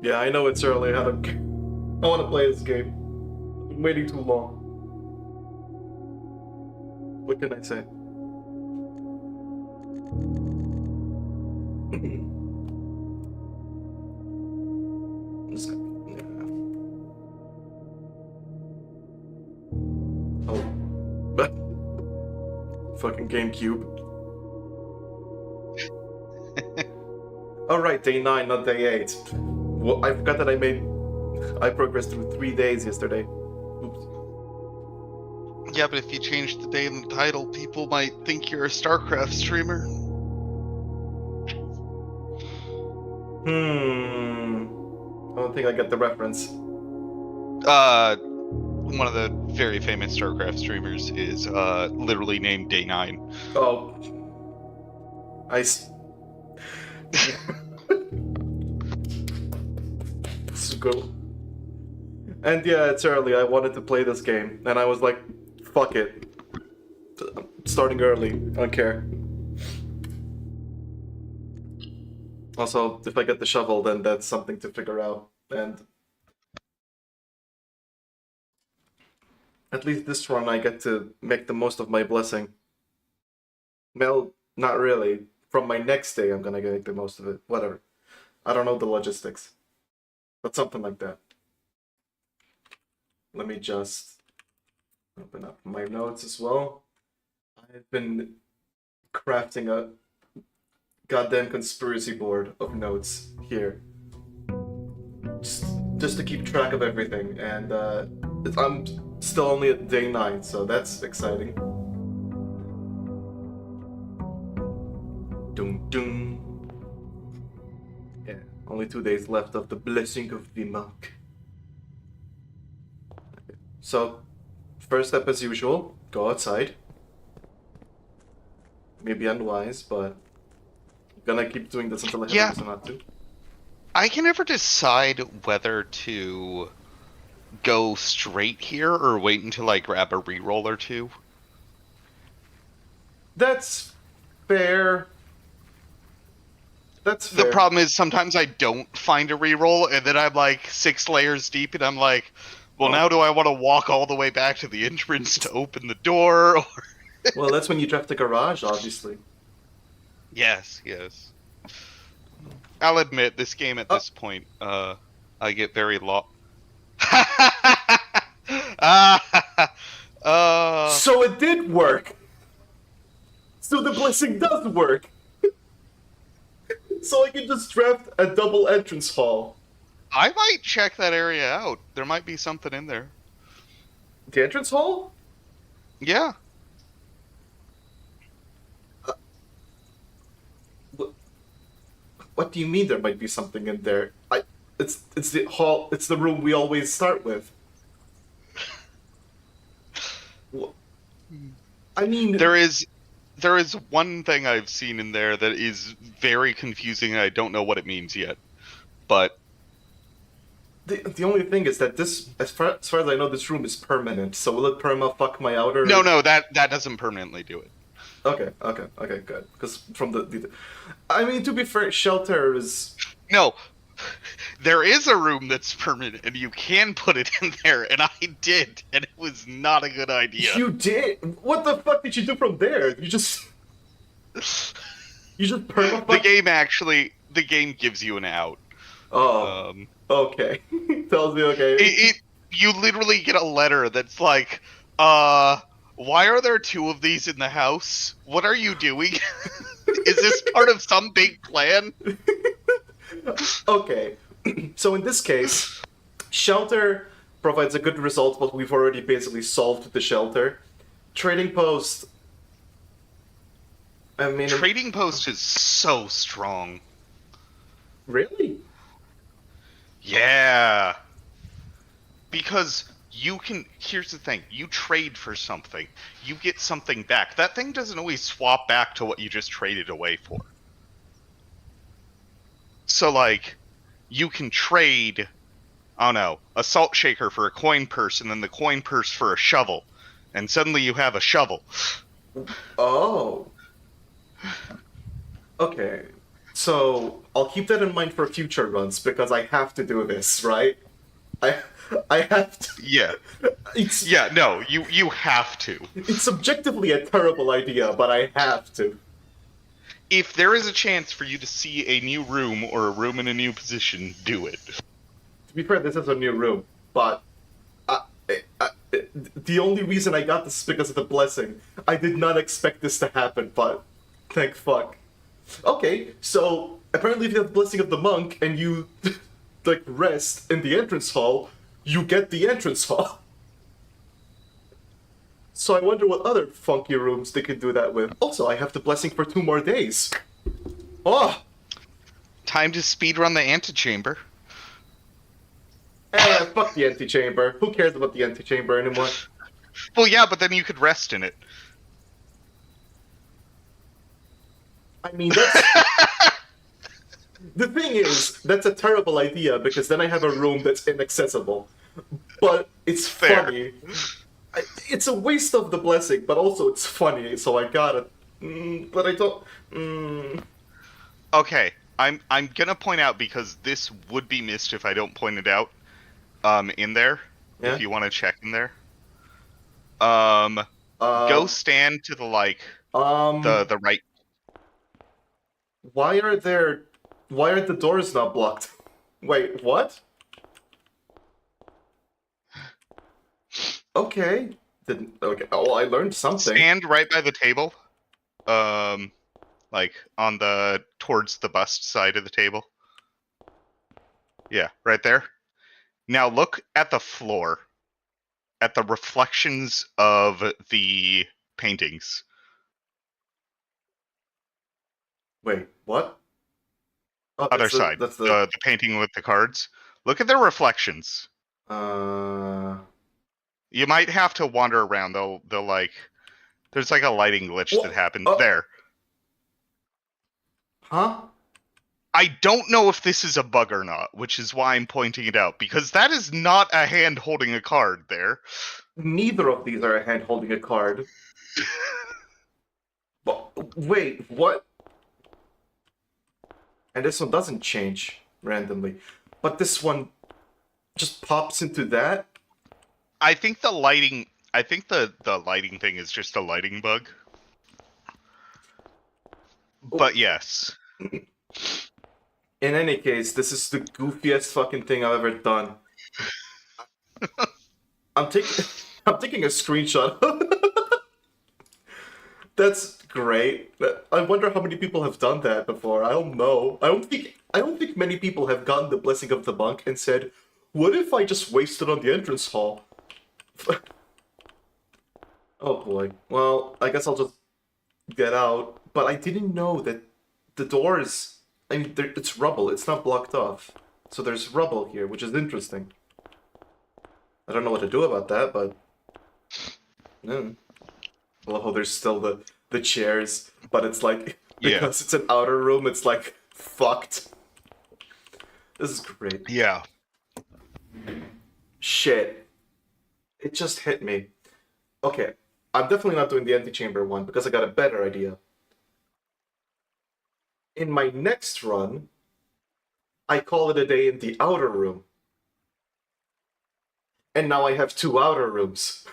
Yeah, I know it's early. I don't care. I want to play this game. I've been waiting too long. What can I say? Just- yeah. Oh. Fucking GameCube. Oh right, day 9, not day 8. Well, I forgot that I progressed through 3 days yesterday. Oops. Yeah, but if you change the day in the title, people might think you're a StarCraft streamer. I don't think I get the reference. One of the very famous StarCraft streamers is literally named Day 9. Oh. I. Let's go. And yeah, it's early. I wanted to play this game, and I was like, fuck it. Starting early. I don't care. Also, if I get the shovel, then that's something to figure out. And at least this run, I get to make the most of my blessing. Well, not really. From my next day, I'm gonna make the most of it. Whatever. I don't know the logistics. But something like that. Let me just open up my notes as well. I've been crafting a goddamn conspiracy board of notes here. Just to keep track of everything, and I'm still only at day 9, so that's exciting. Dun dun. Yeah, only 2 days left of the blessing of the monk. So, first step as usual, go outside. Maybe unwise, but I'm gonna keep doing this until I have a Yeah, reason not to. I can never decide whether to go straight here or wait until I grab a reroll or two. That's fair. That's The fair. problem is sometimes I don't find a reroll, and then I'm like 6 layers deep, and I'm like, well, Well, now do I want to walk all the way back to the entrance to open the door? well, that's when you draft the garage, obviously. Yes, yes. I'll admit, this game at Oh, this point, I get very lost. uh, so it did work. So the blessing does work. So I can just draft a double entrance hall. I might check that area out. There might be something in there. The entrance hall? Yeah. What do you mean there might be something in there? It's the hall. It's the room we always start with. I mean, There is one thing I've seen in there that is very confusing and I don't know what it means yet. But the only thing is that this, as far as I know, this room is permanent. So will it perma fuck my outer? no, that doesn't permanently do it. Okay, good. Because from I mean, to be fair, shelter is. No. There is a room that's permanent and you can put it in there, and I did, and it was not a good idea. You did. What the fuck did you do from there? You just perma fuck. The game gives you an out. Oh, okay. Tells me okay. You literally get a letter that's like, why are there 2 of these in the house? What are you doing? Is this part of some big plan? Okay. So in this case, shelter provides a good result, but we've already basically solved the shelter. Trading post. I mean, Trading post is so strong. really? Yeah. Because here's the thing, you trade for something, you get something back. That thing doesn't always swap back to what you just traded away for. So, like, you can trade, I don't know, a salt shaker for a coin purse, and then the coin purse for a shovel. And suddenly you have a shovel. Oh. Okay. So I'll keep that in mind for future runs because I have to do this, right? I I have to. Yeah. It's Yeah, no, you have to. it's objectively a terrible idea, but I have to. If there is a chance for you to see a new room or a room in a new position, do it. To be fair, this is a new room, but I, the only reason I got this is because of the blessing. I did not expect this to happen, but thank fuck. Okay, so apparently if you have the blessing of the monk and you like rest in the entrance hall, you get the entrance hall. So I wonder what other funky rooms they could do that with. Also, I have the blessing for 2 more days. Oh, Time to speedrun the antechamber. fuck the antechamber. Who cares about the antechamber anymore? Well, yeah, but then you could rest in it. I mean, that's... The thing is, that's a terrible idea because then I have a room that's inaccessible. But it's Fair. funny. It's a waste of the blessing, but also it's funny, so I got it. But I don't... Okay, I'm gonna point out because this would be missed if I don't point it out. In there, Yeah? if you want to check in there. Uh, Go stand to the the right. Why are the doors not blocked? Wait, what? Okay. Okay. Oh, I learned something. Stand right by the table. Like on the towards the bust side of the table. Yeah, right there. Now look at the floor. At the reflections of the paintings. Wait, what? Oh, Other side. That's The painting with the cards. Look at their reflections. uh. You might have to wander around. They'll like. There's like a lighting glitch What? that happened Oh. there. Huh? I don't know if this is a bug or not, which is why I'm pointing it out, because that is not a hand holding a card there. Neither of these are a hand holding a card. But wait, what? And this one doesn't change randomly, but this one just pops into that. I think the lighting. I think the lighting thing is just a lighting bug. But yes. In any case, this is the goofiest fucking thing I've ever done. I'm taking a screenshot. That's great. I wonder how many people have done that before. I don't know. I don't think many people have gotten the blessing of the monk and said, "What if I just wasted on the entrance hall?" Oh boy. Well, I guess I'll just get out. But I didn't know that the doors. I mean, it's rubble. It's not blocked off. So there's rubble here, which is interesting. I don't know what to do about that, but... I love how there's still the chairs, but it's like... Because it's an outer room, it's like, fucked. This is great. Yeah. Shit. It just hit me. Okay, I'm definitely not doing the antechamber one, because I got a better idea. In my next run, I call it a day in the outer room. And now I have 2 outer rooms.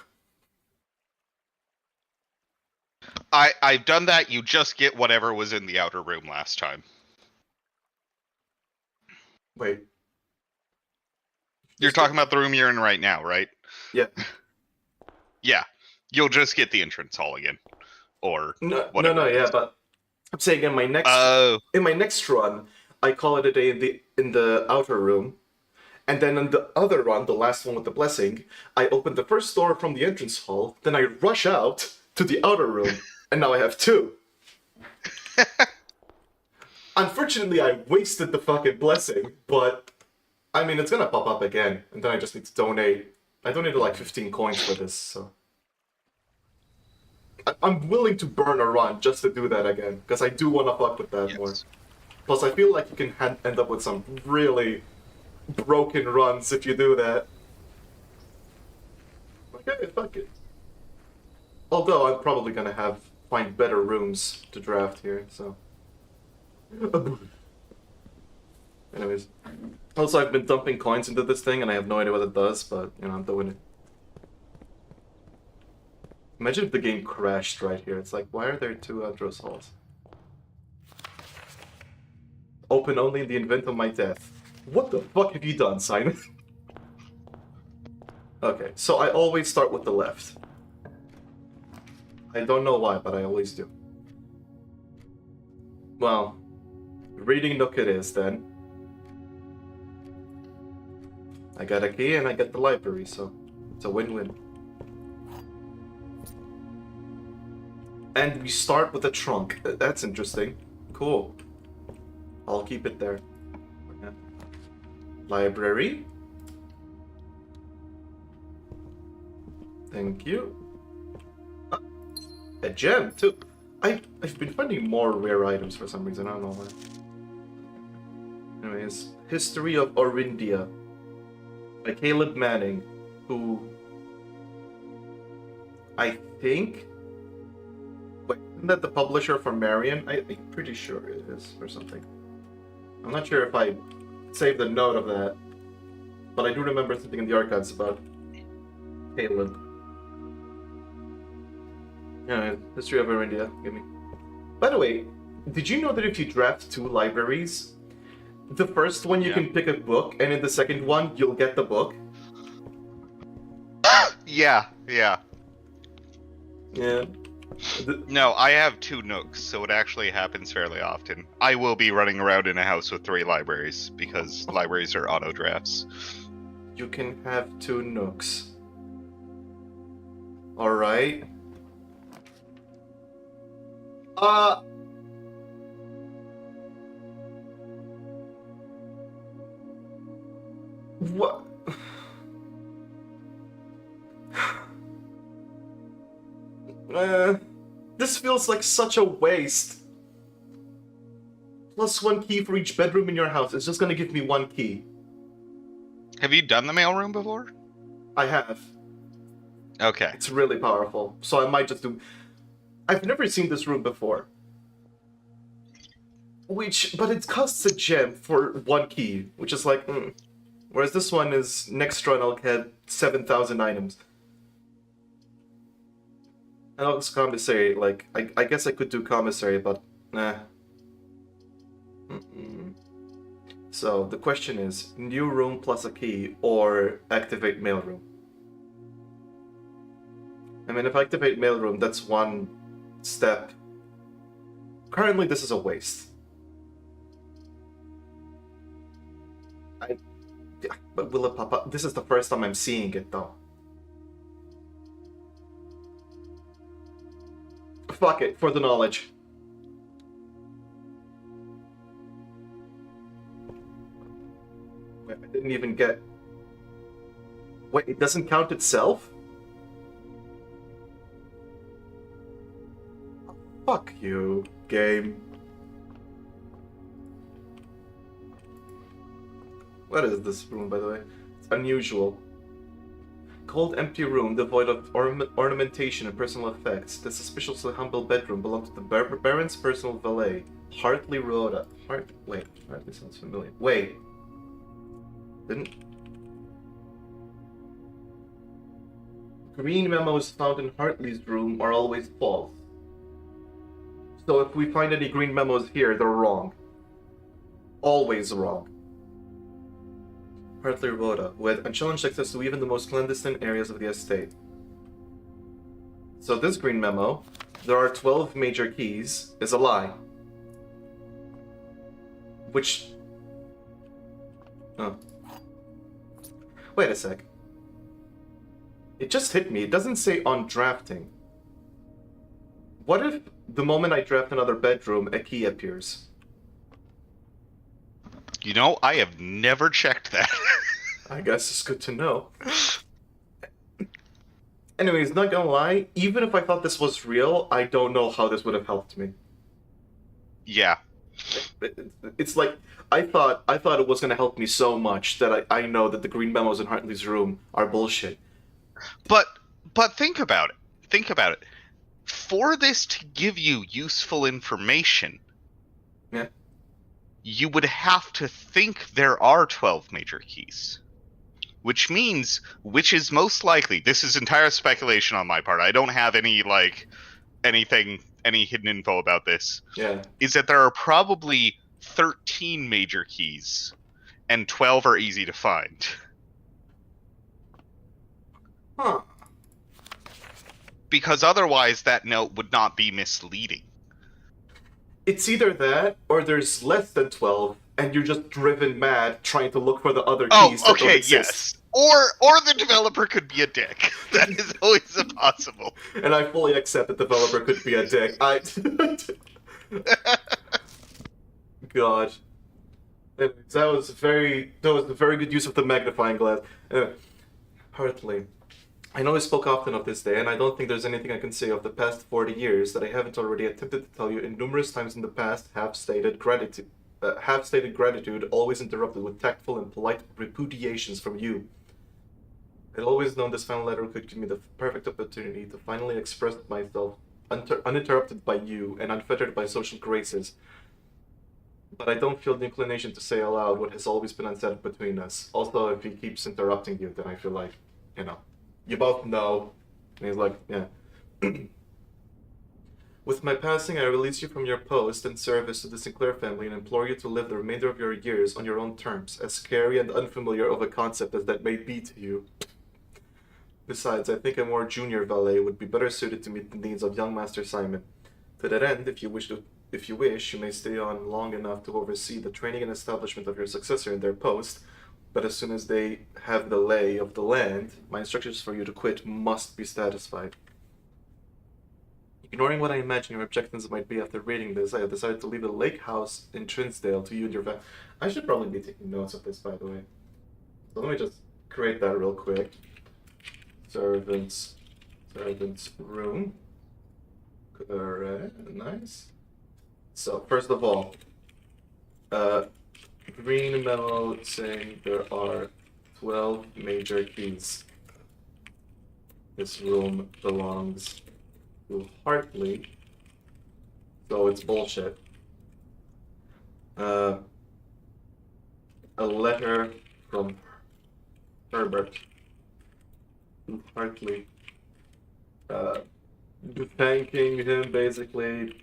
I've done that. You just get whatever was in the outer room last time. Wait. You're talking about the room you're in right now, right? Yeah. Yeah. You'll just get the entrance hall again. Or No, whatever. yeah, but I'm saying in my next run, I call it a day in the outer room. And then in the other run, the last one with the blessing, I open the first door from the entrance hall, then I rush out to the outer room, and now I have 2. Unfortunately, I wasted the fucking blessing, but I mean, it's gonna pop up again, and then I just need to donate. I donated like 15 coins for this, so. I'm willing to burn a run just to do that again, because I do want to fuck with that more. Plus, I feel like you can end up with some really broken runs if you do that. Okay, fuck it. Although I'm probably gonna find better rooms to draft here, so. Anyways. Also, I've been dumping coins into this thing, and I have no idea what it does, but, you know, I'm doing it. Imagine if the game crashed right here. It's like, why are there two address halls? Open only in the event of my death. What the fuck have you done, Simon? Okay, so I always start with the left. I don't know why, but I always do. Well, reading nook it is then. I got a key and I get the library, so it's a win-win. And we start with a trunk. That's interesting. Cool. I'll keep it there. Okay. Library. Thank you. A gem, too. I've been finding more rare items for some reason. I don't know why. Anyways, History of Orindia by Caleb Manning, who I think... Wait, isn't that the publisher for Marion? I'm pretty sure it is, or something. I'm not sure if I saved a note of that, but I do remember something in the archives about Caleb. Yeah, History of Orindia, give me. By the way, did you know that if you draft 2 libraries, the first one you can pick a book, and in the second one you'll get the book? Yeah. Yeah. No, I have 2 nooks, so it actually happens fairly often. I will be running around in a house with 3 libraries, because libraries are auto drafts. You can have 2 nooks. Alright. What? This feels like such a waste. Plus 1 key for each bedroom in your house. It's just gonna give me 1 key. Have you done the mailroom before? I have. Okay. It's really powerful. So I might just do... I've never seen this room before. But it costs a gem for 1 key, which is like, Whereas this one is next run I'll get 7,000 items. And I'll just commissary, like, I guess I could do commissary, but nah. So the question is, new room plus a key, or activate mailroom? I mean, if I activate mailroom, that's 1 step. Currently, this is a waste. But will it pop up? This is the first time I'm seeing it, though. Fuck it, for the knowledge. Wait, I didn't even get... Wait, it doesn't count itself? Oh, fuck you, game. What is this room, by the way? It's unusual. Cold, empty room, devoid of ornamentation and personal effects. The suspiciously humble bedroom belonged to the Baron's personal valet, Hartley Rhoda. Wait, Hartley sounds familiar. Wait. Didn't... Green memos found in Hartley's room are always false. So if we find any green memos here, they're wrong. Always wrong. Hartley Rhoda, who had unchallenged access to even the most clandestine areas of the estate. So this green memo, there are 12 major keys, is a lie. Which... Oh. Wait a sec. It just hit me, it doesn't say on drafting. What if the moment I draft another bedroom, a key appears? You know, I have never checked that. I guess it's good to know. Anyways, not gonna lie, even if I thought this was real, I don't know how this would have helped me. Yeah. It's like, I thought it was gonna help me so much that I know that the green memos in Hartley's room are bullshit. But think about it. Think about it. For this to give you useful information, Yeah. you would have to think there are 12 major keys. Which means, which is most likely, this is entire speculation on my part. I don't have any, any hidden info about this. Yeah. Is that there are probably 13 major keys, and 12 are easy to find. Huh. Because otherwise, that note would not be misleading. It's either that, or there's less than 12, and you're just driven mad trying to look for the other keys that don't exist. Yes. Or the developer could be a dick. That is always a possible. And I fully accept that the developer could be a dick. God. That was a very good use of the magnifying glass. Hartley. I know I spoke often of this day, and I don't think there's anything I can say of the past 40 years that I haven't already attempted to tell you in numerous times in the past, half-stated gratitude, always interrupted with tactful and polite repudiations from you. I'd always known this final letter could give me the perfect opportunity to finally express myself uninterrupted by you and unfettered by social graces. But I don't feel the inclination to say aloud what has always been unsaid between us. Also, if he keeps interrupting you, then I feel like, you both know. And he's like, yeah. With my passing, I release you from your post and service to the Sinclair family and implore you to live the remainder of your years on your own terms, as scary and unfamiliar of a concept as that may be to you. Besides, I think a more junior valet would be better suited to meet the needs of young Master Simon. To that end, if you wish, you may stay on long enough to oversee the training and establishment of your successor in their post, but as soon as they have the lay of the land, my instructions for you to quit must be satisfied. Ignoring what I imagine your objections might be after reading this, I have decided to leave the lake house in Trinsdale to you and your family. I should probably be taking notes of this, by the way. So let me just create that real quick. Servants room. Correct. Nice. So, first of all, green memo saying there are 12 major keys. This room belongs to Hartley, so it's bullshit. A letter from Herbert to Hartley, thanking him, basically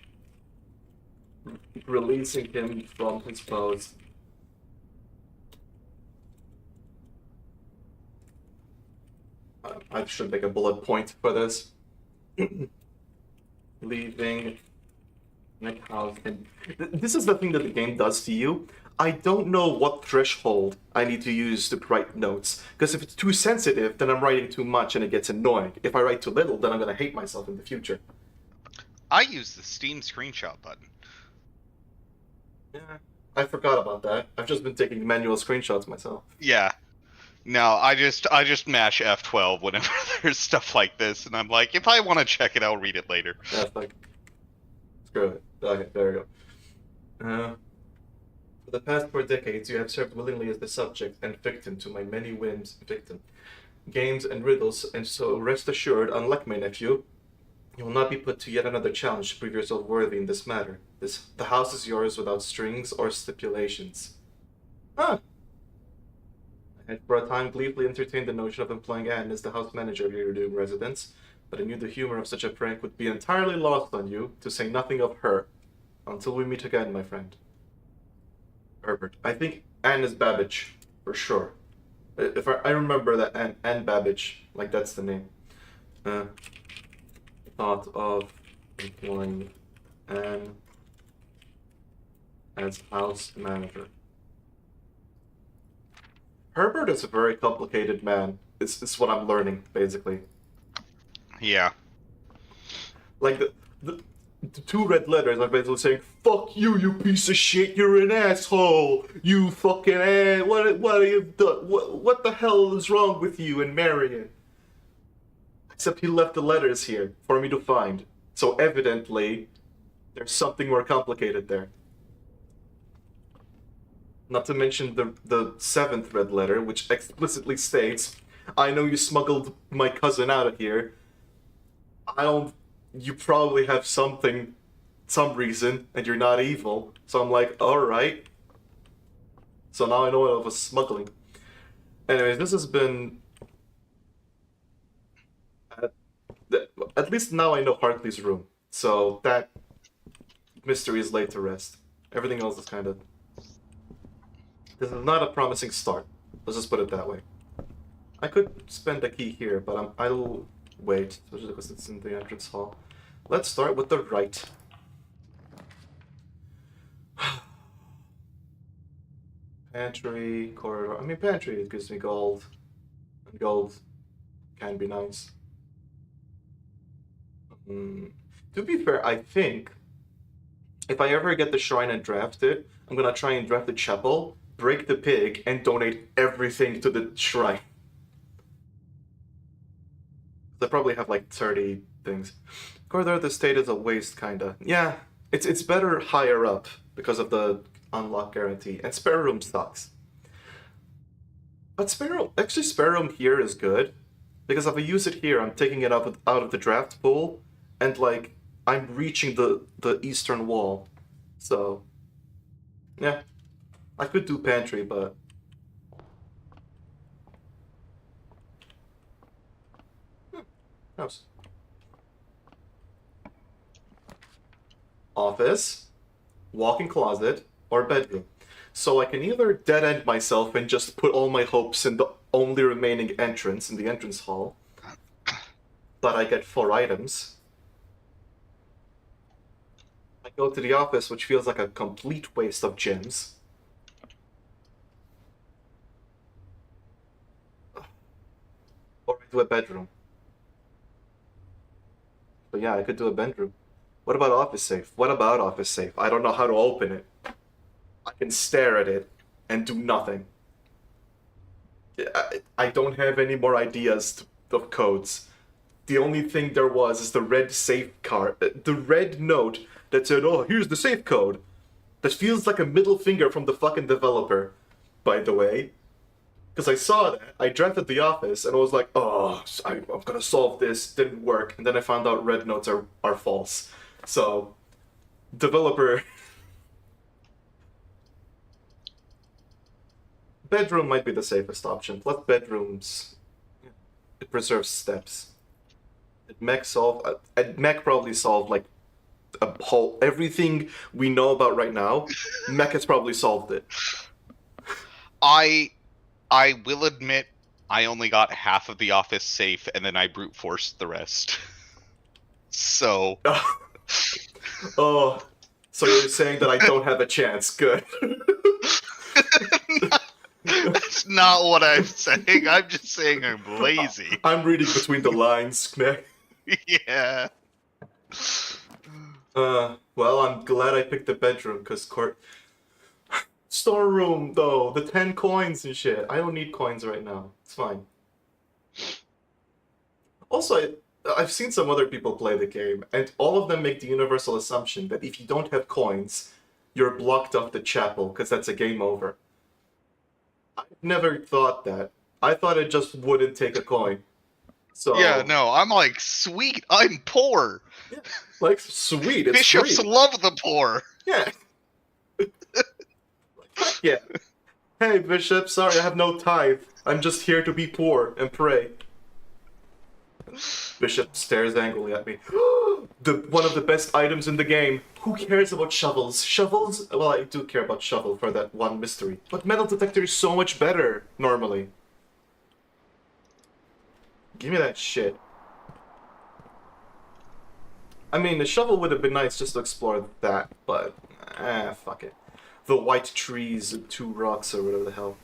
releasing him from his post. I should make a bullet point for this. Leaving Nick House. And this is the thing that the game does to you. I don't know what threshold I need to use to write notes. Because if it's too sensitive, then I'm writing too much and it gets annoying. If I write too little, then I'm going to hate myself in the future. I use the Steam screenshot button. Yeah, I forgot about that. I've just been taking manual screenshots myself. Yeah. No, I just mash F12 whenever there's stuff like this, and I'm like, if I want to check it, I'll read it later. Yeah, it's like, screw it. Okay, there we go. For the past 4 decades, you have served willingly as the subject and victim to my many whims, games and riddles, and so rest assured, unlike my nephew, you will not be put to yet another challenge to prove yourself worthy in this matter. The house is yours without strings or stipulations. Huh. I had for a time gleefully entertained the notion of employing Anne as the house manager of your new residence, but I knew the humor of such a prank would be entirely lost on you, to say nothing of her. Until we meet again, my friend. Herbert. I think Anne is Babbage, for sure. If I remember that Anne Babbage, like that's the name. Thought of employing Anne as house manager. Herbert is a very complicated man. It's what I'm learning, basically. Yeah. Like, the 2 red letters are basically saying, fuck you, you piece of shit, you're an asshole, you fucking ass, what have you done, what the hell is wrong with you and Marion? Except he left the letters here for me to find, so evidently, there's something more complicated there. Not to mention the 7th red letter, which explicitly states, I know you smuggled my cousin out of here. You probably have some reason, and you're not evil. So I'm like, alright, So now I know what I was smuggling. Anyways, this has been at, at least now I know Hartley's room. So that mystery is laid to rest. Everything else is kind of. This is not a promising start. Let's just put it that way. I could spend a key here, but I'll wait, especially because it's in the entrance hall. Let's start with the right. Pantry, corridor. I mean, pantry, it gives me gold. And gold can be nice. To be fair, I think if I ever get the shrine and draft it, I'm gonna try and draft the chapel, break the pig, and donate everything to the shrine. I probably have like 30 things. Corridor, the state is a waste, kinda. Yeah, it's better higher up because of the unlock guarantee, and spare room sucks. But spare room here is good because if I use it here, I'm taking it out of the draft pool, and like I'm reaching the eastern wall. So yeah, I could do pantry, but house. Office, walk-in closet, or bedroom. So I can either dead end myself and just put all my hopes in the only remaining entrance in the entrance hall, but I get 4 items. I go to the office, which feels like a complete waste of gems. Or I do a bedroom. But yeah, I could do a bedroom. What about office safe? What about office safe? I don't know how to open it. I can stare at it and do nothing. I don't have any more ideas of codes. The only thing there was is the red safe card, the red note that said, "Oh, here's the safe code." That feels like a middle finger from the fucking developer, by the way. Because I saw that, I drafted the office, and I was like, "Oh, I'm gonna solve this." Didn't work, and then I found out red notes are false. So, developer. Bedroom might be the safest option. Plus, bedrooms. It preserves steps. Mech probably solved like a whole everything we know about right now. Mech has probably solved it. I will admit I only got half of the office safe and then I brute forced the rest. So Oh, so you're saying that I don't have a chance? Good. that's not what I'm saying. I'm just saying I'm lazy. I'm reading between the lines, Mech. Yeah. Well, I'm glad I picked the bedroom because storeroom though, the 10 coins and shit. I don't need coins right now. It's fine. Also, I've seen some other people play the game, and all of them make the universal assumption that if you don't have coins, you're blocked off the chapel because that's a game over. I've never thought that. I thought it just wouldn't take a coin. So Yeah, no, I'm like, sweet, I'm poor. yeah, like sweet, it's Bishops free. love the poor. Yeah. Yeah. Hey, Bishop, sorry I have no tithe. I'm just here to be poor and pray. Bishop stares angrily at me. One of the best items in the game. Who cares about shovels? Shovels? Well, I do care about shovel for that one mystery. But metal detector is so much better, normally. Give me that shit. I mean, the shovel would have been nice just to explore that, but fuck it. The white trees and 2 rocks or whatever the hell.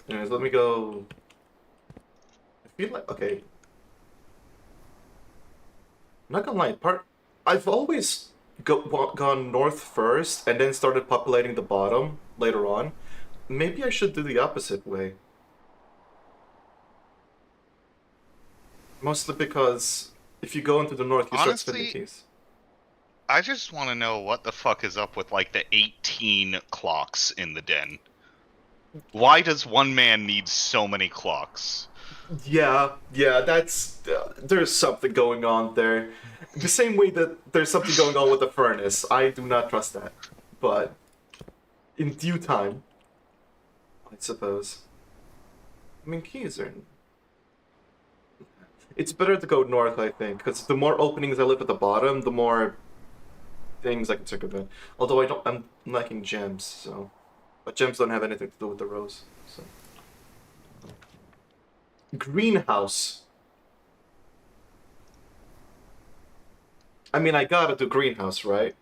Anyways, let me go. I feel like okay. I'm not gonna lie, I've always gone north first and then started populating the bottom later on. Maybe I should do the opposite way. Mostly because if you go into the north, you start spending Honestly, keys. I just want to know what the fuck is up with like the 18 clocks in the den. Why does one man need so many clocks? Yeah, that's there's something going on there. The same way that there's something going on with the furnace. I do not trust that. But in due time. I suppose. I mean, keys are... It's better to go north, I think, because the more openings I leave at the bottom, the more things I can circumvent. Although I'm lacking gems, so... But gems don't have anything to do with the rows, so... Greenhouse. I mean, I gotta do greenhouse, right?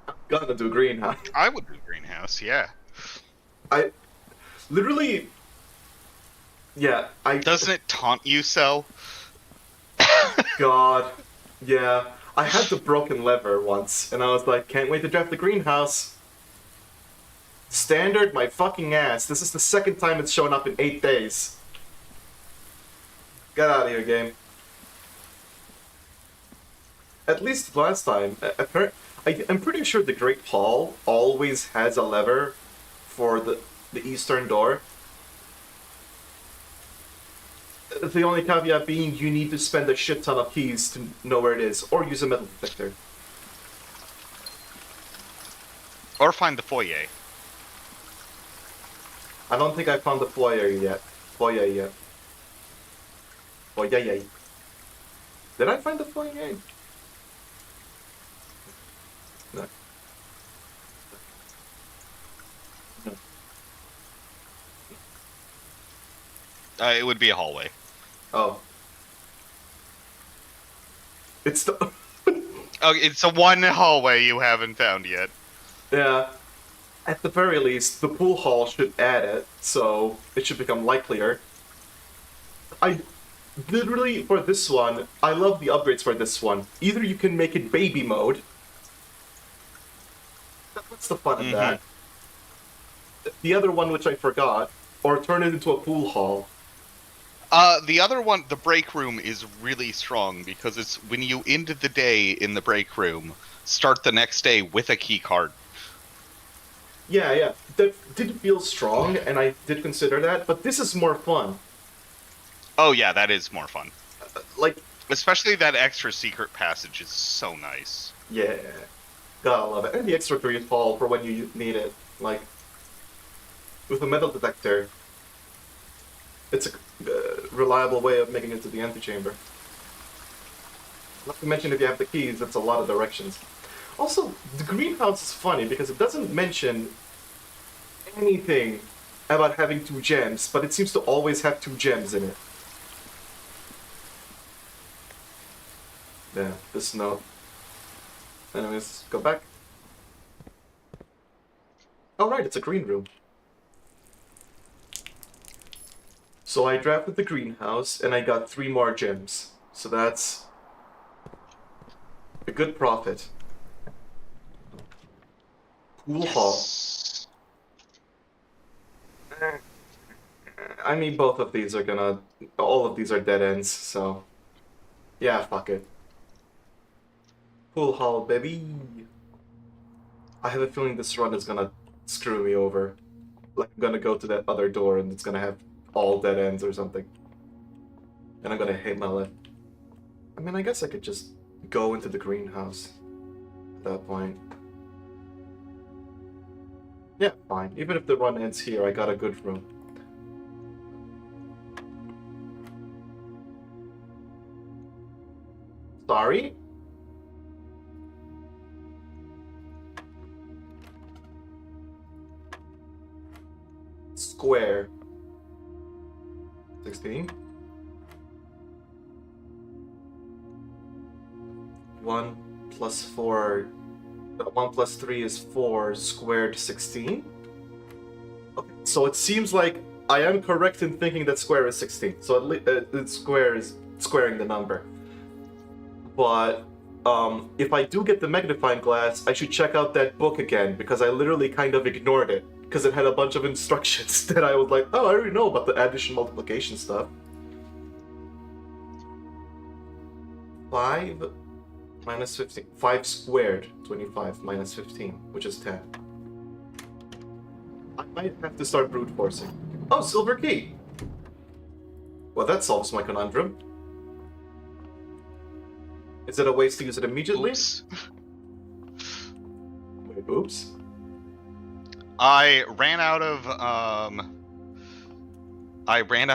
I gotta do greenhouse. I would do greenhouse, yeah. I... Literally... Yeah, Doesn't it taunt you so? God. Yeah. I had the broken lever once, and I was like, can't wait to draft the greenhouse. Standard my fucking ass. This is the second time it's shown up in 8 days. Get out of here, game. At least last time. I'm pretty sure the Great Hall always has a lever for the eastern door. The only caveat being you need to spend a shit ton of keys to know where it is, or use a metal detector. Or find the foyer. I don't think I found the foyer yet. Foyer yet. Foyer. Did I find the foyer? No. No. It would be a hallway. Oh. It's the... Oh, it's the one hallway you haven't found yet. Yeah. At the very least, the pool hall should add it, so it should become likelier. I literally, for this one, I love the upgrades for this one. Either you can make it baby mode. What's the fun in that? The other one, which I forgot, or turn it into a pool hall. The other one, the break room, is really strong because it's when you end the day in the break room, start the next day with a key card. Yeah. That did feel strong, and I did consider that, but this is more fun. Oh yeah, that is more fun. Like, Especially that extra secret passage is so nice. yeah. Gotta love it. And the extra Great Hall for when you need it. Like, with a metal detector, it's a reliable way of making it to the antechamber. Not to mention if you have the keys, that's a lot of directions. Also, the greenhouse is funny because it doesn't mention anything about having 2 gems, but it seems to always have 2 gems in it. Yeah, this note. Anyways, go back. Oh right, it's a green room. So I drafted the greenhouse, and I got 3 more gems. So that's a good profit. Pool hall. I mean, both of these are gonna... All of these are dead ends, so... Yeah, fuck it. Pool hall, baby! I have a feeling this run is gonna screw me over. Like, I'm gonna go to that other door, and it's gonna have all dead ends or something. And I'm gonna hate my life. I mean, I guess I could just go into the greenhouse at that point. Yeah, fine. Even if the run ends here, I got a good room. Sorry? Square. 16. 1 plus 4. 1 plus 3 is 4 squared 16? Okay, so it seems like I am correct in thinking that square is 16. So square is squaring the number. But if I do get the magnifying glass, I should check out that book again, because I literally kind of ignored it. Because it had a bunch of instructions that I was like, oh, I already know about the addition multiplication stuff. 5 minus 15. 5 squared, 25, minus 15, which is 10. I might have to start brute forcing. Oh, silver key! Well, that solves my conundrum. Is it a waste to use it immediately? Oops. Wait, oops. I ran out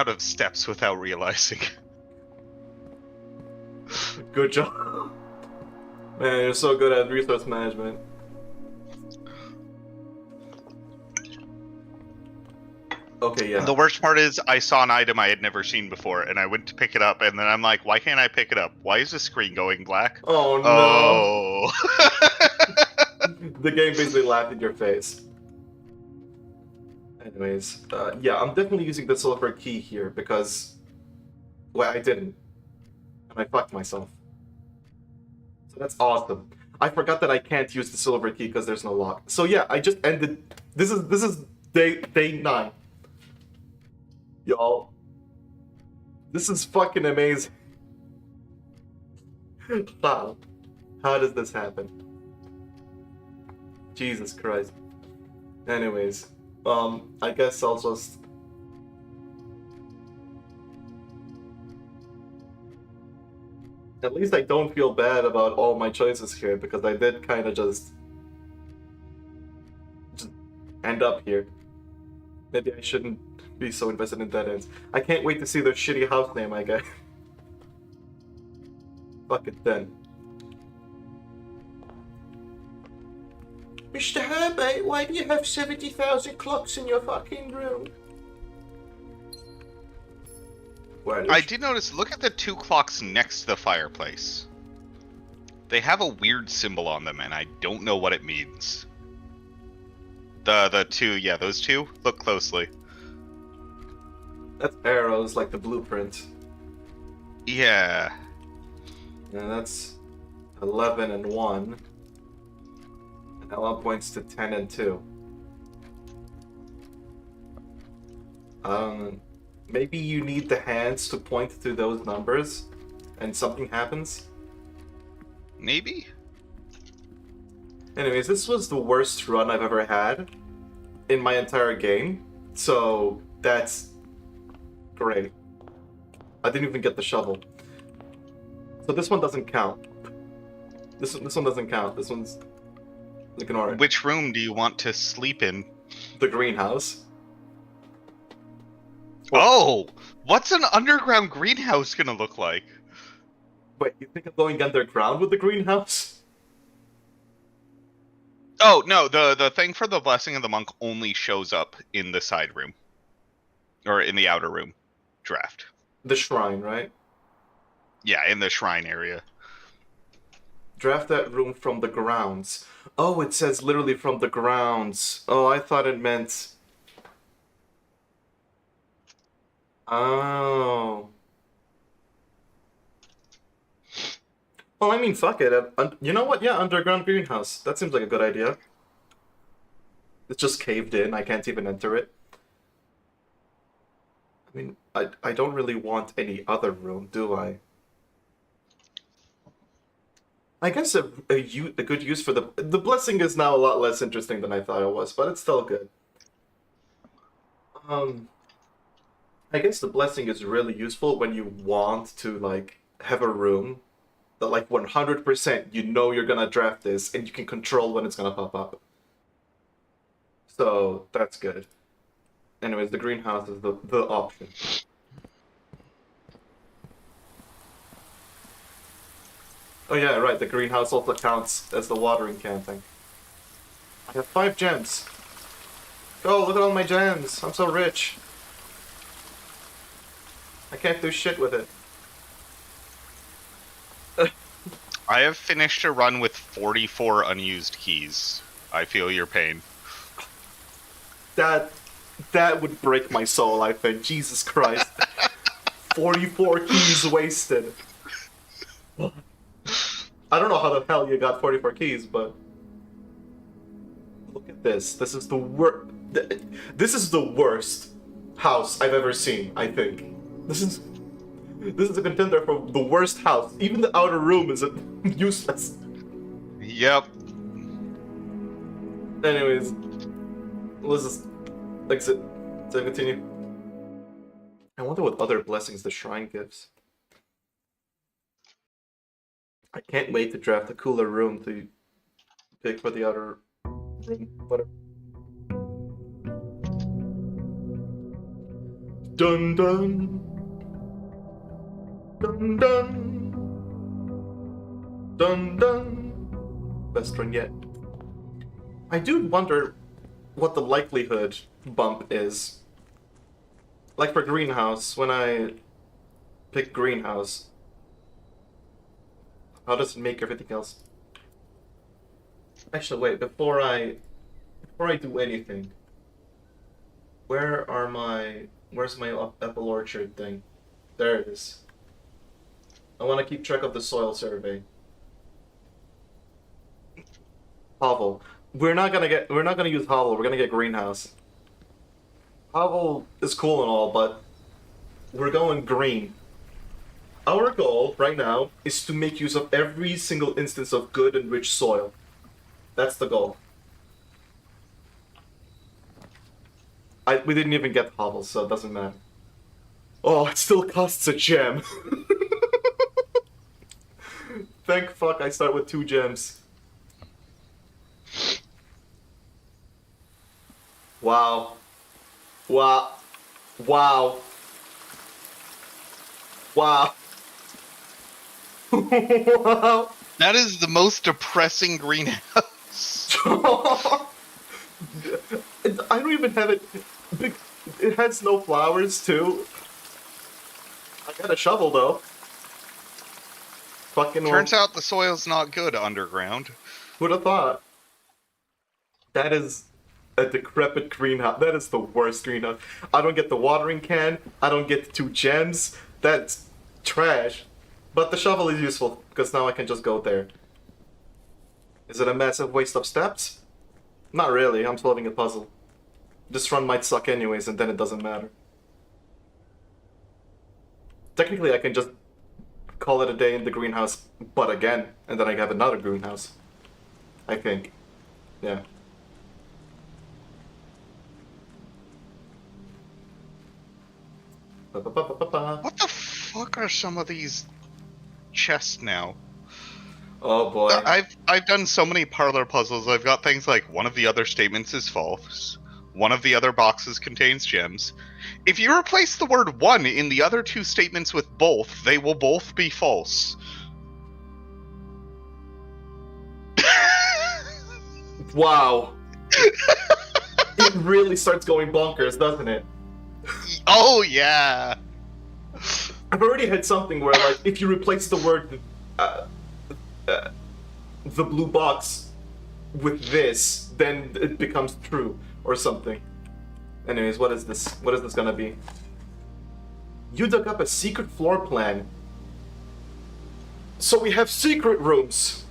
of steps without realizing. Good job. Man, you're so good at resource management. Okay, yeah. The worst part is I saw an item I had never seen before, and I went to pick it up, and then I'm like, why can't I pick it up? Why is the screen going black? Oh no. The game basically laughed in your face. Anyways, yeah, I'm definitely using the silver key here because, well, I didn't, and I fucked myself. So that's awesome. I forgot that I can't use the silver key because there's no lock. So yeah, I just ended. This is day 9. Y'all, this is fucking amazing. Wow, how does this happen? Jesus Christ. Anyways, I guess I'll just. At least I don't feel bad about all my choices here because I did kind of just end up here. Maybe I shouldn't be so invested in dead ends. I can't wait to see their shitty house name, I guess. Fuck it then. Mr. Herbert, why do you have 70,000 clocks in your fucking room? I did notice, look at the 2 clocks next to the fireplace. They have a weird symbol on them, and I don't know what it means. The 2, yeah, those 2? Look closely. That's arrows, like the blueprint. Yeah. And that's 11 and 1. And that one points to 10 and 2. Maybe you need the hands to point to those numbers, and something happens? Maybe? Anyways, this was the worst run I've ever had in my entire game, so that's great. I didn't even get the shovel. So this one doesn't count. This one doesn't count. This one's... ignore it. Which room do you want to sleep in? The greenhouse. Oh! What's an underground greenhouse gonna look like? Wait, you think of going underground with the greenhouse? Oh, no, the thing for the Blessing of the Monk only shows up in the side room. Or in the outer room. Draft. The shrine, right? Yeah, in the shrine area. Draft that room from the grounds. Oh, it says literally from the grounds. Oh, I thought it meant... Oh. Well, I mean, fuck it. You know what? Yeah, underground greenhouse. That seems like a good idea. It's just caved in. I can't even enter it. I mean, I don't really want any other room, do I? I guess a good use for the blessing is now a lot less interesting than I thought it was, but it's still good. I guess the blessing is really useful when you want to like have a room that like 100% you know you're gonna draft this and you can control when it's gonna pop up. So that's good. Anyways, the greenhouse is the option. Oh yeah, right, the greenhouse also counts as the watering can thing. I have 5 gems. Oh, look at all my gems. I'm so rich. I can't do shit with it. I have finished a run with 44 unused keys. I feel your pain. That would break my soul, I think. Jesus Christ. 44 keys wasted. I don't know how the hell you got 44 keys, but... Look at this. This is the This is the worst house I've ever seen, I think. This is a contender for the worst house. Even the outer room is useless. Yep. Anyways, let's just exit to continue. I wonder what other blessings the shrine gives. I can't wait to draft a cooler room to pick for the outer room. Whatever. Dun dun. Dun dun. Dun dun. Best run yet. I do wonder what the likelihood bump is. Like for greenhouse, when I pick greenhouse, how does it make everything else? Actually, wait, before I do anything, where's my apple orchard thing? There it is. I want to keep track of the soil survey. Hovel. We're not gonna use hovel. We're gonna get greenhouse. Hovel is cool and all, but we're going green. Our goal right now is to make use of every single instance of good and rich soil. That's the goal. We didn't even get hovels, so it doesn't matter. Oh, it still costs a gem. Thank fuck I start with 2 gems. Wow. Wow. Wow. Wow. Wow. That is the most depressing greenhouse. I don't even have it. It has no flowers, too. I got a shovel, though. Fucking Turns out the soil's not good underground. Who'd have thought? That is a decrepit greenhouse. That is the worst greenhouse. I don't get the watering can. I don't get the 2 gems. That's trash. But the shovel is useful, because now I can just go there. Is it a massive waste of steps? Not really. I'm solving a puzzle. This run might suck anyways, and then it doesn't matter. Technically, I can just call it a day in the greenhouse, but again, and then I have another greenhouse. I think. Yeah. What the fuck are some of these chests now? Oh boy. I've done so many parlor puzzles. I've got things like one of the other statements is false. One of the other boxes contains gems. If you replace the word one in the other 2 statements with both, they will both be false. Wow. It really starts going bonkers, doesn't it? Oh, yeah. I've already had something where, like, if you replace the word, the blue box with this, then it becomes true, or something. Anyways, what is this? What is this gonna be? You dug up a secret floor plan. So we have secret rooms.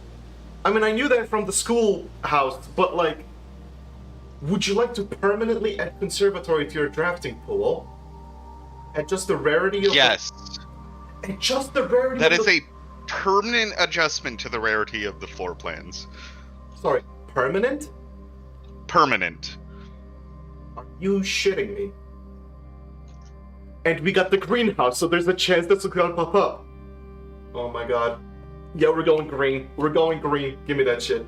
I mean, I knew that from the schoolhouse, but, like, would you like to permanently add conservatory to your drafting pool? At just the rarity of Yes. At just the rarity That of is a permanent adjustment to the rarity of the floor plans. Sorry, permanent? Permanent. Are you shitting me? And we got the greenhouse, so there's a chance this is gonna pop up. Oh my god. Yeah, we're going green. We're going green. Give me that shit.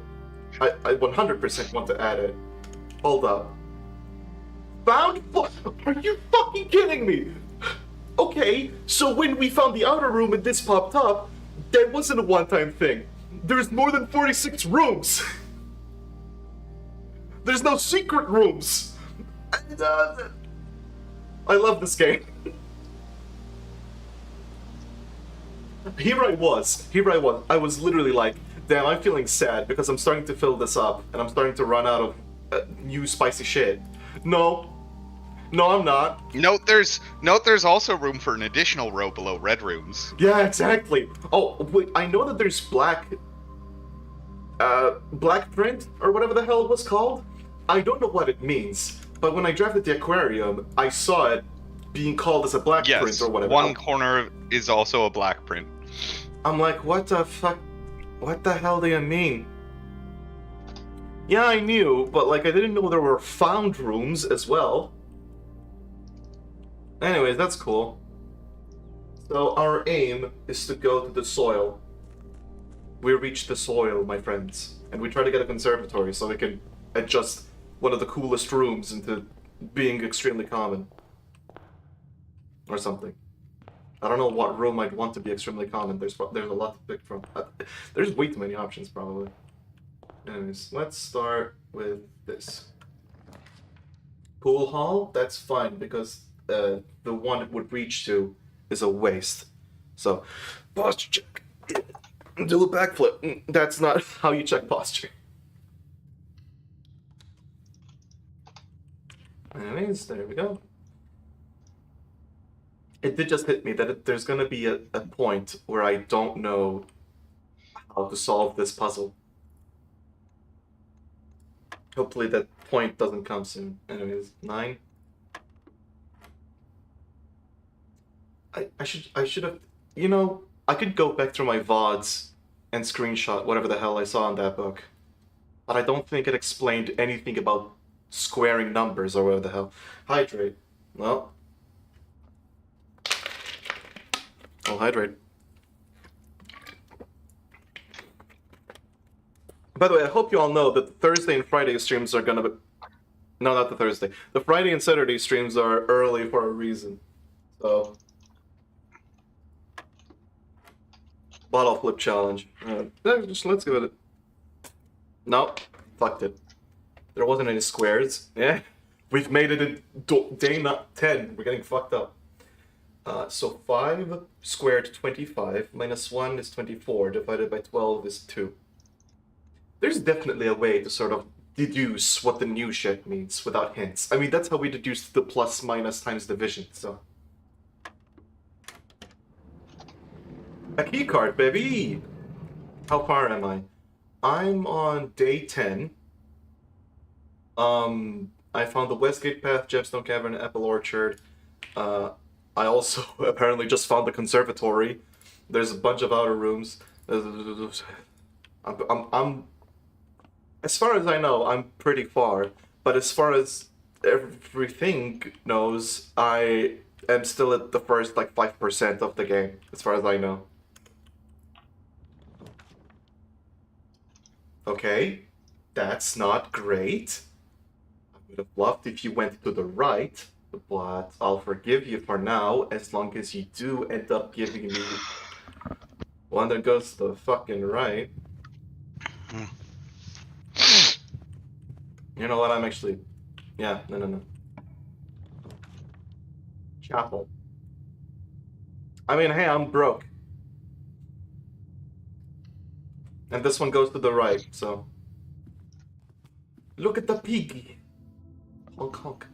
I 100% want to add it. Hold up. Found? Are you fucking kidding me? Okay, so when we found the outer room and this popped up, that wasn't a one-time thing. There's more than 46 rooms. There's no secret rooms. I love this game. Here I was. I was literally like, damn, I'm feeling sad because I'm starting to fill this up and I'm starting to run out of new spicy shit. No, I'm not. Note there's also room for an additional row below red rooms. Yeah, exactly. Oh, wait, I know that there's black print or whatever the hell it was called. I don't know what it means, but when I drafted the aquarium, I saw it being called as a black print or whatever. One corner is also a black print. I'm like, what the fuck? What the hell do you mean? Yeah, I knew, but like I didn't know there were found rooms as well. Anyways, that's cool. So our aim is to go to the soil. We reach the soil, my friends, and we try to get a conservatory so we can adjust one of the coolest rooms into being extremely common. or something. I don't know what room I'd want to be extremely common. There's a lot to pick from. There's way too many options, probably. Anyways, let's start with this. Pool hall, that's fine, because the one it would reach to is a waste. So, posture check. Do a backflip. That's not how you check posture. Anyways, there we go. It did just hit me that there's gonna be a point where I don't know how to solve this puzzle. Hopefully that point doesn't come soon. Anyways, 9. I should have, you know, I could go back through my VODs and screenshot whatever the hell I saw in that book. But I don't think it explained anything about squaring numbers or whatever the hell. Hydrate. Well, I'll hydrate. By the way, I hope you all know that the Thursday and Friday streams are gonna be... No, not the Thursday. The Friday and Saturday streams are early for a reason. So... Bottle flip challenge. Let's give it a... Nope. Fucked it. There wasn't any squares. Yeah. We've made it in day not 10. We're getting fucked up. So 5 squared 25 minus 1 is 24 divided by 12 is 2. There's definitely a way to sort of deduce what the new shit means without hints. I mean, that's how we deduced the plus minus times division, so... A key card, baby! How far am I? I'm on day 10. I found the Westgate Path, Gemstone Cavern, Apple Orchard. I also apparently just found the conservatory. There's a bunch of outer rooms. I'm as far as I know, I'm pretty far. But as far as everything knows, I am still at the first, like, 5% of the game, as far as I know. Okay, that's not great. I would have loved if you went to the right, but I'll forgive you for now, as long as you do end up giving me one that goes to the fucking right. You know what, I'm actually... Yeah, no. Chapel. I mean, hey, I'm broke. And this one goes to the right, so... Look at the piggy! Honk honk.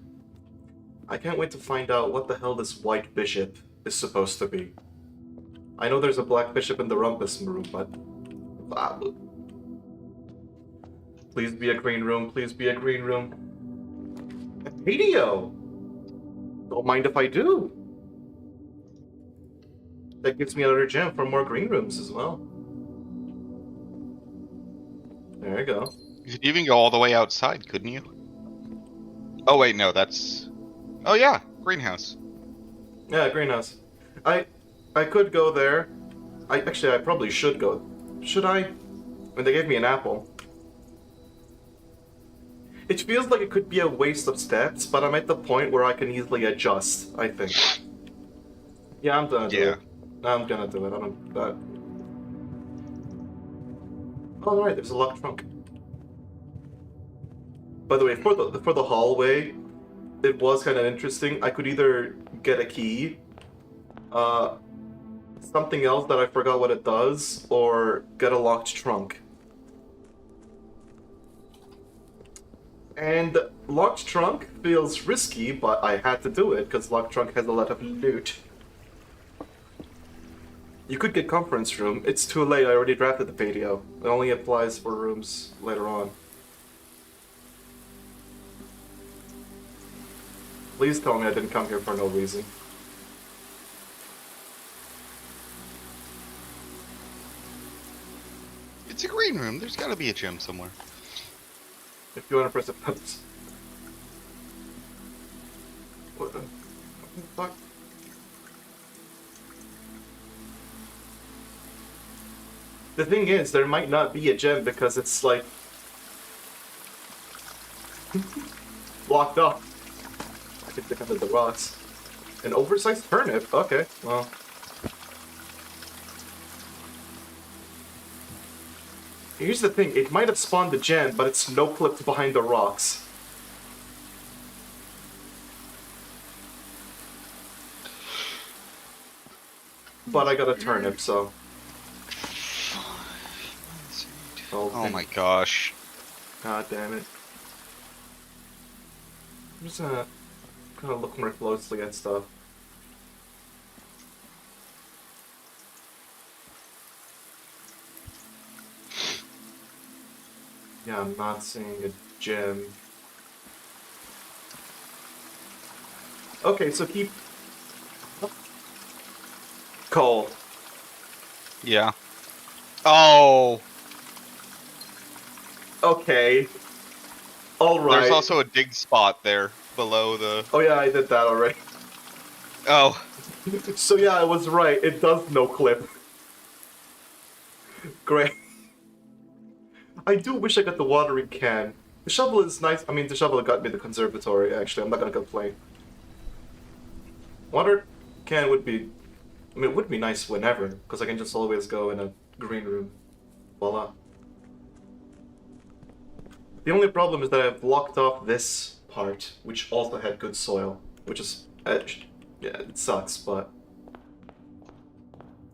I can't wait to find out what the hell this white bishop is supposed to be. I know there's a black bishop in the rumpus room, but... Please be a green room, please be a green room. A patio! Don't mind if I do. That gives me another gem for more green rooms as well. There you go. You could even go all the way outside, couldn't you? Oh wait, no, that's... Oh yeah, greenhouse. Yeah, greenhouse. I could go there. I probably should go. Should I? When they gave me an apple. It feels like it could be a waste of steps, but I'm at the point where I can easily adjust, I think. Yeah, I'm gonna do it. I'm gonna do it. I don't... Oh, right, there's a locked trunk. By the way, for the hallway, it was kind of interesting. I could either get a key, something else that I forgot what it does, or get a locked trunk. And locked trunk feels risky, but I had to do it because locked trunk has a lot of loot. You could get conference room. It's too late. I already drafted the video. It only applies for rooms later on. Please tell me I didn't come here for no reason. It's a green room. There's gotta be a gem somewhere. If you want to press a button. What the fuck? The thing is, there might not be a gem because it's like blocked off. I could pick up the rocks. An oversized turnip? Okay, well. Here's the thing, it might have spawned the gen, but it's no-clipped behind the rocks. But I got a turnip, so... Oh my gosh. God damn it. I'm just gonna look more closely at stuff. Yeah, I'm not seeing a gem. Okay, so keep... Coal. Yeah. Oh! Okay. Alright. There's also a dig spot there below the... Oh yeah, I did that already. Oh. So yeah, I was right. It does no clip. Great. I do wish I got the watering can. The shovel is nice. I mean, the shovel got me the conservatory, actually. I'm not gonna complain. Water can would be... I mean, it would be nice whenever, because I can just always go in a green room. Voila. The only problem is that I've blocked off this part, which also had good soil, which is... yeah, it sucks, but...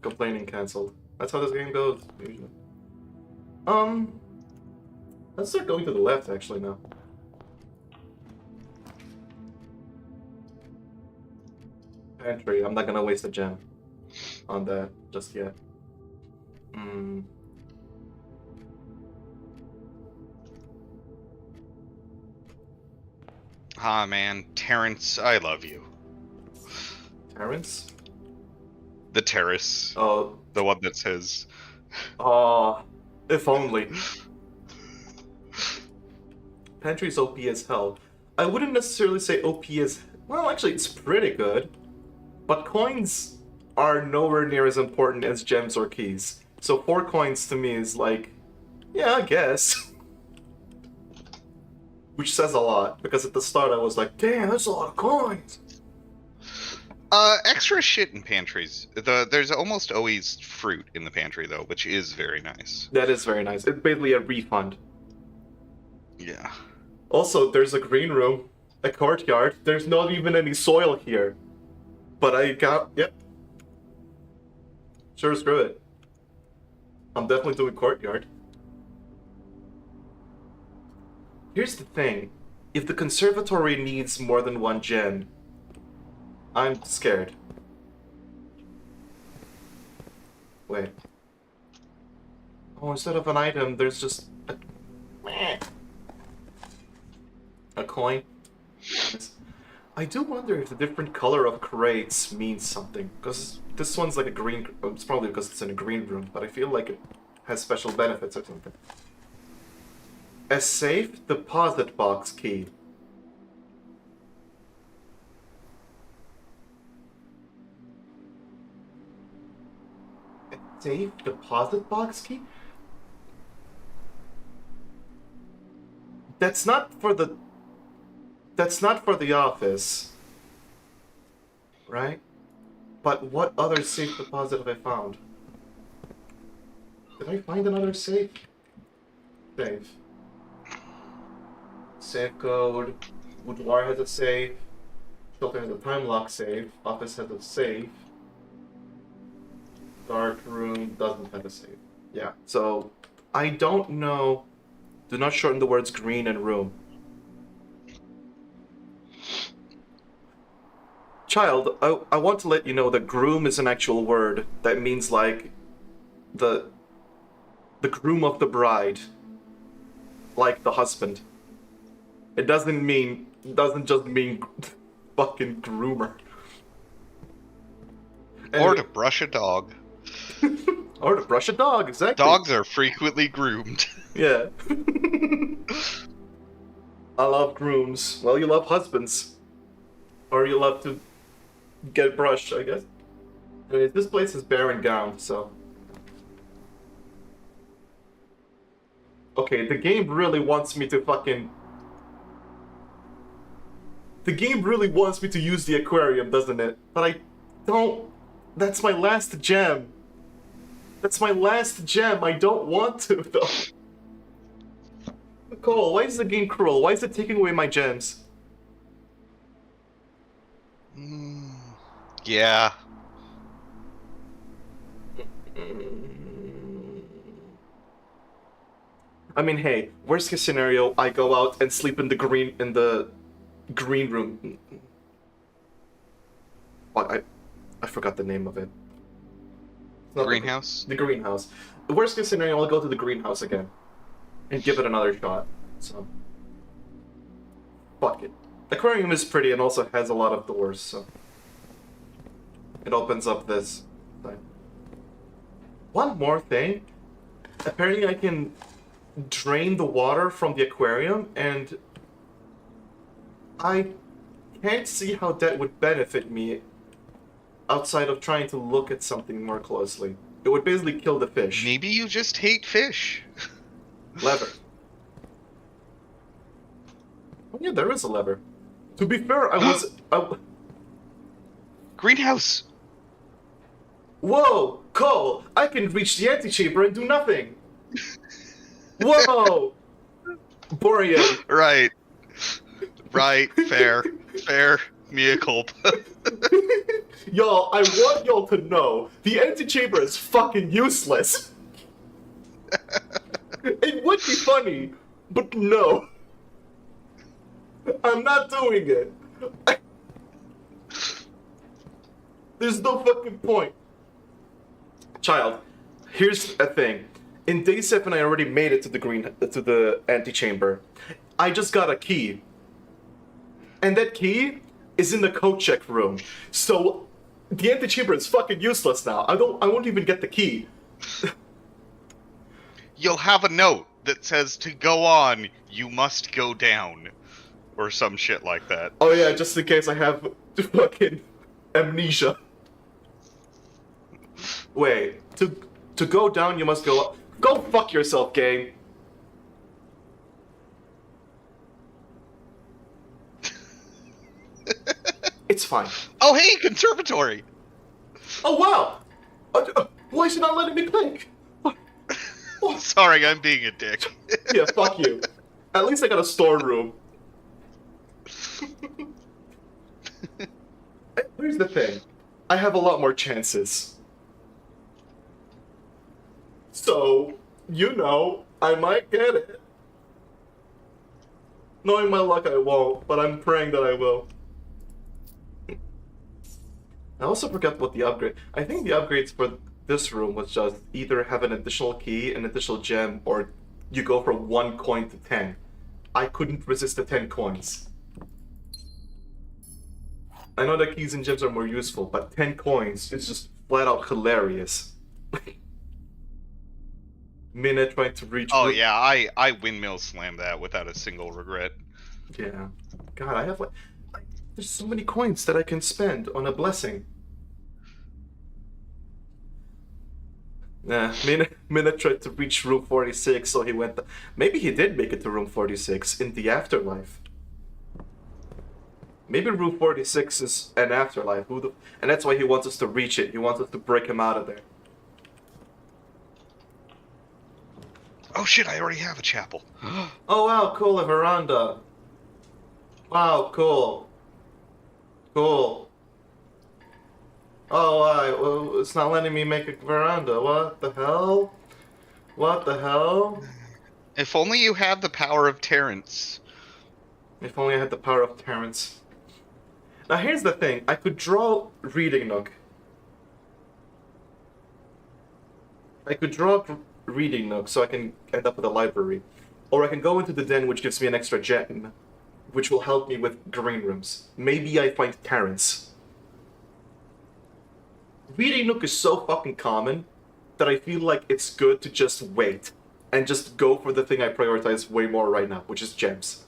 Complaining cancelled. That's how this game goes, usually. Let's start going to the left, actually, now. Pantry. I'm not gonna waste a gem on that just yet. Ah, man. Terrence, I love you. Terrence? The terrace. Oh. The one that says... Oh, if only. Pantry's OP as hell. I wouldn't necessarily say OP as... Well, actually, it's pretty good. But coins are nowhere near as important as gems or keys. So 4 coins to me is like... Yeah, I guess. Which says a lot, because at the start I was like, damn, that's a lot of coins! Extra shit in pantries. There's almost always fruit in the pantry, though, which is very nice. That is very nice. It's basically a refund. Yeah. Also, there's a green room, a courtyard. There's not even any soil here. But I got... Yep. Sure, screw it. I'm definitely doing courtyard. Here's the thing. If the conservatory needs more than 1 gen, I'm scared. Wait. Oh, instead of an item, there's just a coin. I do wonder if the different color of crates means something, because this one's like a green... It's probably because it's in a green room, but I feel like it has special benefits or something. A safe deposit box key. A safe deposit box key? That's not for the office, right? But what other safe deposit have I found? Did I find another safe? Safe. Safe code. Boudoir has a safe. Shelter has a time lock safe. Office has a safe. Dark room doesn't have a safe. Yeah, so I don't know. Do not shorten the words green and room. Child, I want to let you know that groom is an actual word that means like the groom of the bride, like the husband. It doesn't just mean fucking groomer. Or to brush a dog. Or to brush a dog, exactly. Dogs are frequently groomed. Yeah. I love grooms. Well, you love husbands. Or you love to get brushed, I guess. Anyways, this place is barren ground, so... Okay, the game really wants me to fucking... The game really wants me to use the aquarium, doesn't it? But I don't. That's my last gem. That's my last gem. I don't want to, though. Cole, why is the game cruel? Why is it taking away my gems? Yeah. I mean, hey, worst case scenario, I go out and sleep in the green room. What, I forgot the name of it. It's not Greenhouse? The greenhouse. The worst case scenario, I'll go to the greenhouse again. And give it another shot. So. Fuck it. The aquarium is pretty and also has a lot of doors, so. It opens up this thing. One more thing. Apparently I can drain the water from the aquarium, and I can't see how that would benefit me outside of trying to look at something more closely. It would basically kill the fish. Maybe you just hate fish. Lever. Oh yeah, there is a lever. To be fair, Greenhouse! Whoa! Cole! I can reach the antechamber and do nothing! Whoa! Borean! Right. Right, fair. Fair. Mea culpa. Y'all, I want y'all to know, the antechamber is fucking useless! It would be funny, but no. I'm not doing it. There's no fucking point. Child, here's a thing. In day 7, I already made it to the antechamber. I just got a key. And that key is in the code check room. So the antechamber is fucking useless now. I won't even get the key. You'll have a note that says to go on, you must go down. Or some shit like that. Oh yeah, just in case I have fucking amnesia. Wait, to go down you must go up. Go fuck yourself, game. It's fine. Oh hey, conservatory! Oh wow! Why is it not letting me click? Sorry, I'm being a dick. Yeah, fuck you. At least I got a storeroom. Here's the thing. I have a lot more chances. So, you know, I might get it. Knowing my luck, I won't, but I'm praying that I will. I also forgot what the upgrade... I think the upgrades for this room was just either have an additional key, an additional gem, or you go from 1 coin to 10. I couldn't resist the 10 coins. I know that keys and gems are more useful, but 10 coins is just flat out hilarious. Minute trying to reach... Oh yeah, I windmill slammed that without a single regret. Yeah. God, I have like... There's so many coins that I can spend on a blessing. Nah, Minute tried to reach room 46, so he went... Maybe he did make it to room 46 in the afterlife. Maybe room 46 is an afterlife. And that's why he wants us to reach it. He wants us to break him out of there. Oh shit, I already have a chapel. Oh wow, cool, a veranda. Wow, cool. Cool. Oh, well, it's not letting me make a veranda. What the hell? What the hell? If only you had the power of Terrence. If only I had the power of Terrence. Now here's the thing. I could draw Reading Nook. I could draw Reading Nook so I can end up with a library. Or I can go into the den, which gives me an extra gem, which will help me with green rooms. Maybe I find Terrence. Reading Nook is so fucking common that I feel like it's good to just wait and just go for the thing I prioritize way more right now, which is gems.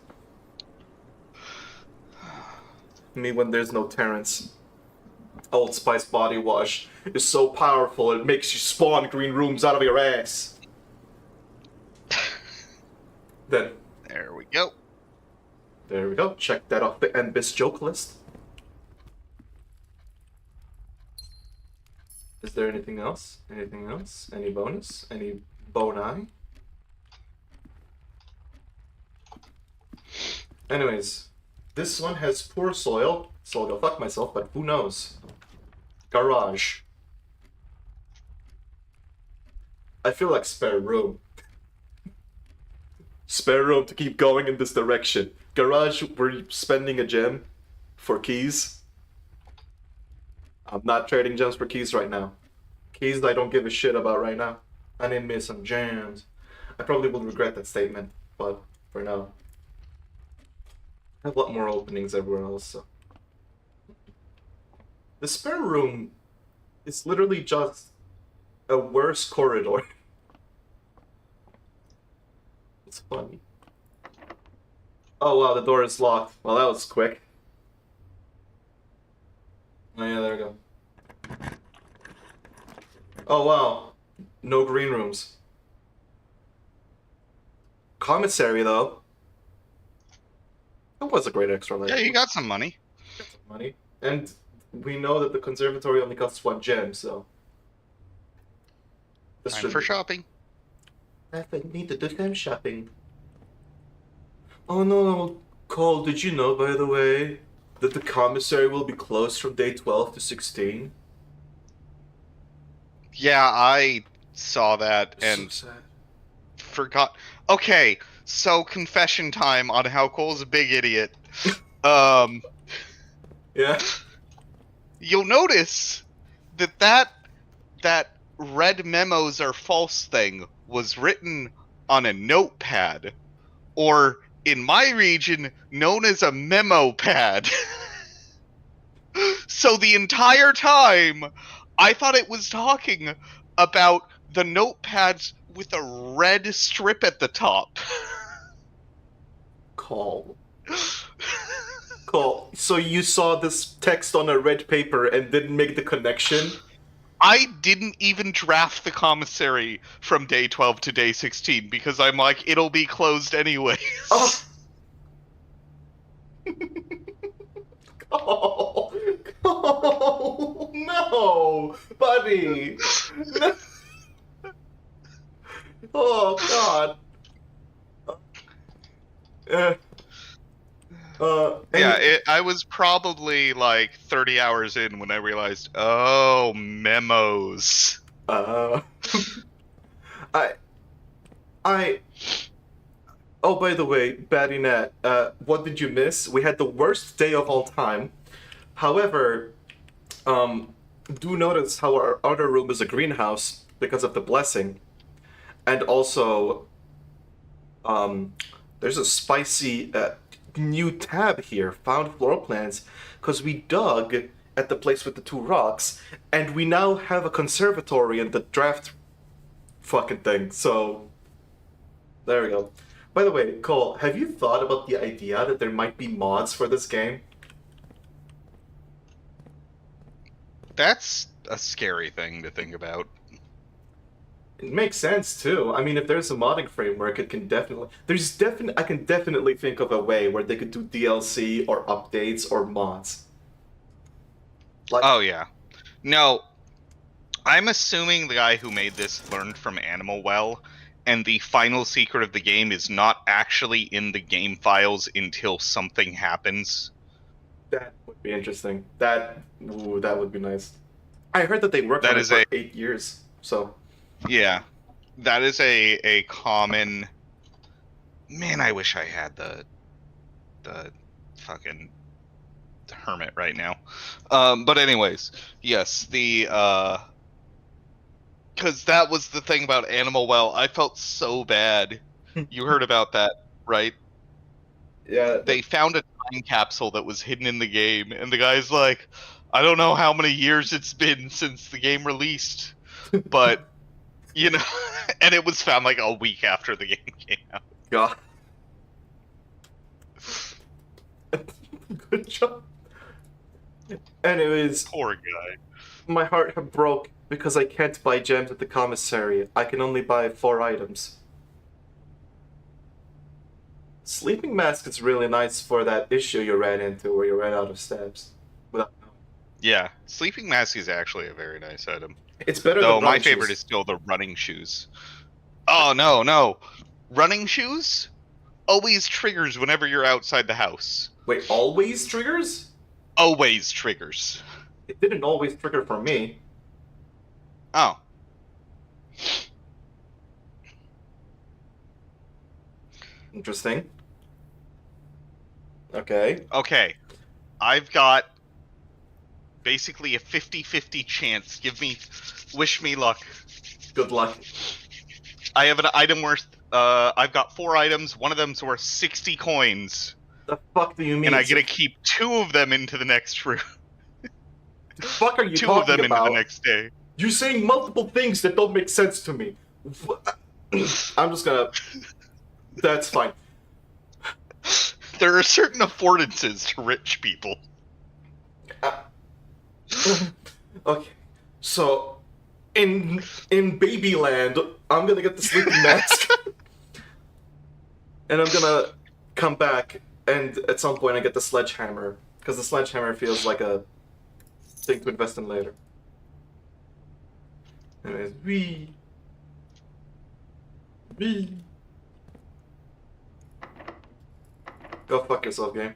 Me when there's no Terrence. Old Spice body wash is so powerful it makes you spawn green rooms out of your ass. Then. There we go. There we go. Check that off the ENBYSS joke list. Is there anything else? Anything else? Any bonus? Any boni? Anyways, this one has poor soil, so I'll go fuck myself, but who knows? Garage. I feel like spare room. Spare room to keep going in this direction. Garage, we're spending a gem for keys. I'm not trading gems for keys right now. Keys I don't give a shit about right now. I need me some gems. I probably will regret that statement, but for now. I have a lot more openings everywhere else, so. The spare room is literally just a worse corridor. It's funny. Oh wow, the door is locked. Well, that was quick. Oh yeah, there we go. Oh wow, no green rooms. Commissary though. That was a great extra layer. Yeah, you got some money. Got some money. And we know that the conservatory only costs 1 gem, so. This Time for shopping. I need to do some shopping. Oh no, Cole, did you know, by the way, that the commissary will be closed from day 12 to 16? Yeah, I saw that and So sad. forgot. Okay, so confession time on how Cole's a big idiot. Yeah? You'll notice that red memos are false thing was written on a notepad, or in my region, known as a memo pad. So the entire time, I thought it was talking about the notepads with a red strip at the top. Cole. Cole, so you saw this text on a red paper and didn't make the connection? I didn't even draft the commissary from day 12 to day 16 because I'm like, it'll be closed anyways. Oh. Oh, oh no, buddy. No. Oh God. I was probably like 30 hours in when I realized, oh, memos. I. Oh, by the way, Batty Nat, what did you miss? We had the worst day of all time. However, do notice how our outer room is a greenhouse because of the blessing. And also, there's a spicy new tab here, found floor plans, because we dug at the place with the 2 rocks, and we now have a conservatory in the draft fucking thing, so there we go. By the way, Cole, have you thought about the idea that there might be mods for this game? That's a scary thing to think about. It makes sense too. I mean, if there's a modding framework, it can definitely. I can definitely think of a way where they could do DLC or updates or mods. Like, Oh, yeah. No, I'm assuming the guy who made this learned from Animal Well, and the final secret of the game is not actually in the game files until something happens. that would be interesting. That would be nice. I heard that they worked on it for 8 years. So Yeah, that is a common. Man, I wish I had the fucking hermit right now. But anyways, yes, because that was the thing about Animal Well. I felt so bad. You heard about that, right? yeah, They found a time capsule that was hidden in the game, and the guy's like, I don't know how many years it's been since the game released, but you know, and it was found like a week after the game came out. God. Good job. Anyways, Poor guy. my heart broke because I can't buy gems at the commissary. I can only buy 4 items. Sleeping mask is really nice for that issue you ran into where you ran out of steps. Without knowing. Yeah, sleeping mask is actually a very nice item. It's better Though than my running favorite shoes. is still the running shoes. Oh no. Running shoes always triggers whenever you're outside the house. Wait, always triggers? Always triggers. It didn't always trigger for me. Oh. Interesting. Okay. Okay. I've got basically a 50-50 chance. Wish me luck. Good luck. I have an item worth, I've got 4 items. One of them's worth 60 coins. The fuck do you mean? And I get to keep 2 of them into the next room. The fuck are you 2 talking of them about? into the next day. You're saying multiple things that don't make sense to me. I'm just gonna... That's fine. There are certain affordances to rich people. Okay, so in Babyland, I'm gonna get the sleeping mask, and I'm gonna come back, and at some point I get the sledgehammer, because the sledgehammer feels like a thing to invest in later. Anyways, wee. Go fuck yourself, game.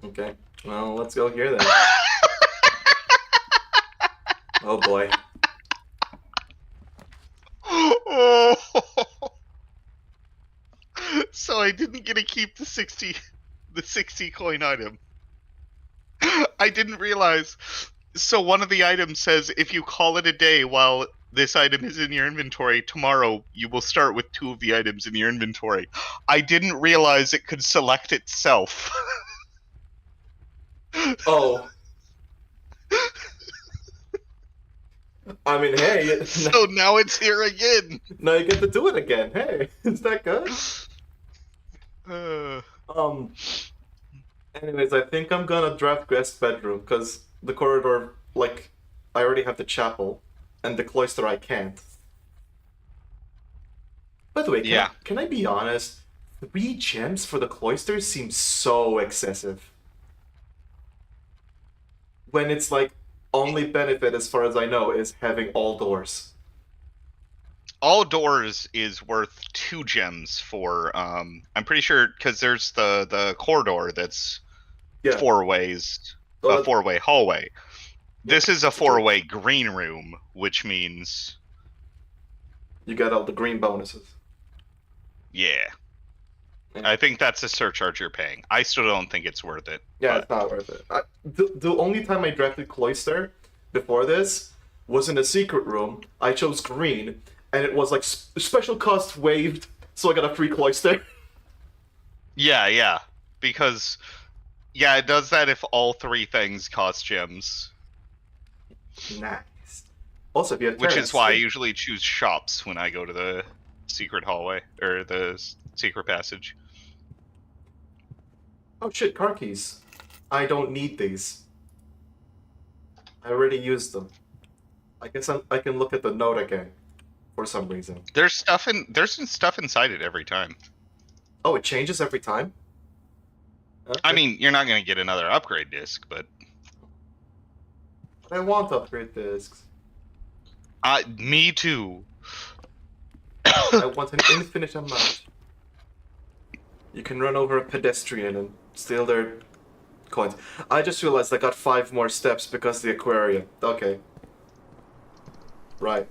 Okay, well, let's go here then. Oh boy. Oh. So I didn't get to keep the 60 coin item. I didn't realize. So one of the items says if you call it a day while this item is in your inventory, tomorrow you will start with 2 of the items in your inventory. I didn't realize it could select itself. Oh. I mean, hey. So now it's here again. Now you get to do it again. Hey, is that good? Anyways, I think I'm gonna draft guest bedroom, because the corridor, like, I already have the chapel, and the cloister I can't. By the way, can I be honest? 3 gems for the cloister seems so excessive. When it's like, only benefit, as far as I know, is having all doors. All doors is worth 2 gems for, I'm pretty sure, because there's the corridor that's 4 ways, a 4-way hallway. This is a 4-way green room, which means... You got all the green bonuses. Yeah. I think that's a surcharge you're paying. I still don't think it's worth it. Yeah, it's not worth it. The only time I drafted Cloister before this was in a secret room. I chose green, and it was like special cost waived, so I got a free Cloister. Yeah. Because, yeah, it does that if all 3 things cost gems. Nice. Also, if you have Which is why I usually choose shops when I go to the secret hallway, or the secret passage. Oh shit, car keys. I don't need these. I already used them. I guess I can look at the note again, for some reason. There's some stuff inside it every time. Oh, it changes every time? Okay. I mean, you're not going to get another upgrade disc, but... I want upgrade discs. Me too. I want an infinite amount. You can run over a pedestrian and steal their coins. I just realized I got 5 more steps because of the aquarium. Okay. Right.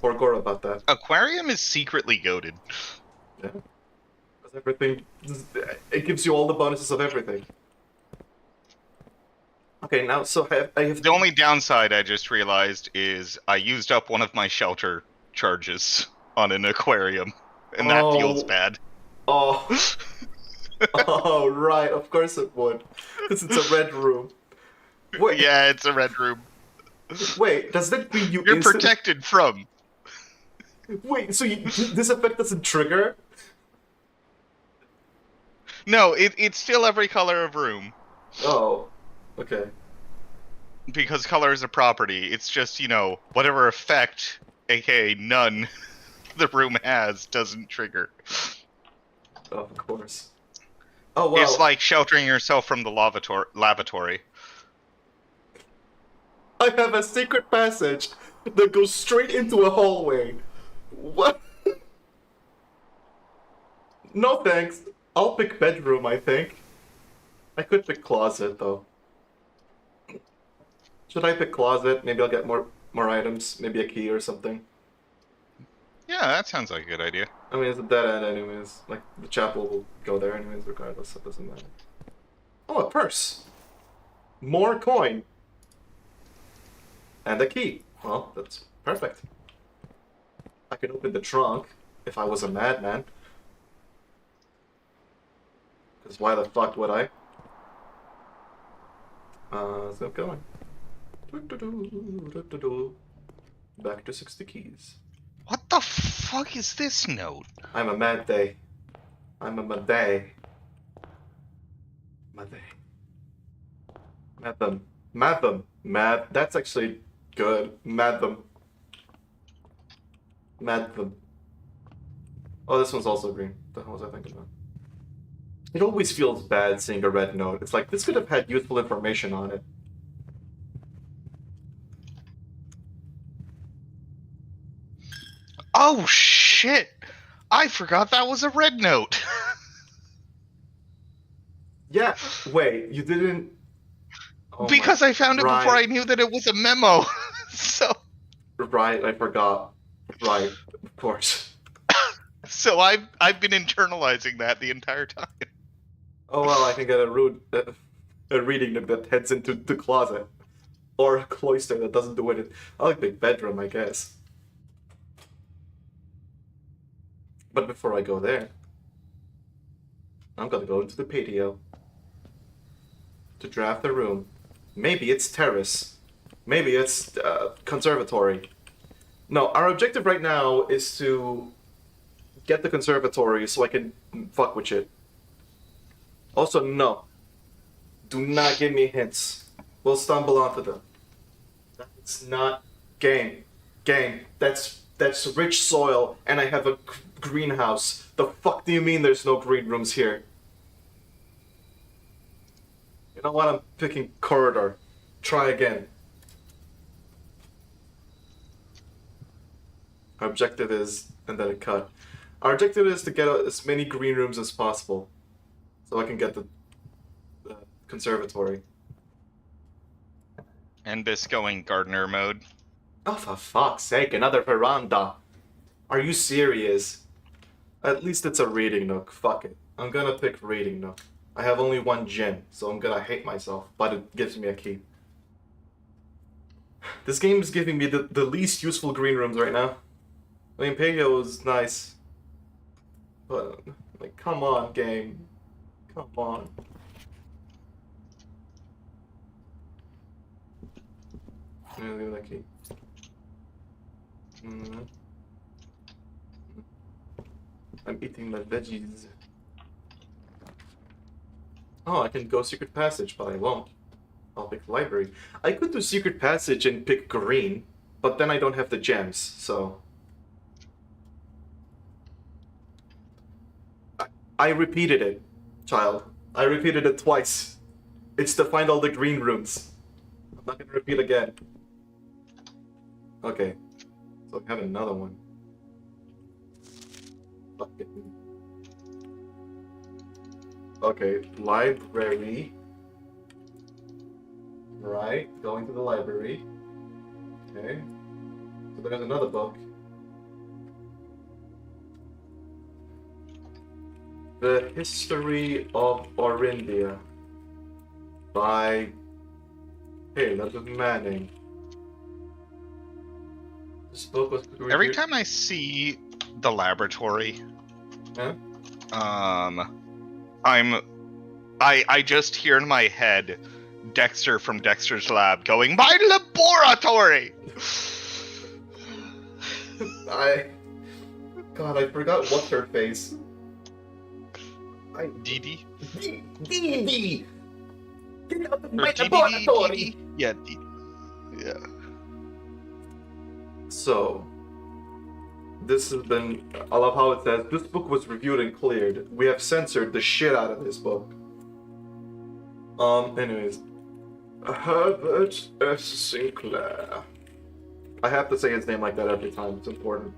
Poor Gore about that. Aquarium is secretly goated. Yeah. Because everything... It gives you all the bonuses of everything. Okay, now, so I have... The only downside I just realized is I used up one of my shelter charges on an aquarium, and that feels bad. Oh. Oh, right, of course it would. Because it's a red room. Wait. Yeah, it's a red room. Wait, does that mean You're protected from... Wait, so this effect doesn't trigger? No, it's still every color of room. Oh, okay. Because color is a property. It's just, whatever effect aka none, the room has doesn't trigger. Of course. Oh, well. It's like sheltering yourself from the lavatory. I have a secret passage that goes straight into a hallway. What? No thanks. I'll pick bedroom, I think. I could pick closet, though. Should I pick closet? Maybe I'll get more items. Maybe a key or something. Yeah, that sounds like a good idea. I mean, it's a dead end anyways. Like, the chapel will go there anyways, regardless. It doesn't matter. Oh, a purse. More coin. And a key. Well, that's perfect. I could open the trunk if I was a madman. Because why the fuck would I? Let's get going. Back to 60 keys. What the fuck is this note? I'm a mad day. I'm a mad day. Mad day. Mad them. Mad them. Mad. That's actually good. Mad them. Mad them. Oh, this one's also green. What the hell was I thinking about? It always feels bad seeing a red note. It's like, this could have had useful information on it. Oh shit! I forgot that was a red note. Yeah, wait, you didn't... Oh because I found it before I knew that it was a memo. So... Right, I forgot. Right, of course. So I've been internalizing that the entire time. Oh well, I can get a reading that heads into the closet. Or a cloister that doesn't do anything. I like big bedroom, I guess. But before I go there, I'm gonna go into the patio to draft the room. Maybe it's terrace. Maybe it's conservatory. No, our objective right now is to get the conservatory so I can fuck with shit. Also, no. Do not give me hints. We'll stumble onto them. That's not game. Game. That's rich soil, and I have a greenhouse. The fuck do you mean there's no green rooms here? You know what? I'm picking corridor. Try again. Our objective is, and then a cut. Our objective is to get as many green rooms as possible, so I can get the conservatory. ENBYSS going gardener mode. Oh, for fuck's sake, another veranda. Are you serious? At least it's a reading nook. Fuck it. I'm gonna pick reading nook. I have only one gem, so I'm gonna hate myself, but it gives me a key. This game is giving me the least useful green rooms right now. I mean, patio is nice. But, like, come on, game. Come on. I'm gonna leave that key. I'm eating my veggies. Oh, I can go secret passage, but I won't. I'll pick library. I could do secret passage and pick green, but then I don't have the gems, so... I repeated it, child. I repeated it twice. It's to find all the green rooms. I'm not gonna repeat again. Okay. So I have another one. Okay, library. Right, going to the library. Okay. So there's another book. The History of Orindia by Elizabeth Manning. This book was Every time I see the laboratory, huh? I just hear in my head Dexter from Dexter's Lab going, "My laboratory!" God, I forgot what's her face. Dee Dee! Get out of my Dee. laboratory! Yeah, Dee. Yeah. So, this has been. I love how it says this book was reviewed and cleared. We have censored the shit out of this book. Anyways, Herbert S. Sinclair. I have to say his name like that every time. It's important.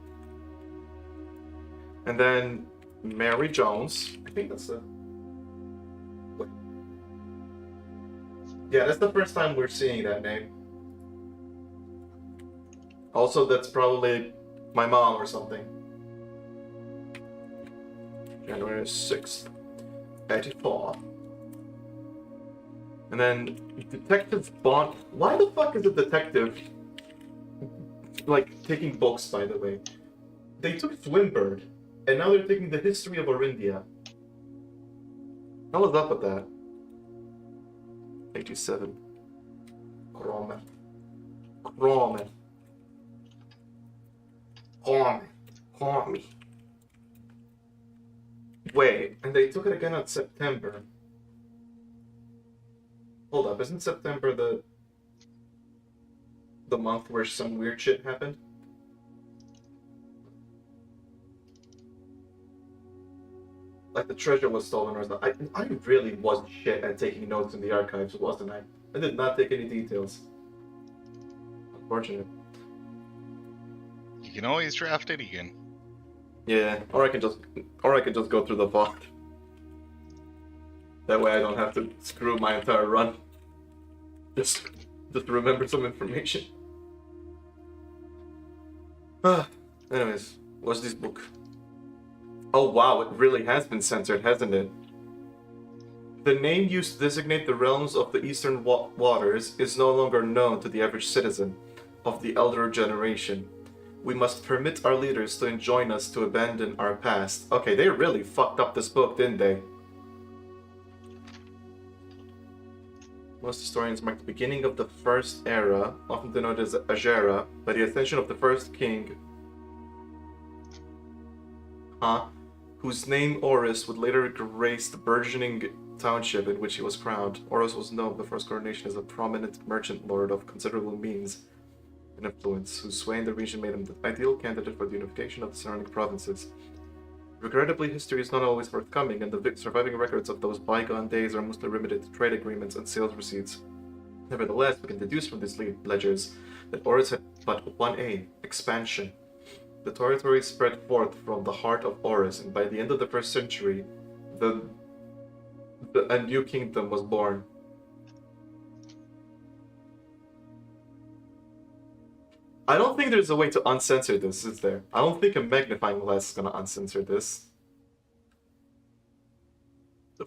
And then Mary Jones. I think that's the. Wait. Yeah, that's the first time we're seeing that name. Also, that's probably my mom or something. January 6th, 84. And then Detective Bond. Why the fuck is a detective like taking books, by the way? They took Swinburne, and now they're taking the history of Orindia. How is up with that? 87. Cromer. Cromer. Call me. Wait, and they took it again in September. Hold up, isn't September the month where some weird shit happened? Like the treasure was stolen or something. I really was shit at taking notes in the archives, wasn't I? I did not take any details. Unfortunate. You can always draft it again. Yeah, or I can just go through the vault. That way I don't have to screw my entire run. Just remember some information. Anyways, what's this book? Oh wow, it really has been censored, hasn't it? The name used to designate the realms of the eastern waters is no longer known to the average citizen of the elder generation. We must permit our leaders to enjoin us to abandon our past. Okay, they really fucked up this book, didn't they? Most historians mark the beginning of the first era, often denoted as Agera, by the ascension of the first king, whose name Horus would later grace the burgeoning township in which he was crowned. Horus was known before his coronation as a prominent merchant lord of considerable means and influence, whose sway in the region made him the ideal candidate for the unification of the surrounding provinces. Regrettably, history is not always forthcoming, and the surviving records of those bygone days are mostly limited to trade agreements and sales receipts. Nevertheless, we can deduce from these ledgers that Horus had but one aim: expansion. The territory spread forth from the heart of Horus, and by the end of the first century, a new kingdom was born. I don't think there's a way to uncensor this, is there? I don't think a magnifying glass is gonna uncensor this. The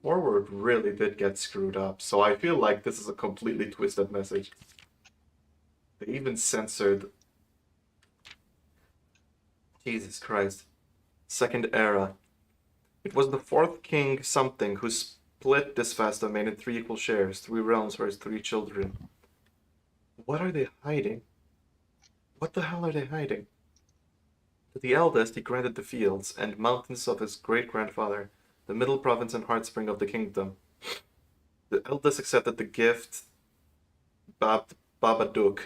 forward really did get screwed up, so I feel like this is a completely twisted message. They even censored... Jesus Christ. Second era. It was the fourth king something who split this vast domain in 3 equal shares, 3 realms for his 3 children. What are they hiding? What the hell are they hiding? To the eldest he granted the fields and mountains of his great-grandfather, the middle province and heartspring of the kingdom. The eldest accepted the gift Babadook.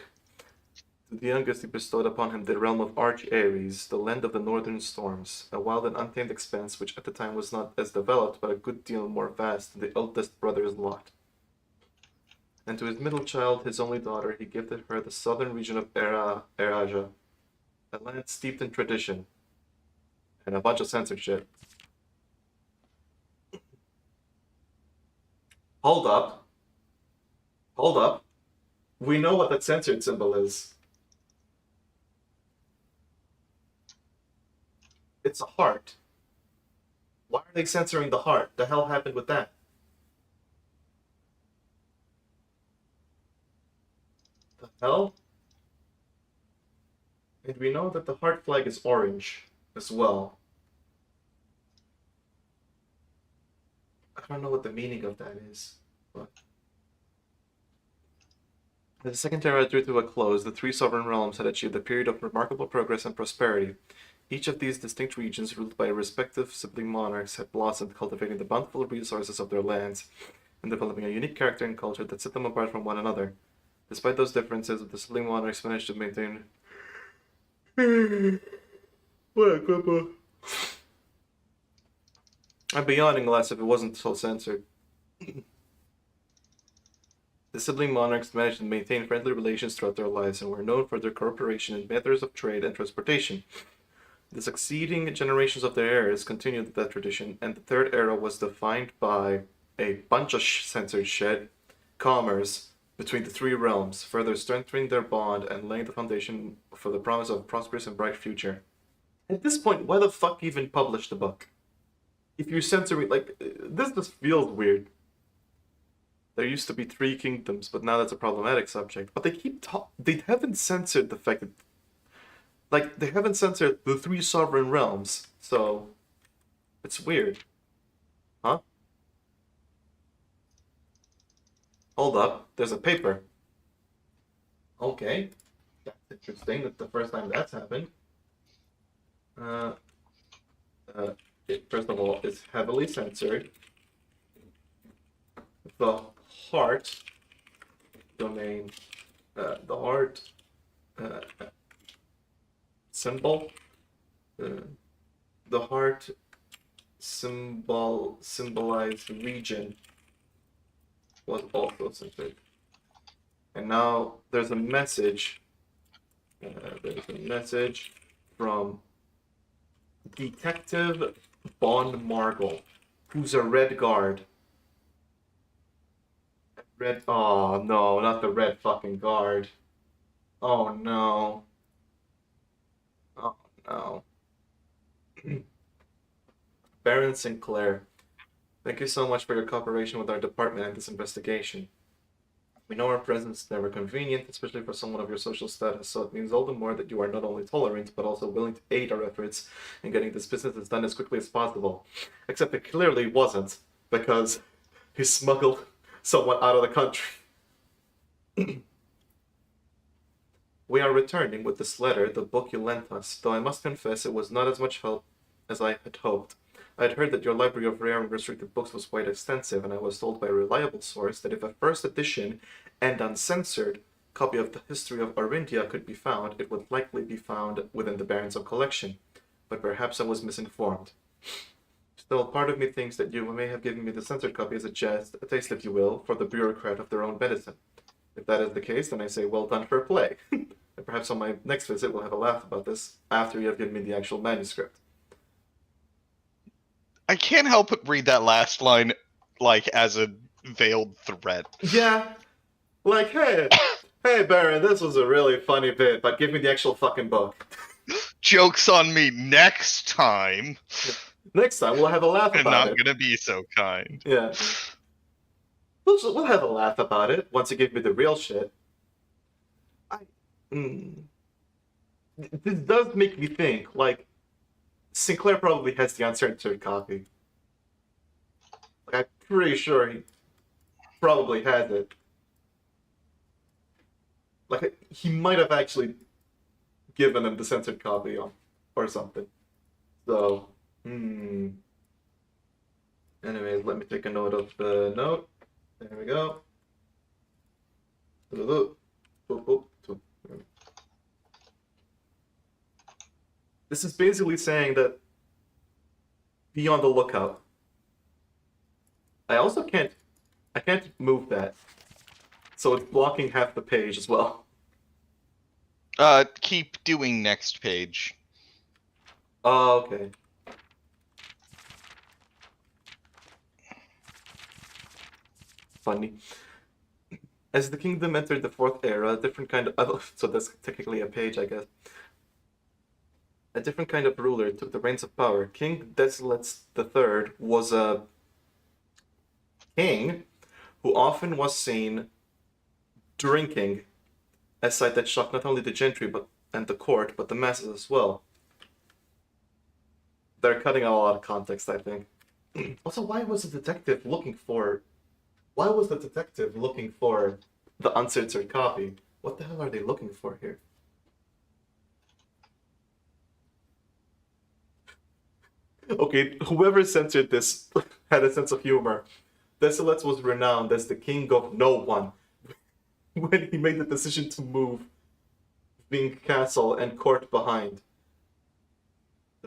To the youngest he bestowed upon him the realm of Arch-Ares, the land of the northern storms, a wild and untamed expanse which at the time was not as developed but a good deal more vast than the eldest brother's lot. And to his middle child, his only daughter, he gifted her the southern region of Eraja, a land steeped in tradition, and a bunch of censored shit. Hold up. Hold up. We know what that censored symbol is. It's a heart. Why are they censoring the heart? The hell happened with that? The hell? And we know that the heart flag is orange as well. I don't know what the meaning of that is, but... As the Second Era drew to a close, the 3 sovereign realms had achieved a period of remarkable progress and prosperity. Each of these distinct regions, ruled by respective sibling monarchs, had blossomed, cultivating the bountiful resources of their lands and developing a unique character and culture that set them apart from one another. Despite those differences, the sibling monarchs managed to maintain What, Grandpa? I'd be yawning less if it wasn't so censored. The sibling monarchs managed to maintain friendly relations throughout their lives and were known for their cooperation in matters of trade and transportation. The succeeding generations of their heirs continued that tradition, and the third era was defined by a bunch of censored shit, commerce, between the three realms, further strengthening their bond and laying the foundation for the promise of a prosperous and bright future. At this point, why the fuck even publish the book? If you're censoring, like, this just feels weird. There used to be 3 kingdoms, but now that's a problematic subject. But they haven't censored the fact that, like, they haven't censored the 3 sovereign realms, so it's weird. Huh? Hold up, there's a paper. Okay, that's interesting. That's the first time that's happened. First of all, it's heavily censored. The heart domain, the heart symbol, the heart symbolized region was also censored. And now there's a message. There's a message from Detective Bon Margle, who's a Red Guard. Red. Oh no, not the Red fucking Guard. Oh no. Oh no. Baron Sinclair, thank you so much for your cooperation with our department in this investigation. We know our presence is never convenient, especially for someone of your social status, so it means all the more that you are not only tolerant, but also willing to aid our efforts in getting this business done as quickly as possible. Except it clearly wasn't, because he smuggled someone out of the country. We are returning with this letter, the book you lent us, though I must confess it was not as much help as I had hoped. I had heard that your library of rare and restricted books was quite extensive, and I was told by a reliable source that if a first edition and uncensored copy of the history of Arindia could be found, it would likely be found within the Baron's collection. But perhaps I was misinformed. Still, part of me thinks that you may have given me the censored copy as a jest, a taste, if you will, for the bureaucrat of their own medicine. If that is the case, then I say well done for play. And perhaps on my next visit we'll have a laugh about this, after you have given me the actual manuscript. I can't help but read that last line, like, as a veiled threat. Yeah. Like, hey, Baron, this was a really funny bit, but give me the actual fucking book. Joke's on me next time. Next time, we'll have a laugh I'm about not it. gonna be so kind. Yeah. We'll have a laugh about it once you give me the real shit. This does make me think, like, Sinclair probably has the uncensored copy. Like, I'm pretty sure he probably has it. Like, he might have actually given him the censored copy or something. So, Anyways, let me take a note of the note. There we go. This is basically saying that be on the lookout. I also can't move that. So it's blocking half the page as well. Keep doing next page. Oh, okay. Funny. As the kingdom entered the 4th era, a different kind of... so that's technically a page, I guess. A different kind of ruler took the reins of power. King Desilets III was a king who often was seen drinking, a sight that shocked not only the gentry and the court, but the masses as well. They're cutting out a lot of context, I think. Also, why was the detective looking for... Why was the detective looking for the uncensored copy? What the hell are they looking for here? Okay, whoever censored this had a sense of humor. Desilets was renowned as the king of no one when he made the decision to move Ving Castle and court behind.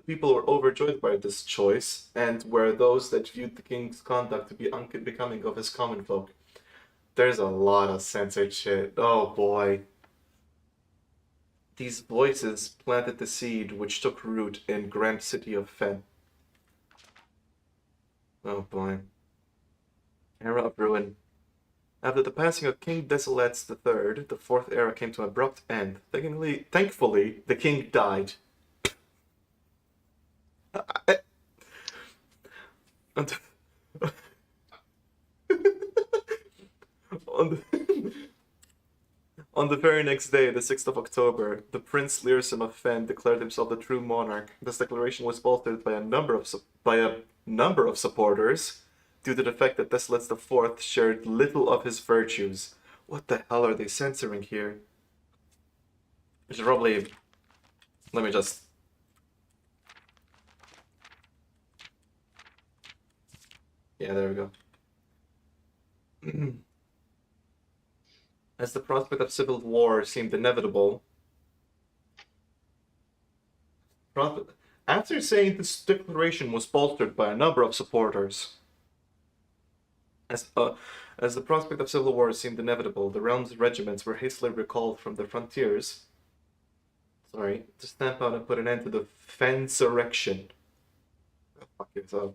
The people were overjoyed by this choice, and were those that viewed the king's conduct to be unbecoming of his common folk. There's a lot of censored shit. Oh boy. These voices planted the seed which took root in grand city of Fen. Oh boy. Era of ruin. After the passing of King Desolates III, the fourth era came to an abrupt end. Thankfully, the king died. On the, on the very next day, the 6th of October, the Prince Learson of Fen declared himself the true monarch. This declaration was bolstered by a number of supporters due to the fact that Desolates IV shared little of his virtues. What the hell are they censoring here? I should probably... Let me just... Yeah, there we go. As the prospect of civil war seemed inevitable, after saying this declaration was bolstered by a number of supporters, as the prospect of civil war seemed inevitable, the realm's regiments were hastily recalled from the frontiers. To stamp out and put an end to the Fensurrection. Oh, fuck yourself.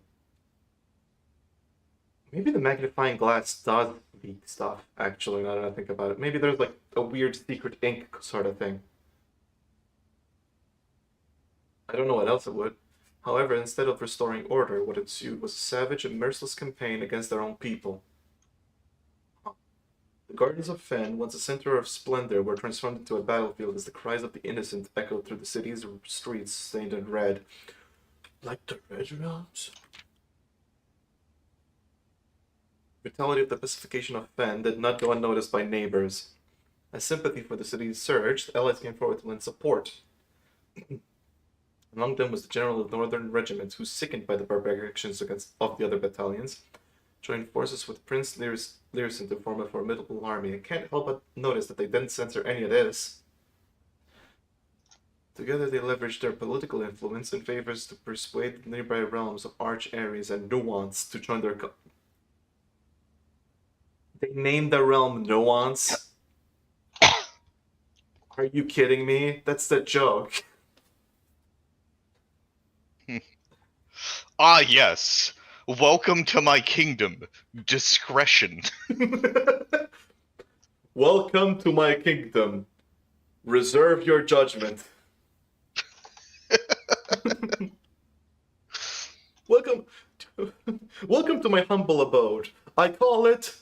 Maybe the magnifying glass does leak stuff, actually, now that I think about it. Maybe there's like a weird secret ink sort of thing. I don't know what else it would. However, instead of restoring order, what ensued was a savage and merciless campaign against their own people. The gardens of Fen, once a center of splendor, were transformed into a battlefield as the cries of the innocent echoed through the city's streets stained in red. Like the Red Realms? Brutality of the pacification of Fen did not go unnoticed by neighbors. As sympathy for the city surged, allies came forward to lend support. Among them was the general of the northern regiments, who, sickened by the barbaric actions of the other battalions, joined forces with Prince Learson to form a formidable army. I can't help but notice that they didn't censor any of this. Together they leveraged their political influence and favors to persuade the nearby realms of Arch Ares and Nuance to join their They named the realm Nuance? Are you kidding me? That's the joke. Ah, yes. Welcome to my kingdom. Discretion. Welcome to my kingdom. Reserve your judgment. Welcome to my humble abode. I call it...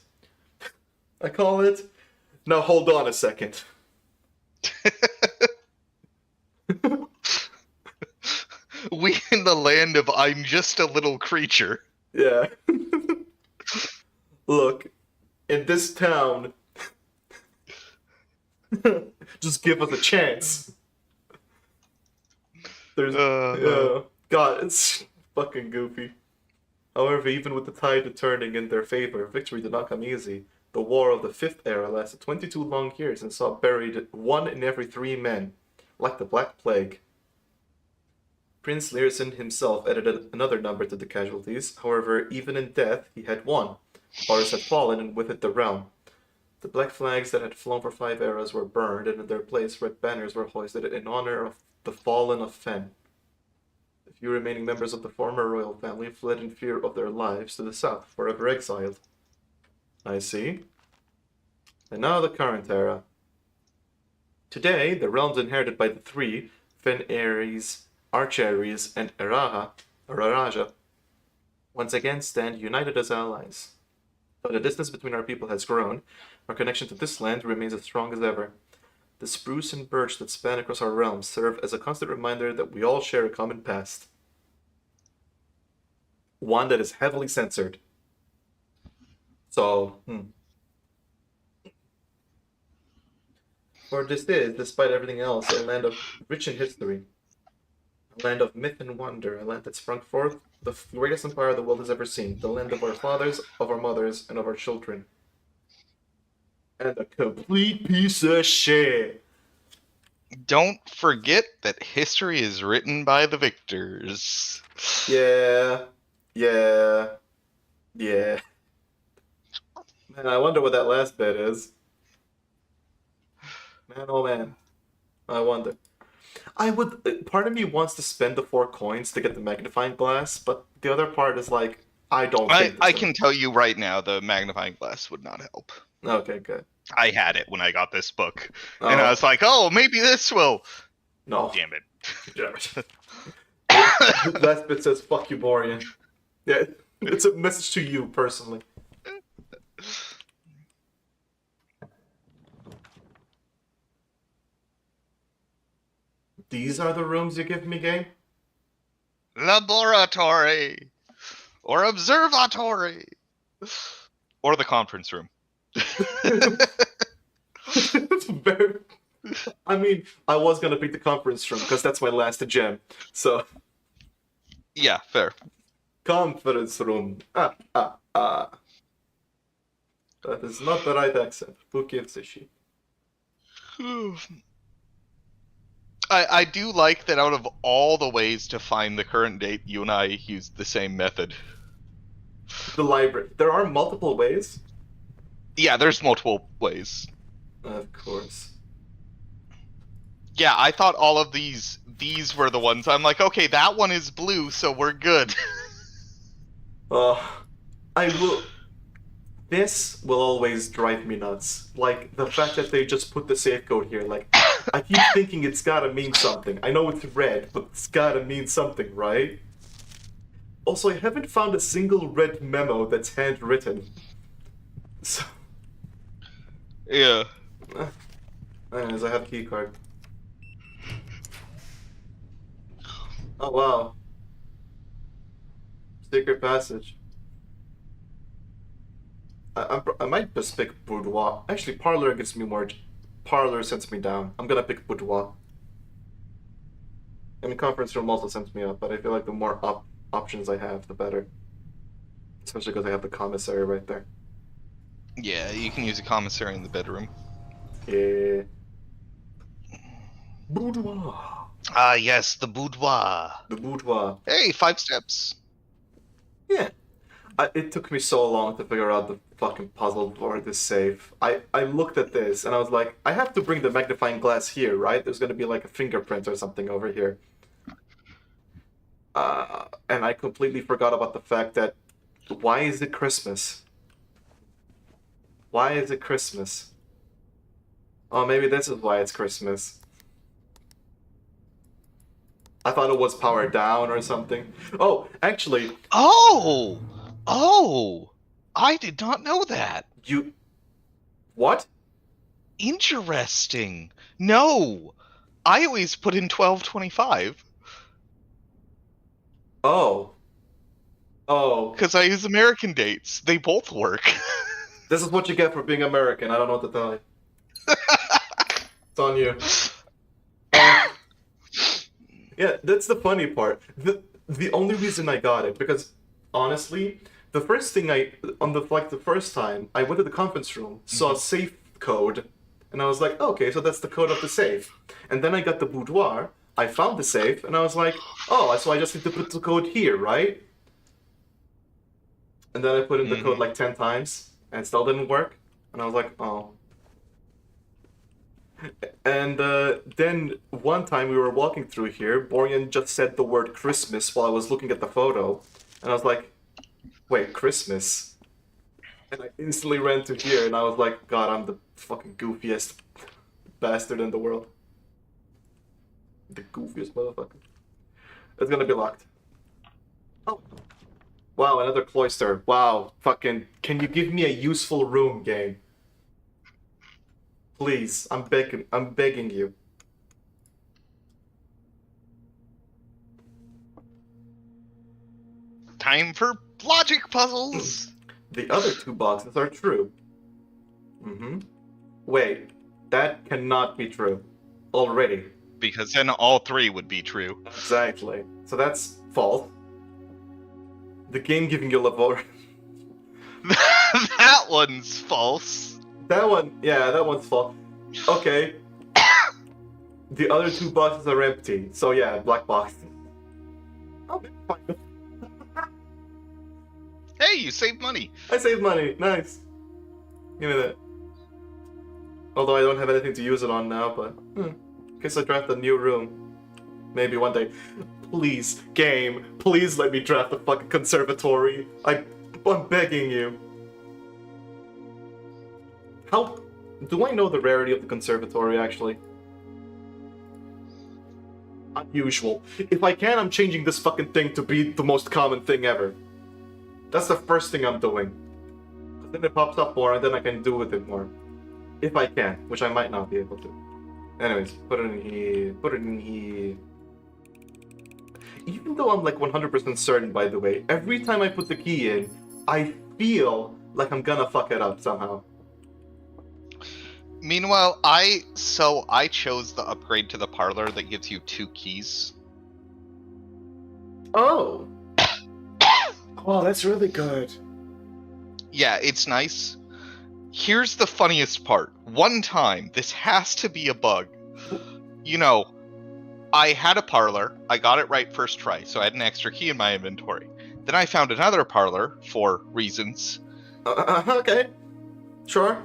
Now hold on a second. We in the land of I'm just a little creature. Yeah. Look, in this town, just give us a chance. God, it's fucking goofy. However, even with the tide turning in their favor, victory did not come easy. The War of the Fifth Era lasted 22 long years and saw buried 1 in every 3 men, like the Black Plague. Prince Learson himself added another number to the casualties. However, even in death, he had won. Horus had fallen, and with it the realm. The black flags that had flown for 5 eras were burned, and in their place red banners were hoisted in honor of the fallen of Fen. The few remaining members of the former royal family fled in fear of their lives to the south, forever exiled. I see. And now the current era. Today, the realms inherited by the 3, Fen Ares, Arch Ares, and Araraja, once again stand united as allies. Though the distance between our people has grown, our connection to this land remains as strong as ever. The spruce and birch that span across our realms serve as a constant reminder that we all share a common past. One that is heavily censored. So, For this is, despite everything else, a land of rich in history. A land of myth and wonder, a land that sprung forth the greatest empire the world has ever seen. The land of our fathers, of our mothers, and of our children. And a complete piece of shit. Don't forget that history is written by the victors. Yeah. Yeah. Yeah. Man, I wonder what that last bit is. Man, oh man. I wonder. I would. Part of me wants to spend the 4 coins to get the magnifying glass, but the other part is like, I don't think that's I gonna. can tell you right now, the magnifying glass would not help. Okay, good. I had it when I got this book, and I Oh was like, "Oh, maybe this will." no. Damn it! Damn it. Last bit says "fuck you, Borean." Yeah, it's a message to you personally. These are the rooms you give me, game. Laboratory or observatory or the conference room. It's very. I mean, I was gonna pick the conference room because that's my last gem. So, Yeah, fair. conference room. Ah. That is not the right accent. Who gives a shit? I do like that out of all the ways to find the current date, you and I used the same method. The library. There are multiple ways. Yeah, there's multiple ways. Of course. Yeah, I thought all of these were the ones. I'm like, okay, that one is blue, so we're good. I will. This will always drive me nuts. Like, the fact that they just put the safe code here. Like, I keep thinking it's gotta mean something. I know it's red, but it's gotta mean something, right? Also, I haven't found a single red memo that's handwritten. So, Yeah. anyways, I have a key card. Oh, wow. Secret passage. I might just pick boudoir. Actually, parlor gives me more. Parlor sends me down. I'm gonna pick boudoir. I mean, conference room also sends me up, but I feel like the more options I have, the better. Especially because I have the commissary right there. Yeah, you can use a commissary in the bedroom. Yeah. Boudoir. Ah, yes, the boudoir. The boudoir. Hey, 5 steps. Yeah. It took me so long to figure out the fucking puzzle for this safe. I looked at this and I was like, I have to bring the magnifying glass here, right? There's gonna be like a fingerprint or something over here. And I completely forgot about the fact that why is it Christmas? Why is it Christmas? Oh, maybe this is why it's Christmas. I thought it was powered down or something. Oh, actually, Oh, I did not know that. you. What? Interesting. No, I always put in 1225 Oh. Oh. because I use American dates. They both work. This is what you get for being American. I don't know what to tell you. It's on you. Yeah, that's the funny part. The only reason I got it because honestly, the first thing the first time I went to the conference room, saw safe code, and I was like, okay, so that's the code of the safe. And then I got the boudoir, I found the safe, and I was like, oh, so I just need to put the code here, right? And then I put in the code like 10 times, and it still didn't work. And I was like, oh. And then one time we were walking through here, Borean just said the word Christmas while I was looking at the photo. And I was like, wait, Christmas? And I instantly ran to here and I was like, God, I'm the fucking goofiest bastard in the world. The goofiest motherfucker. It's gonna be locked. Oh. Wow, another cloister. Wow, fucking, can you give me a useful room, game? Please, I'm begging you. Time for logic puzzles. The other 2 boxes are true. Wait, that cannot be true. Already. Because then all 3 would be true. Exactly. So that's false. The game giving you labor. That one's false. That one, yeah, that one's false. Okay. The other 2 boxes are empty. So yeah, black box. Oh, fine. Hey, you saved money. I saved money. Nice. Give me that. Although I don't have anything to use it on now, but in case I draft a new room, maybe one day. Please, game, please let me draft a fucking conservatory. I'm begging you. How do I know the rarity of the conservatory actually? Unusual. If I can, I'm changing this fucking thing to be the most common thing ever. That's the first thing I'm doing. Then it pops up more, and then I can do with it more. If I can, which I might not be able to. Anyways, put it in here. Put it in here. Even though I'm like 100% certain, by the way, every time I put the key in, I feel like I'm gonna fuck it up somehow. Meanwhile, I chose the upgrade to the parlor that gives you 2 keys. Oh. Oh, that's really good. Yeah, it's nice. Here's the funniest part. One time, this has to be a bug. You know, I had a parlor, I got it right first try, so I had an extra key in my inventory. Then I found another parlor, for reasons. Okay. Sure.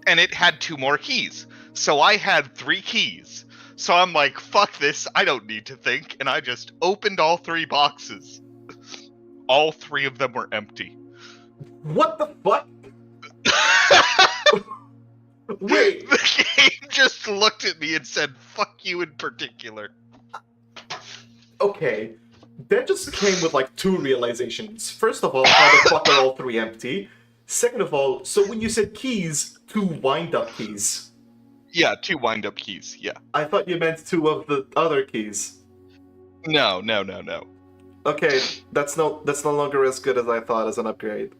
And it had 2 more keys. So I had 3 keys. So I'm like, fuck this, I don't need to think. And I just opened all 3 boxes. All 3 of them were empty. What the fuck? Wait. The game just looked at me and said, fuck you in particular. Okay. That just came with like 2 realizations. First of all, how the fuck are all 3 empty? Second of all, so when you said keys, 2 wind-up keys. Yeah, 2 wind-up keys, yeah. I thought you meant 2 of the other keys. No. Okay, that's no longer as good as I thought as an upgrade.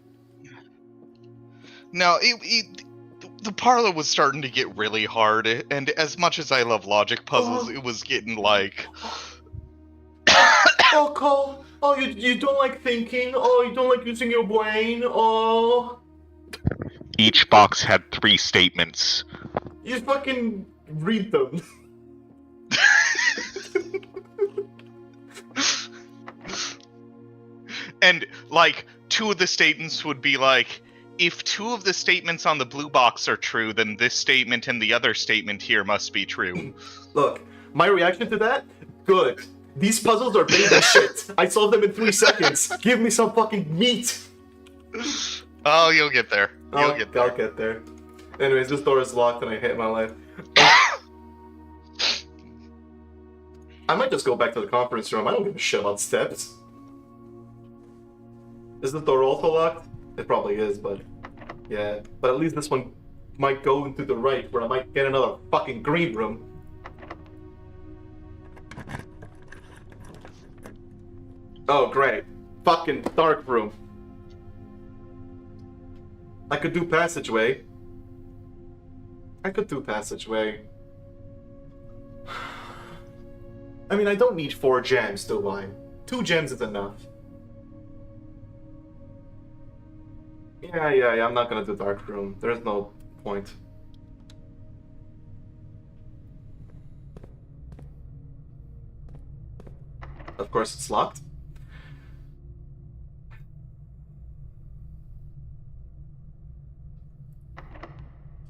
No, the parlor was starting to get really hard, and as much as I love logic puzzles, it was getting like... Oh, Cole, oh, you don't like thinking, oh, you don't like using your brain, oh... Each box had 3 statements. You fucking read them. And, like, 2 of the statements would be like, if 2 of the statements on the blue box are true, then this statement and the other statement here must be true. Look, my reaction to that? Good. These puzzles are baby shit. I solved them in 3 seconds. Give me some fucking meat. Oh, you'll get there. I'll get there. Anyways, this door is locked and I hate my life. I might just go back to the conference room. I don't give a shit about steps. Is the door also locked? It probably is, but... yeah. But at least this one might go into the right, where I might get another fucking green room. Oh, great. Fucking dark room. I could do passageway. I mean, I don't need 4 gems, do I? 2 gems is enough. Yeah, I'm not gonna do dark room. There's no point. Of course it's locked.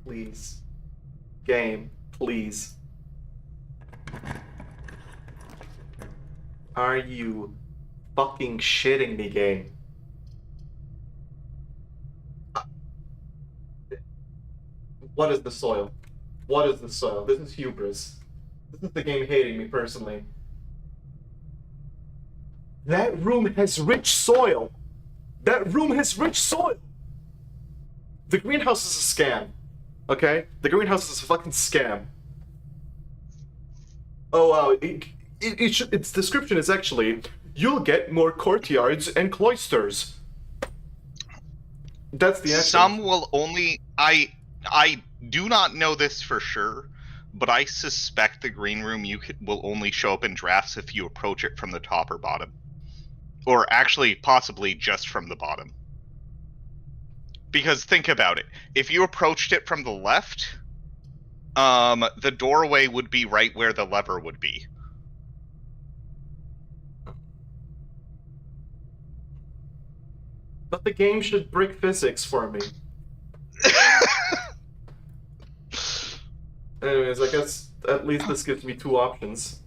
Please. Game, please. Are you fucking shitting me, game? What is the soil? What is the soil? This is hubris. This is the game hating me personally. That room has rich soil. That room has rich soil. The greenhouse is a scam. Okay? The greenhouse is a fucking scam. Oh wow, its description is actually, you'll get more courtyards and cloisters. That's the answer. Some will only... I do not know this for sure, but I suspect the green room will only show up in drafts if you approach it from the top or bottom. Or actually, possibly just from the bottom. Because think about it. If you approached it from the left, The doorway would be right where the lever would be. But the game should break physics for me. Anyways, I guess at least this gives me 2 options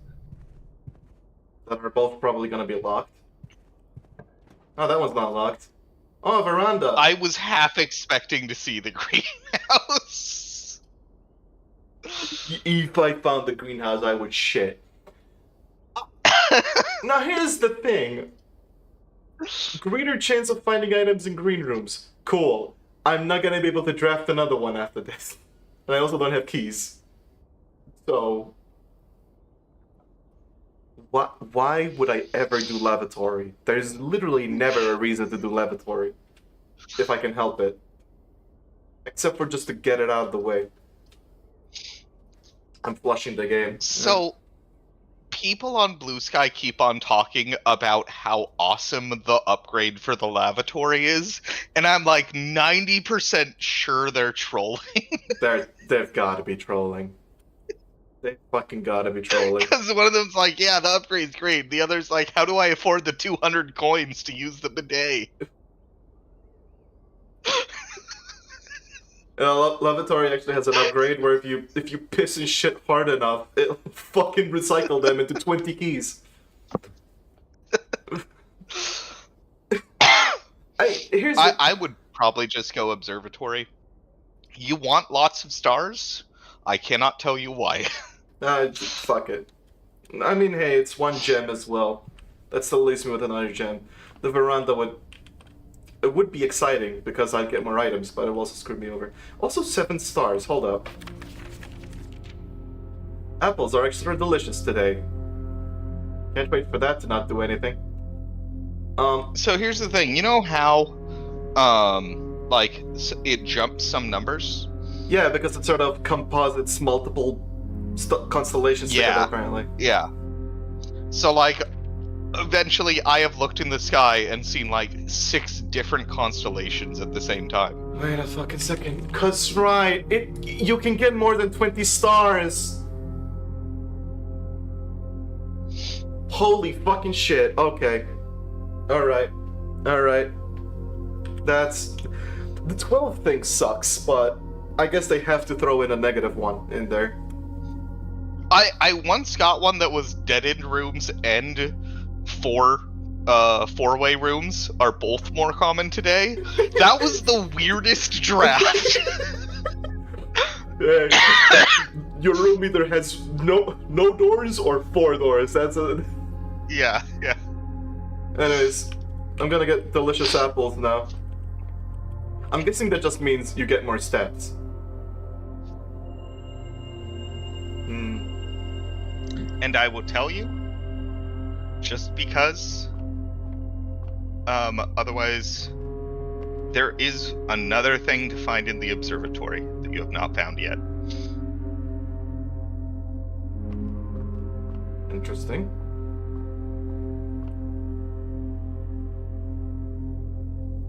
that are both probably gonna be locked. Oh, that one's not locked. Oh, veranda! I was half expecting to see the greenhouse. If I found the greenhouse, I would shit. Now here's the thing. Greater chance of finding items in green rooms. Cool. I'm not gonna be able to draft another one after this. And I also don't have keys. So... Why would I ever do lavatory? There's literally never a reason to do lavatory. If I can help it. Except for just to get it out of the way. I'm flushing the game. So, people on Blue Sky keep on talking about how awesome the upgrade for the lavatory is, and I'm like 90% sure they're trolling. They've got to be trolling. They fucking gotta be trolling. Because one of them's like, yeah, the upgrade's great. The other's like, how do I afford the 200 coins to use the bidet? Lavatory actually has an upgrade where if you piss and shit hard enough, it'll fucking recycle them into 20 keys. I would probably just go observatory. You want lots of stars? I cannot tell you why. Fuck it. I mean, hey, it's 1 gem as well. That still leaves me with another gem. The veranda would be exciting because I'd get more items, but it will also screw me over. Also 7 stars, hold up. Apples are extra delicious today. Can't wait for that to not do anything. So here's the thing, you know how, like, it jumps some numbers? Yeah, because it sort of composites multiple constellations together, apparently. Yeah. So, like, eventually I have looked in the sky and seen, like, 6 different constellations at the same time. Wait a fucking second. 'Cause, right, you can get more than 20 stars. Holy fucking shit. Okay. Alright. That's... The 12 thing sucks, but I guess they have to throw in a -1 in there. I once got one that was dead-end rooms and 4-way rooms are both more common today. That was the weirdest draft. Your room either has no doors or 4 doors. That's a... Yeah. Anyways, I'm gonna get delicious apples now. I'm guessing that just means you get more stats. And I will tell you, just because, otherwise, there is another thing to find in the observatory that you have not found yet. Interesting.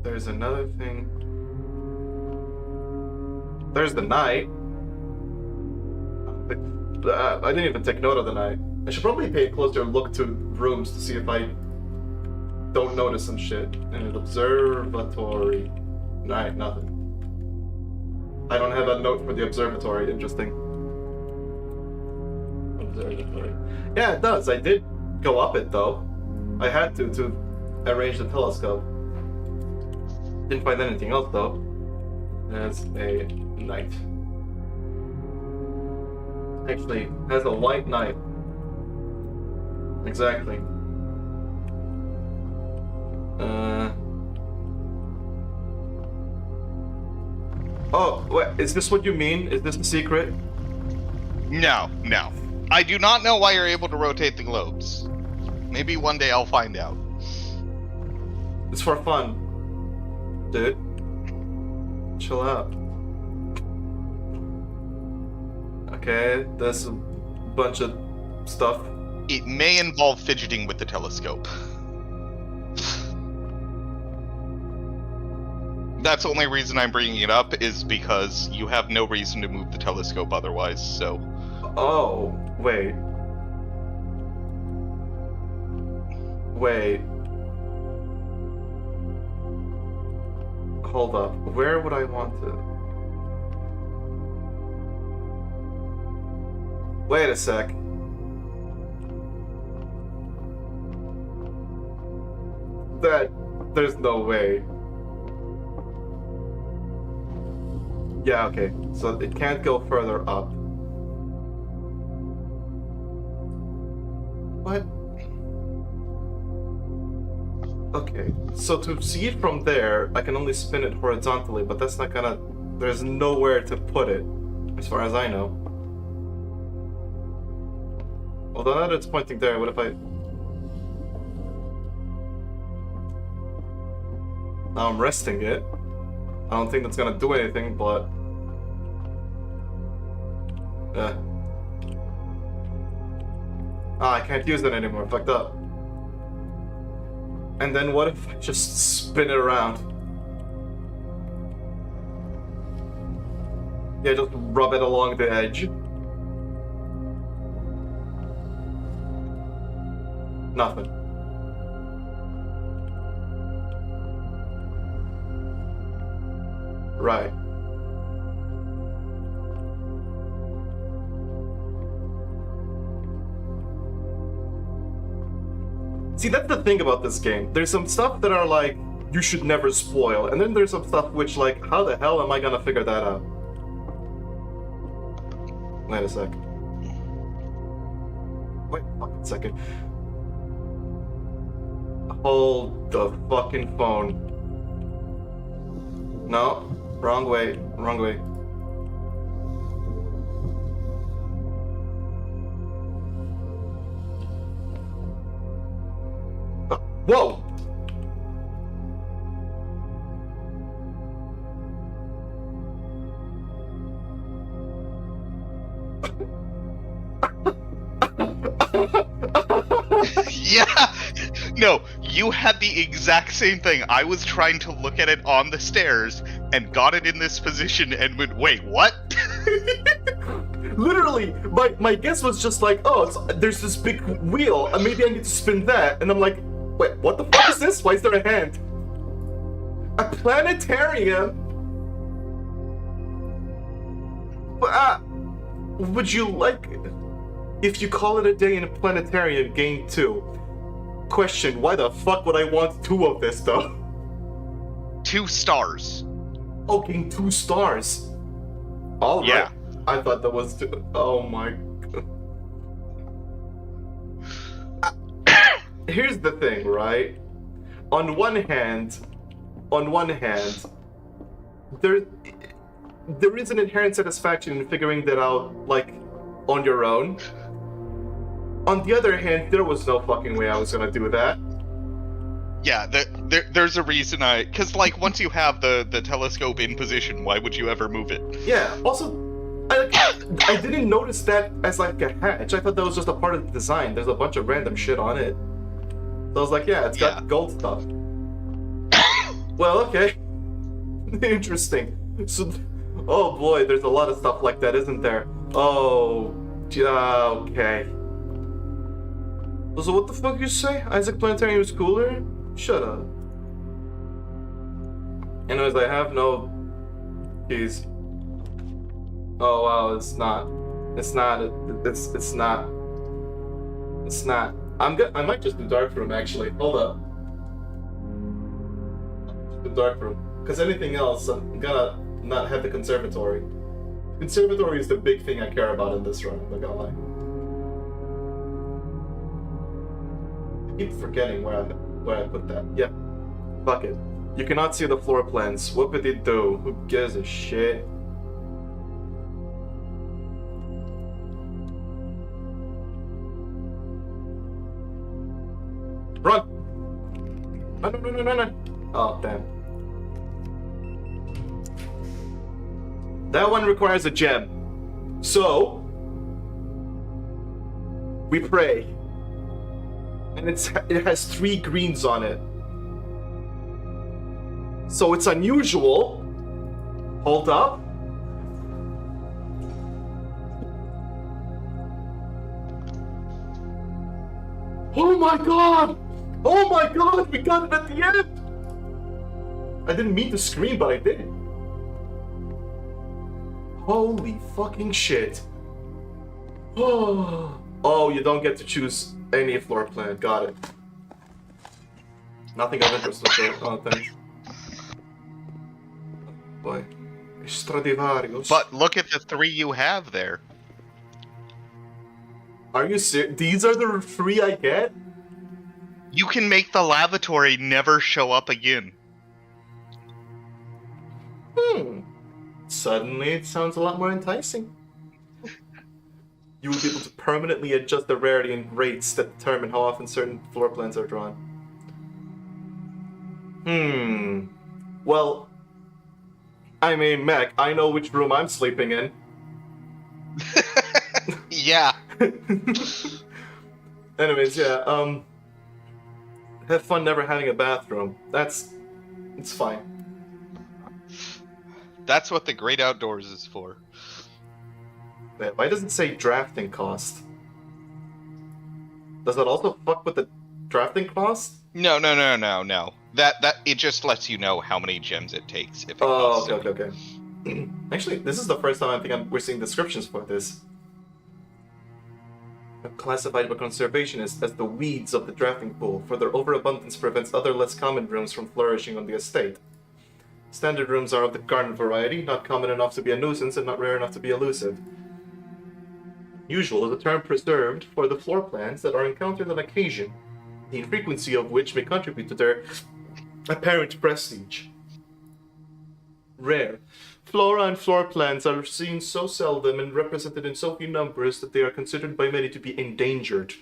There's another thing. There's the night. I didn't even take note of the night. I should probably pay a closer look to rooms to see if I don't notice some shit. And an observatory. Night, nothing. I don't have a note for the observatory. Interesting. Observatory. Yeah, it does. I did go up it though. I had to arrange the telescope. Didn't find anything else though. There's a night. Actually, has a white night. Exactly. Oh, wait, is this what you mean? Is this a secret? No. I do not know why you're able to rotate the globes. Maybe one day I'll find out. It's for fun. Dude. Chill out. Okay, there's a bunch of stuff. It may involve fidgeting with the telescope. That's the only reason I'm bringing it up, is because you have no reason to move the telescope otherwise, so... Oh, wait. Wait. Hold up. Where would I want to... Wait a sec. There's no way. Yeah, okay. So it can't go further up. What? Okay, so to see it from there, I can only spin it horizontally, but that's not gonna... There's nowhere to put it, as far as I know. Although now that it's pointing there, what if I... Now I'm resting it. I don't think that's gonna do anything, but... I can't use it anymore, fucked up. And then what if I just spin it around? Yeah, just rub it along the edge. Nothing. Right. See, that's the thing about this game. There's some stuff that are like, you should never spoil, and then there's some stuff which, like, how the hell am I gonna figure that out? Wait a sec. Wait a fucking second. Hold the fucking phone. No, wrong way, wrong way. Whoa! Yeah! No, you had the exact same thing. I was trying to look at it on the stairs and got it in this position and went, wait, what? Literally, my guess was just like, oh, there's this big wheel, and maybe I need to spin that. And I'm like, wait, what the fuck is this? Why is there a hand? A planetarium? But, would you like... If you call it a day in a planetarium, game 2. Question, why the fuck would I want 2 of this, though? 2 stars. Oh, game 2 stars. All right. Yeah. I thought that was... Oh my god. Here's the thing, right? On one hand, there is an inherent satisfaction in figuring that out, like, on your own. On the other hand, there was no fucking way I was gonna do that. Yeah, there's a reason because, like, once you have the telescope in position, why would you ever move it? Yeah, also, I didn't notice that as, like, a hatch. I thought that was just a part of the design. There's a bunch of random shit on it. So I was like, yeah, it's got gold stuff. Well, okay. Interesting. So, oh boy, there's a lot of stuff like that, isn't there? Oh, okay. So what the fuck you say? Isaac Planetarium is cooler? Shut up. Anyways, I have no keys. Oh wow, it's not. I might just do dark room actually. Hold up. The dark room. Because anything else, I'm gonna not have the conservatory. Conservatory is the big thing I care about in this run, I'm not gonna lie. I keep forgetting where I put that. Yeah. Fuck it. You cannot see the floor plans. What would it do? Who gives a shit? Run! No. Oh, damn. That one requires a gem. So, we pray. And it has 3 greens on it. So it's unusual. Hold up. Oh my god! Oh my god, we got it at the end! I didn't mean to scream, but I did. Holy fucking shit. Oh, you don't get to choose any floor plan. Got it. Nothing of interest with it. Oh, thanks. Boy. Stradivarius. But look at the 3 you have there. Are you serious? These are the 3 I get? You can make the lavatory never show up again. Suddenly it sounds a lot more enticing. You will be able to permanently adjust the rarity and rates that determine how often certain floor plans are drawn. Well, I mean, Mac, I know which room I'm sleeping in. Yeah. Anyways, yeah, have fun never having a bathroom. It's fine. That's what the great outdoors is for. Why does it say drafting cost? Does that also fuck with the drafting cost? No. That it just lets you know how many gems it takes if it Oh, costs it. okay. Actually, this is the first time I think we're seeing descriptions for this. Classified by conservationists as the weeds of the drafting pool, for their overabundance prevents other less common rooms from flourishing on the estate. Standard rooms are of the garden variety, not common enough to be a nuisance and not rare enough to be elusive. Usual is a term preserved for the floor plans that are encountered on occasion, the infrequency of which may contribute to their apparent prestige. Rare. Flora and floor plans are seen so seldom and represented in so few numbers that they are considered by many to be endangered.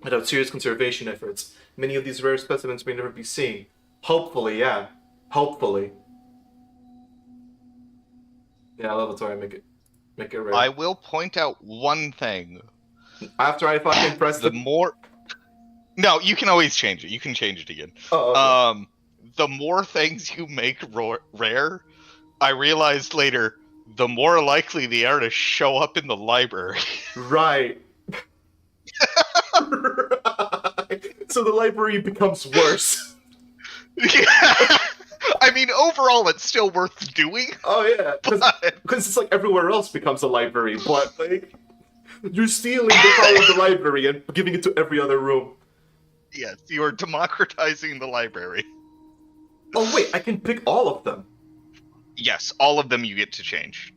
Without serious conservation efforts, many of these rare specimens may never be seen. Hopefully, yeah. Hopefully. Yeah, lavatory, make it rare. I will point out one thing. After I fucking press the more... No, you can always change it. You can change it again. Oh, okay. The more things you make rare, I realized later, the more likely they are to show up in the library. Right. Right. So the library becomes worse. Yeah. I mean, overall, it's still worth doing. Oh, yeah. Because it's like everywhere else becomes a library, but like, you're stealing the power of the library and giving it to every other room. Yes, you are democratizing the library. Oh, wait, I can pick all of them. Yes, all of them you get to change.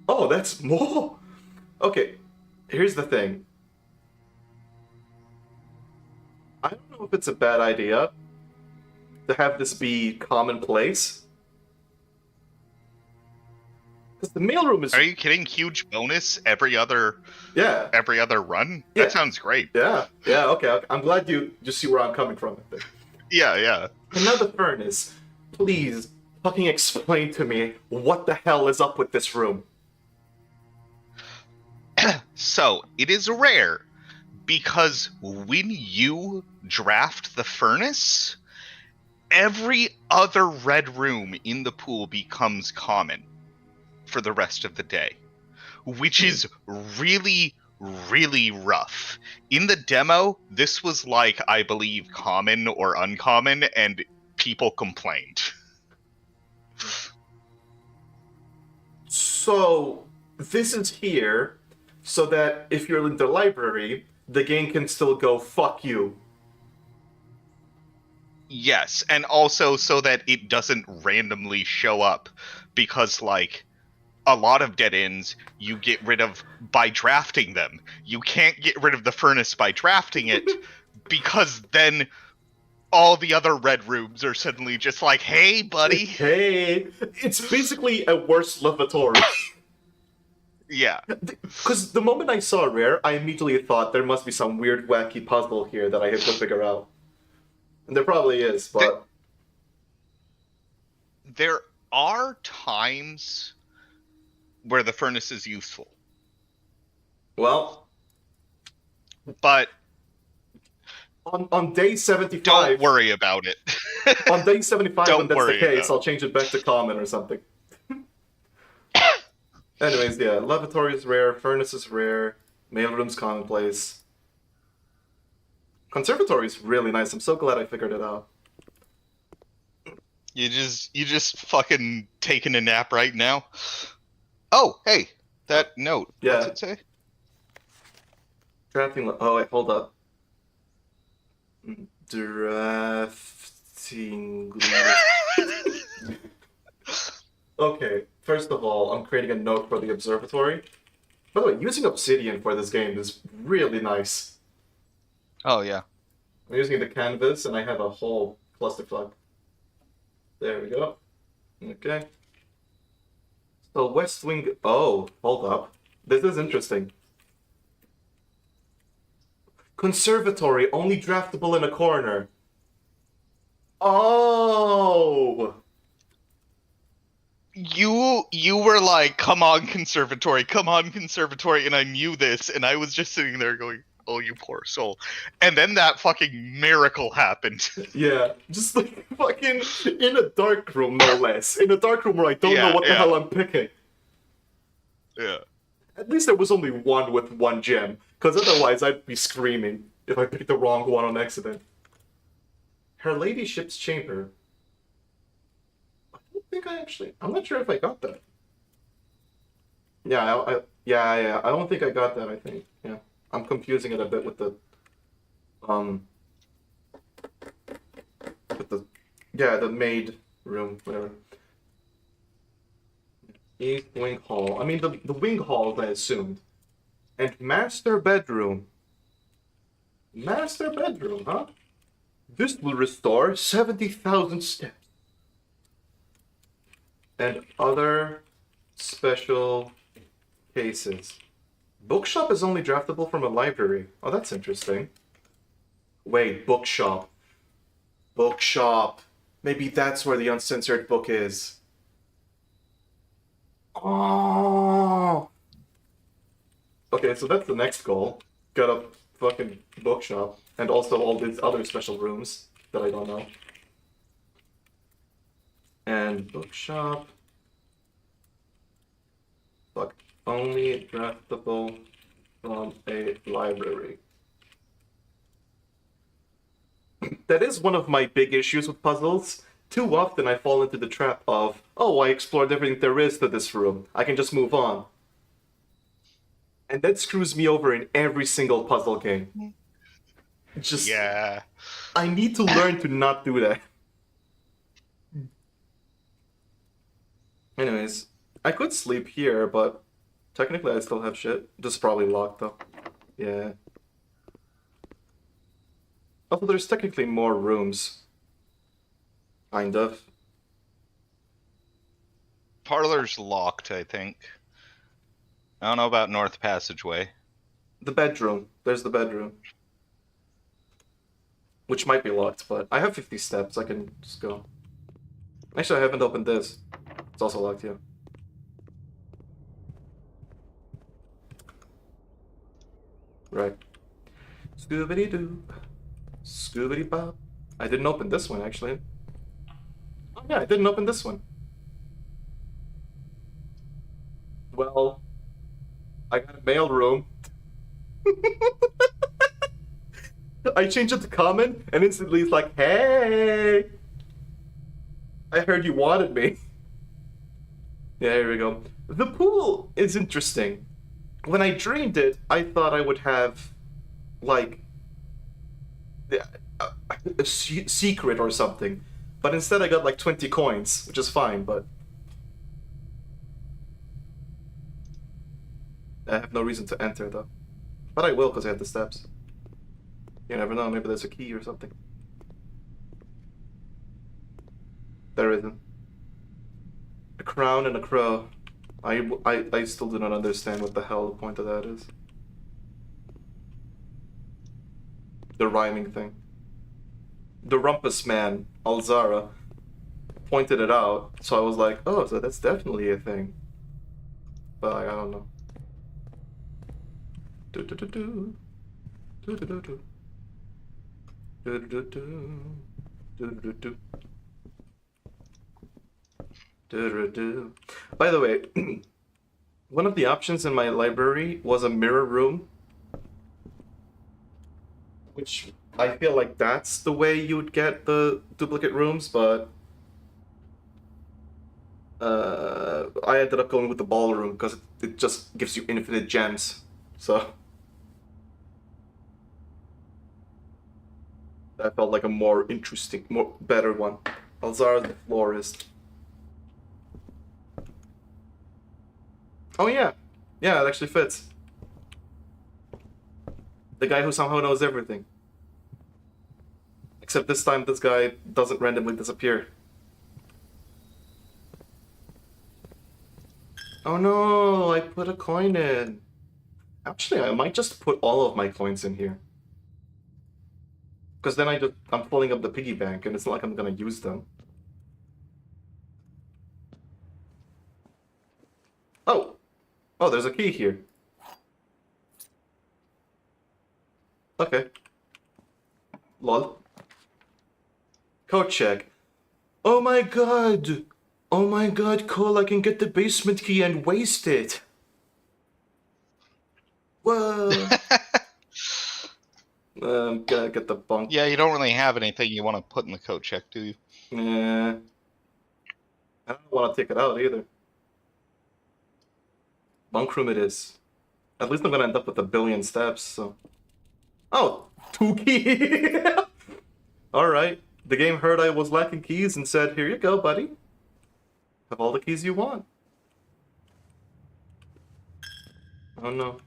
Oh, that's more. Okay, here's the thing. I don't know if it's a bad idea to have this be commonplace. Because the mailroom is... Are you kidding? Huge bonus every other run? Yeah. That sounds great. Yeah, okay. I'm glad you see where I'm coming from with it. Yeah. Another furnace. Please, fucking explain to me what the hell is up with this room. So, it is rare because when you draft the furnace, every other red room in the pool becomes common for the rest of the day, which is really, really rough. In the demo, this was like, I believe, common or uncommon, and people complained. So, this is here so that if you're in the library, the game can still go, fuck you. Yes, and also so that it doesn't randomly show up, because, like, a lot of dead ends you get rid of by drafting them. You can't get rid of the furnace by drafting it, because then all the other red rooms are suddenly just like, hey, buddy. Hey, it's basically a worse lavatory. Yeah. Because the moment I saw Rare, I immediately thought there must be some weird, wacky puzzle here that I have to figure out. And there probably is, but... There are times where the furnace is useful. Well... But... On day 75... Don't worry about it. On day 75, when Don't that's the worry case, about I'll change it back to common or something. Anyways, yeah, lavatory is rare, furnace is rare, mailroom's commonplace. Conservatory is really nice. I'm so glad I figured it out. You just fucking taking a nap right now. Oh, hey, that note. Yeah. What's it say? Drafting. Oh wait, hold up. Drafting. Okay, first of all, I'm creating a note for the observatory. By the way, using obsidian for this game is really nice. Oh yeah. I'm using the canvas, and I have a whole clusterfuck. There we go. Okay. So West Wing. Oh, hold up. This is interesting. Conservatory only draftable in a corner. Oh. You were like, come on, conservatory, and I knew this, and I was just sitting there going, oh, you poor soul. And then that fucking miracle happened. Yeah, just like fucking in a dark room, no less. In a dark room where I don't know what the hell I'm picking. Yeah. At least there was only one with one gem, because otherwise I'd be screaming if I picked the wrong one on accident. Her Ladyship's Chamber. I don't think I actually... I'm not sure if I got that. Yeah, yeah, I don't think I got that, I think. Yeah. I'm confusing it a bit with the... Yeah, the maid room, whatever. East Wing Hall. I mean, the Wing Hall, I assumed. And Master Bedroom. Master Bedroom, huh? This will restore 70,000 steps. And other special cases. Bookshop is only draftable from a library. Oh, that's interesting. Wait, bookshop. Bookshop. Maybe that's where the uncensored book is. Oh. Okay, so that's the next goal. Get a fucking bookshop. And also all these other special rooms that I don't know. And bookshop. Fuck. Only draftable from a library. That is one of my big issues with puzzles. Too often I fall into the trap of, oh, I explored everything there is to this room. I can just move on. And that screws me over in every single puzzle game. Just, yeah. I need to learn to not do that. Anyways, I could sleep here, but technically I still have shit. This is probably locked though. Yeah. Although there's technically more rooms. Kind of. Parlor's locked, I think. I don't know about North Passageway. The bedroom. There's the bedroom. Which might be locked, but I have 50 steps. I can just go. Actually, I haven't opened this. It's also locked, yeah. Right. Scooby-Doo. Scooby-Bop. I didn't open this one, actually. Oh, yeah, I didn't open this one. Well, I got a mail room. I changed it to common, and instantly it's like, hey! I heard you wanted me. Yeah, here we go. The pool is interesting. When I drained it, I thought I would have, like, a secret or something. But instead I got like 20 coins, which is fine, but... I have no reason to enter, though. But I will, because I have the steps. You never know, maybe there's a key or something. There isn't. A crown and a crow. I still do not understand what the hell the point of that is. The rhyming thing. The Rumpus Man, Alzara, pointed it out, so I was like, oh, so that's definitely a thing. But like, I don't know. Do do do do. Do do do do. Do do do. Do-do-do. Do-do-do. By the way, one of the options in my library was a mirror room, which I feel like that's the way you would get the duplicate rooms, but I ended up going with the ballroom because it just gives you infinite gems. So that felt like a more interesting, better one. Alzara the florist. Oh yeah, yeah, it actually fits. The guy who somehow knows everything. Except this time, this guy doesn't randomly disappear. Oh no, I put a coin in. Actually, I might just put all of my coins in here. Because then I'm filling up the piggy bank and it's not like I'm gonna use them. Oh! Oh, there's a key here. Okay. Lol. Code check. Oh my god! Oh my god, Cole, I can get the basement key and waste it! Whoa! Gotta get the bunk. Yeah, you don't really have anything you want to put in the code check, do you? Yeah. I don't want to take it out either. Bunk room it is. At least I'm gonna end up with 1 billion steps, so... Oh! 2 keys! Alright. The game heard I was lacking keys and said, here you go, buddy. Have all the keys you want. Oh no.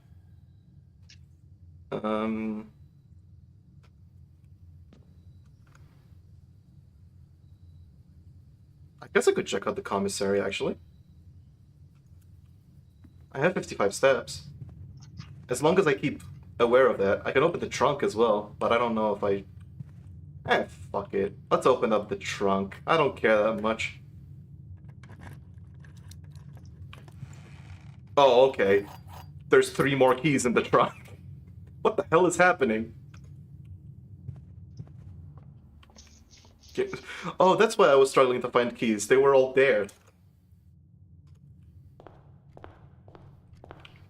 I guess I could check out the commissary, actually. I have 55 steps. As long as I keep aware of that. I can open the trunk as well, but I don't know if I... fuck it. Let's open up the trunk. I don't care that much. Oh, okay. There's 3 more keys in the trunk. What the hell is happening? Oh, that's why I was struggling to find keys. They were all there.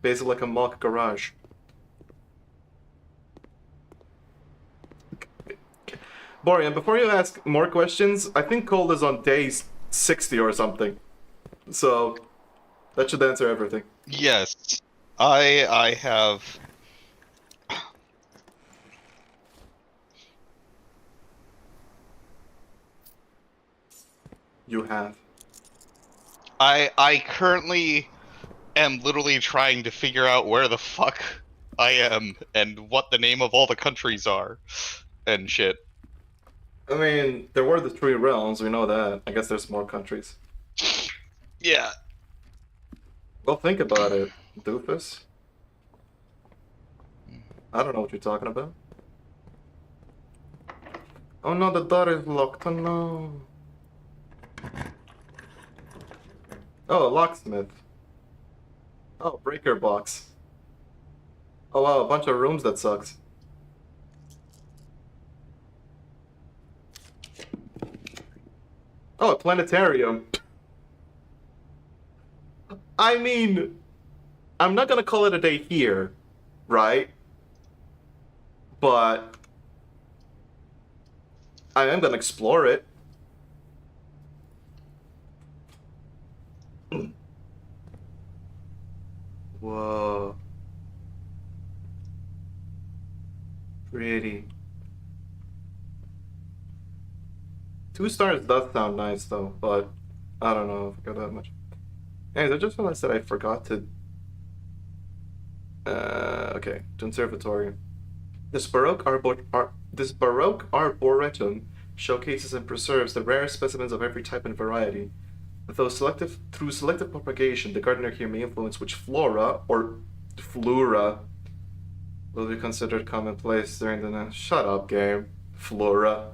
Basically like a mock garage. Borian, before you ask more questions, I think Cole is on day 60 or something. So, that should answer everything. Yes. I have... You have. I currently am literally trying to figure out where the fuck I am and what the name of all the countries are and shit. I mean, there were the 3 realms, we know that. I guess there's more countries. Yeah. Well, think about it, doofus. I don't know what you're talking about. Oh no, the door is locked. Oh no. Oh, a locksmith. Oh, breaker box. Oh wow, a bunch of rooms that sucks. Oh, a planetarium. I mean, I'm not gonna call it a day here, right? But I am gonna explore it. Whoa. Pretty. 2 stars does sound nice though, but I don't know if I got that much. Anyways, I just realized that I forgot to... okay, conservatory. This Baroque arboretum showcases and preserves the rare specimens of every type and variety. Through selective propagation, the gardener here may influence which flora, or flora, will be considered commonplace during the next... Shut up, game. Flora.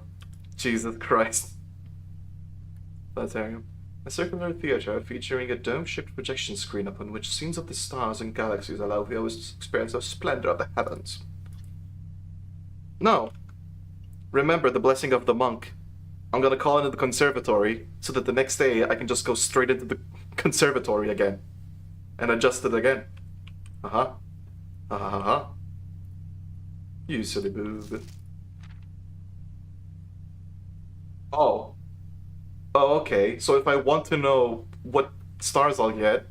Jesus Christ. Planetarium. A circular theater featuring a dome-shaped projection screen upon which scenes of the stars and galaxies allow viewers to experience the splendor of the heavens. No. Remember the blessing of the monk. I'm gonna call into the conservatory so that the next day I can just go straight into the conservatory again and adjust it again. Uh-huh. Uh-huh. You silly boob. Oh. Oh, okay. So if I want to know what stars I'll get...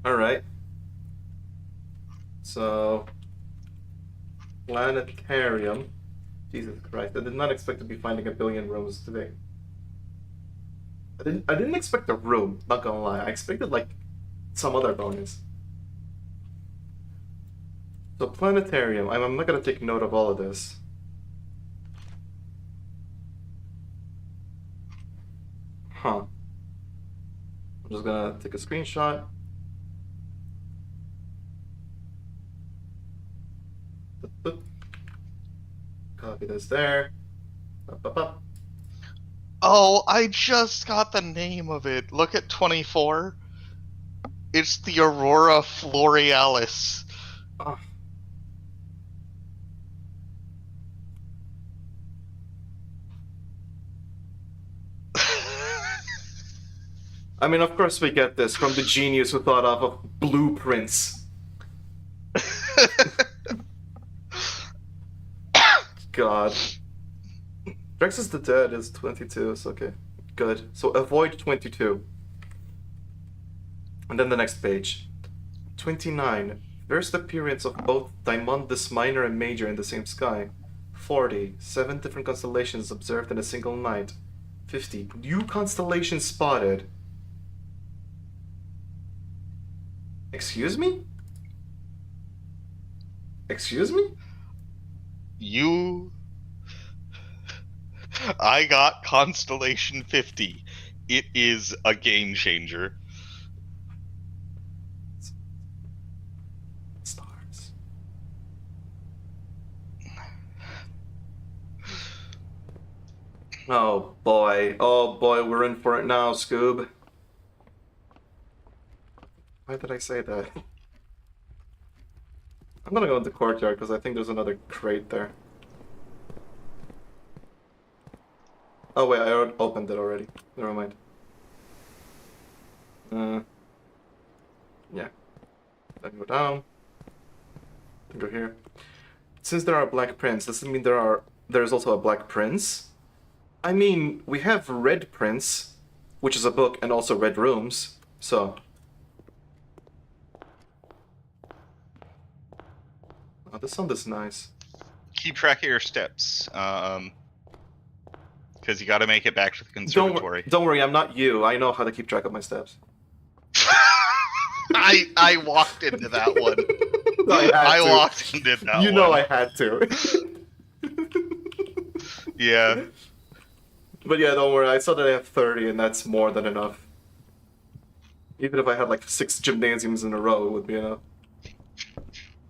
Alright. So... Planetarium. Jesus Christ, I did not expect to be finding a billion rooms today. I didn't expect a room, not gonna lie. I expected, like, some other bonus. So, planetarium. I'm not gonna take note of all of this. Huh. I'm just gonna take a screenshot. Copy this there. Up, up, up. Oh, I just got the name of it. Look at 24. It's the Aurora Florealis. Oh. I mean, of course we get this from the genius who thought of blueprints. God. Drex is the Dead is 22, it's okay. Good. So avoid 22. And then the next page. 29. First appearance of both Dimondus Minor and Major in the same sky. 40. 7 different constellations observed in a single night. 50. New constellations spotted. Excuse me? Excuse me? I got Constellation 50. It is a game changer. Stars. Oh boy, we're in for it now, Scoob. Why did I say that? I'm gonna go into courtyard because I think there's another crate there. Oh wait, I opened it already. Never mind. Yeah. Then go down. Then go here. Since there are black prints, does it mean there's also a black prince? I mean, we have Red Prince, which is a book, and also Red Rooms, so... Oh, this sound is nice. Keep track of your steps, because you got to make it back to the conservatory. Don't worry, I'm not you. I know how to keep track of my steps. I walked into that one. I walked into that one. You know I had to. Yeah. But yeah, don't worry. I saw that I have 30, and that's more than enough. Even if I had like 6 gymnasiums in a row, it would be enough.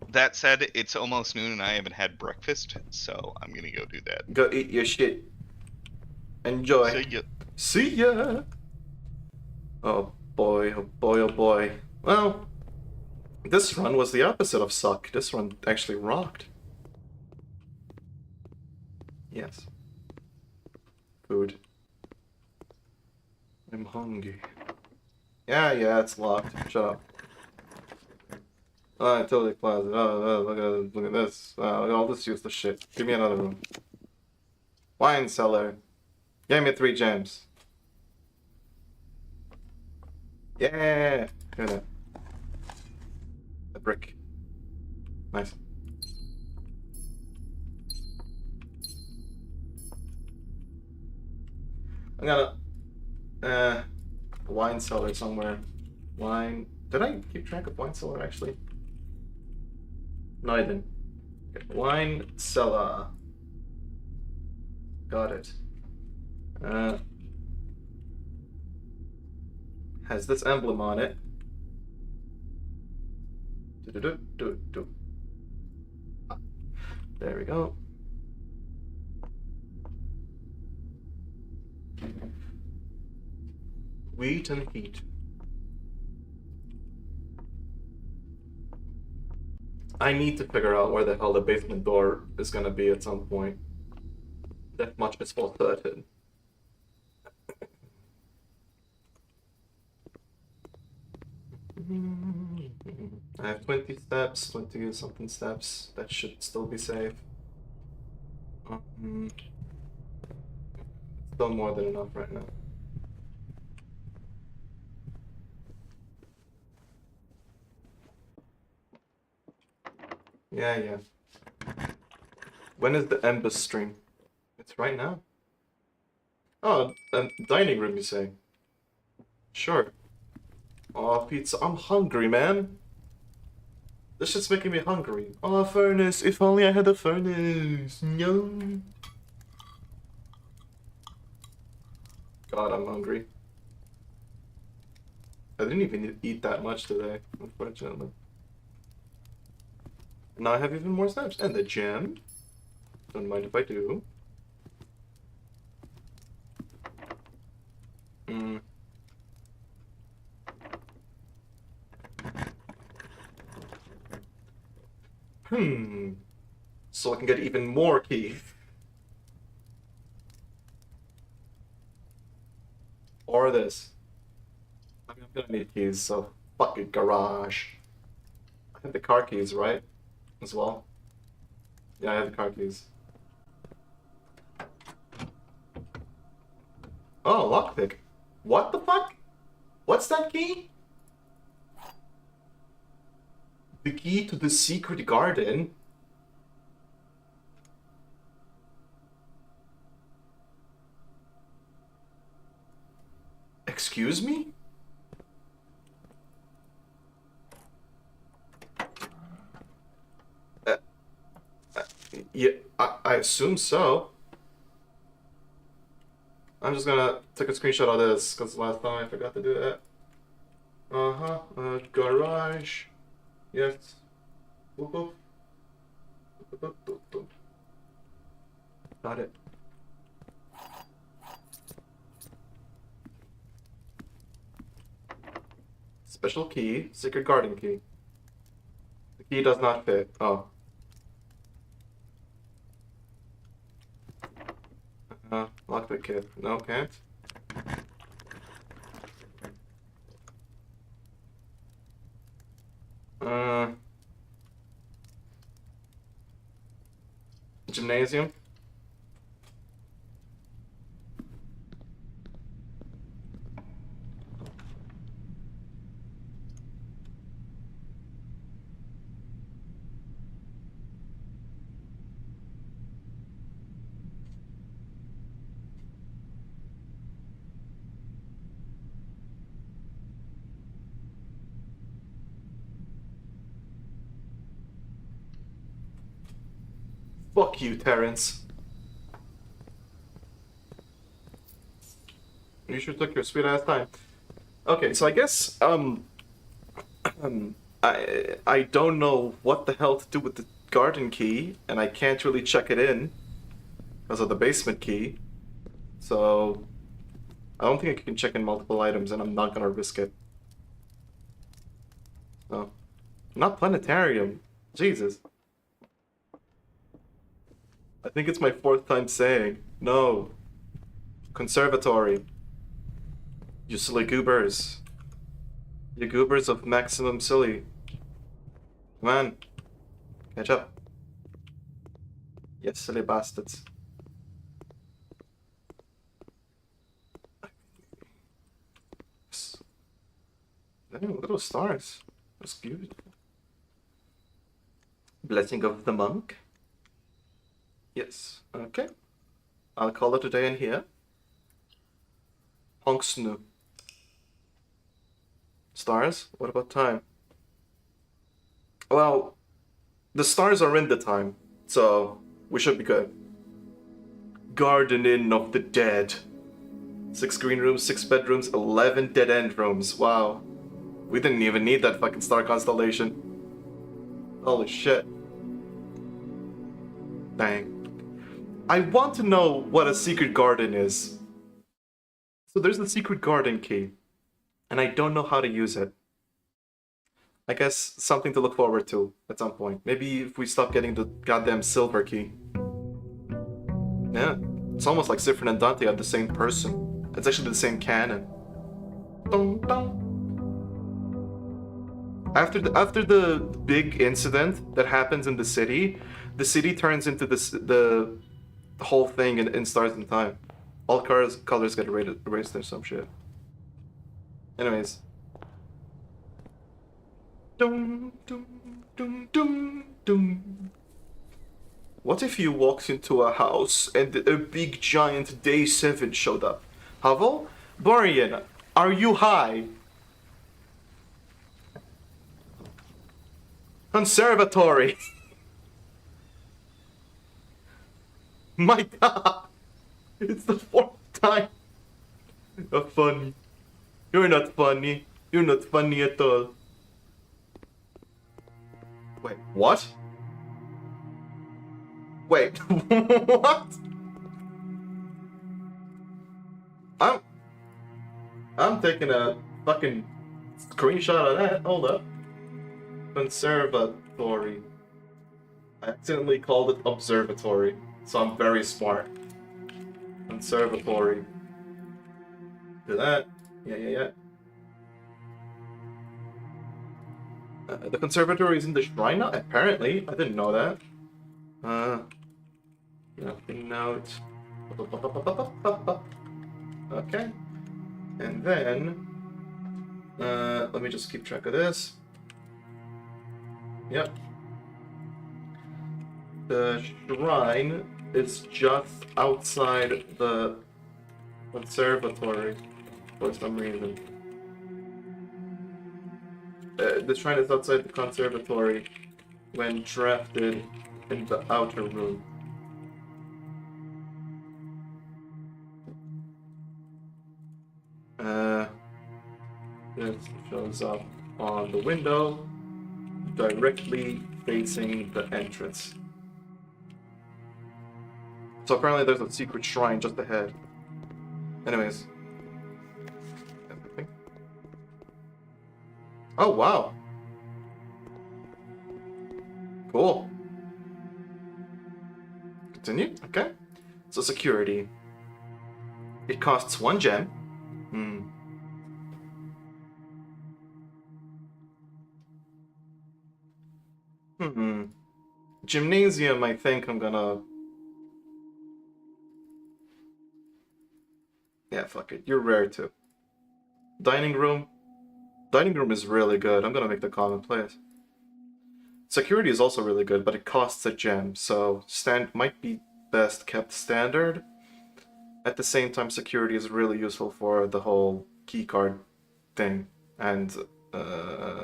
That said, it's almost noon and I haven't had breakfast, so I'm gonna go do that. Go eat your shit. Enjoy. See ya. See ya! Oh boy, oh boy, oh boy. Well, this run was the opposite of suck. This run actually rocked. Yes. Food. I'm hungry. Yeah, it's locked. Shut up. Oh, utility closet. Look at this. I'll just use the shit. Give me another room. Wine cellar. Give me 3 gems. Yeah! Give me that. A brick. Nice. I'm gonna... wine cellar somewhere. Wine... Did I keep track of wine cellar, actually? No, I didn't. Okay. Wine cellar. Got it. Has this emblem on it. There we go. Wheat and heat. I need to figure out where the hell the basement door is gonna be at some point. That much is for certain. I have 20 steps, 20 something steps. That should still be safe. Still more than enough right now. Yeah. When is the ENBYSS stream? It's right now. Oh, dining room, you say? Sure. Oh, pizza. I'm hungry, man. This shit's making me hungry. Oh, a furnace. If only I had a furnace. No. God, I'm hungry. I didn't even eat that much today, unfortunately. Now I have even more steps. And the gym. Don't mind if I do. So I can get even more keys. Or this. I mean, I'm gonna need keys, so fuck it, garage. I have the car keys, right? As well. Yeah, I have the car keys. Oh, lockpick. What the fuck? What's that key? The key to the secret garden? Excuse me? Yeah, I assume so. I'm just gonna take a screenshot of this, because last time I forgot to do that. Garage. Yes. Boop, boop. Boop, boop, boop, boop. Got it. Special key, secret garden key. The key does not fit. Oh. Lockpick kit. No, can't. Gymnasium. Fuck you, Terrence. You sure took your sweet ass time. Okay, so I guess I don't know what the hell to do with the garden key, and I can't really check it in because of the basement key. So I don't think I can check in multiple items, and I'm not gonna risk it. So, not planetarium. Jesus. I think it's my fourth time saying no. Conservatory. You silly goobers. You goobers of maximum silly. Come on. Catch up. Yes, silly bastards. Damn, little stars. That's beautiful. Blessing of the monk. Yes. Okay. I'll call it a day in here. Honksnu. Stars? What about time? Well, the stars are in the time, so we should be good. Garden Inn of the Dead. 6 green rooms, 6 bedrooms, 11 dead end rooms. Wow. We didn't even need that fucking star constellation. Holy shit. Dang. I want to know what a secret garden is. So there's the secret garden key, and I don't know how to use it. I guess something to look forward to at some point. Maybe if we stop getting the goddamn silver key. Yeah, it's almost like Sifrin and Dante are the same person. It's actually the same canon. Dun, dun. After the big incident that happens in the city turns into the whole thing in Stars in Time. All colors get erased or some shit. Anyways. Dum, dum, dum, dum, dum. What if you walked into a house and a big giant Day 7 showed up? Havel? Borian, are you high? Conservatory! My god! It's the fourth time! Not funny. You're not funny. You're not funny at all. Wait, what? Wait, what? I'm taking a fucking screenshot of that. Hold up. Conservatory. I accidentally called it observatory, so I'm very smart. Conservatory. Do that. Yeah. The conservatory is in the shrine now? Apparently. I didn't know that. Nothing note. Okay. And then, let me just keep track of this. Yep. The shrine is just outside the conservatory for some reason. The shrine is outside the conservatory when drafted in the outer room. This shows up on the window directly facing the entrance. So apparently there's a secret shrine just ahead. Anyways. Oh, wow. Cool. Continue? Okay. So security. It costs 1 gem. Gymnasium, I think I'm gonna... Yeah, fuck it. You're rare too. Dining room. Dining room is really good. I'm gonna make the commonplace. Security is also really good, but it costs a gem, so might be best kept standard. At the same time, security is really useful for the whole keycard thing and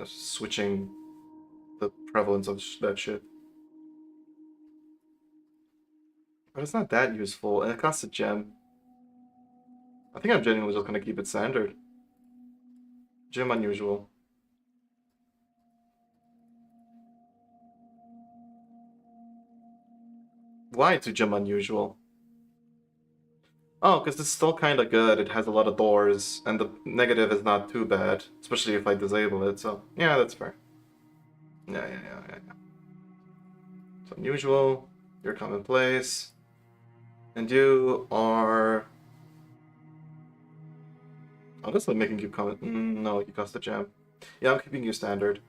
switching the prevalence of that shit. But it's not that useful, and it costs a gem. I think I'm genuinely just gonna keep it standard. Gem unusual. Why to gem unusual? Oh, because it's still kind of good. It has a lot of doors, and the negative is not too bad, especially if I disable it. So yeah, that's fair. Yeah. So unusual, you're commonplace, and you are. Oh, that's not making you common. No, you cost a gem. Yeah, I'm keeping you standard.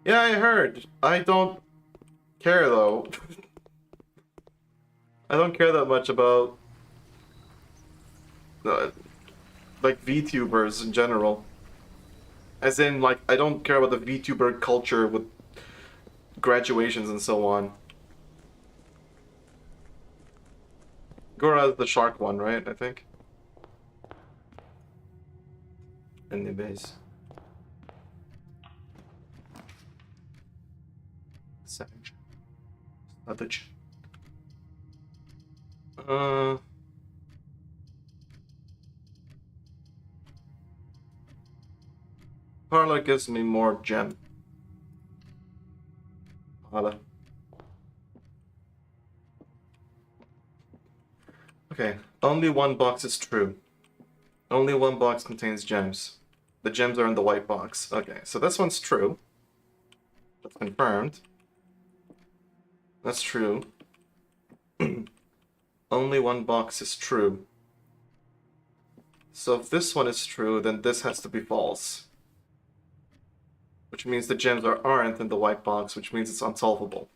Yeah, I heard. I don't care though. I don't care that much about like VTubers in general. As in, like, I don't care about the VTuber culture with graduations and so on. Gora is the shark one, right? I think. ENBYSS. Savage. Savage. Parlor gives me more gem. Hala. Okay, only one box is true. Only one box contains gems. The gems are in the white box. Okay, so this one's true. That's confirmed. That's true. Only one box is true. So if this one is true, then this has to be false. Which means the gems aren't in the white box, which means it's unsolvable.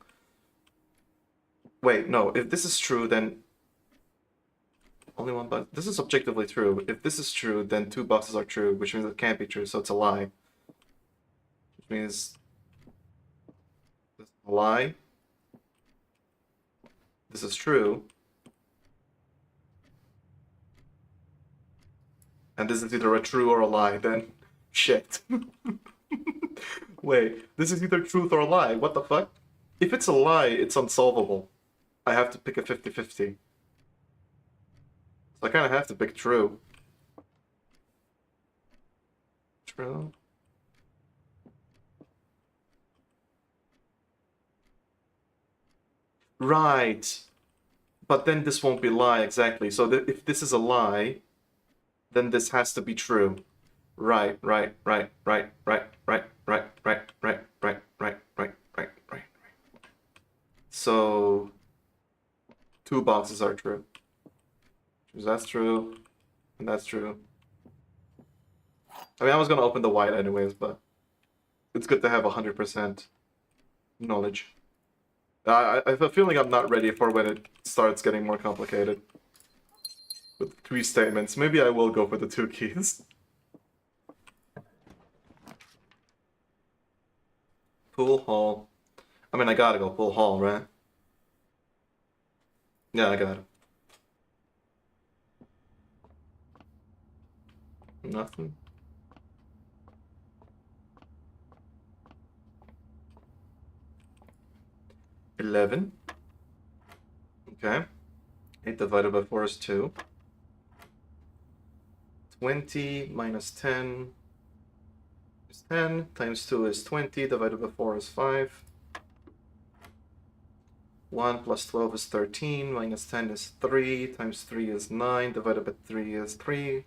Wait, no, if this is true, then... Only one box... This is objectively true. If this is true, then two boxes are true, which means it can't be true, so it's a lie. Which means... This is a lie. This is true. And this is either a true or a lie, then... Shit. Wait, this is either truth or a lie. What the fuck? If it's a lie, it's unsolvable. I have to pick a 50-50. So I kind of have to pick true. True. Right. But then this won't be lie exactly. So if this is a lie, then this has to be true. Right. So two boxes are true. That's true, and that's true. I mean, I was gonna open the white anyways, but it's good to have 100% knowledge. I have a feeling I'm not ready for when it starts getting more complicated. With 3 statements, maybe I will go for the 2 keys. Pool hall. I mean, I gotta go pool hall, right? Yeah, I got it. Nothing. $11. Okay. 8 divided by 4 is 2. 20 minus 10 is 10. Times 2 is 20. Divided by 4 is 5. 1 plus 12 is 13. Minus 10 is 3. Times 3 is 9. Divided by 3 is 3.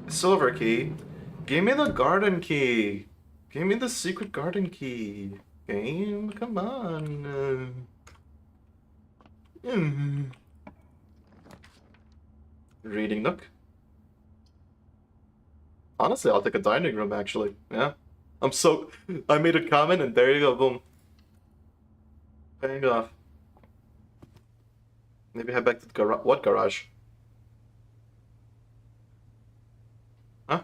Silver key. Give me the garden key. Give me the secret garden key. Game, come on. Reading nook. Honestly, I'll take a dining room, actually. Yeah. I made a comment, and there you go, boom. Paying off. Maybe head back to the garage. What garage? Huh?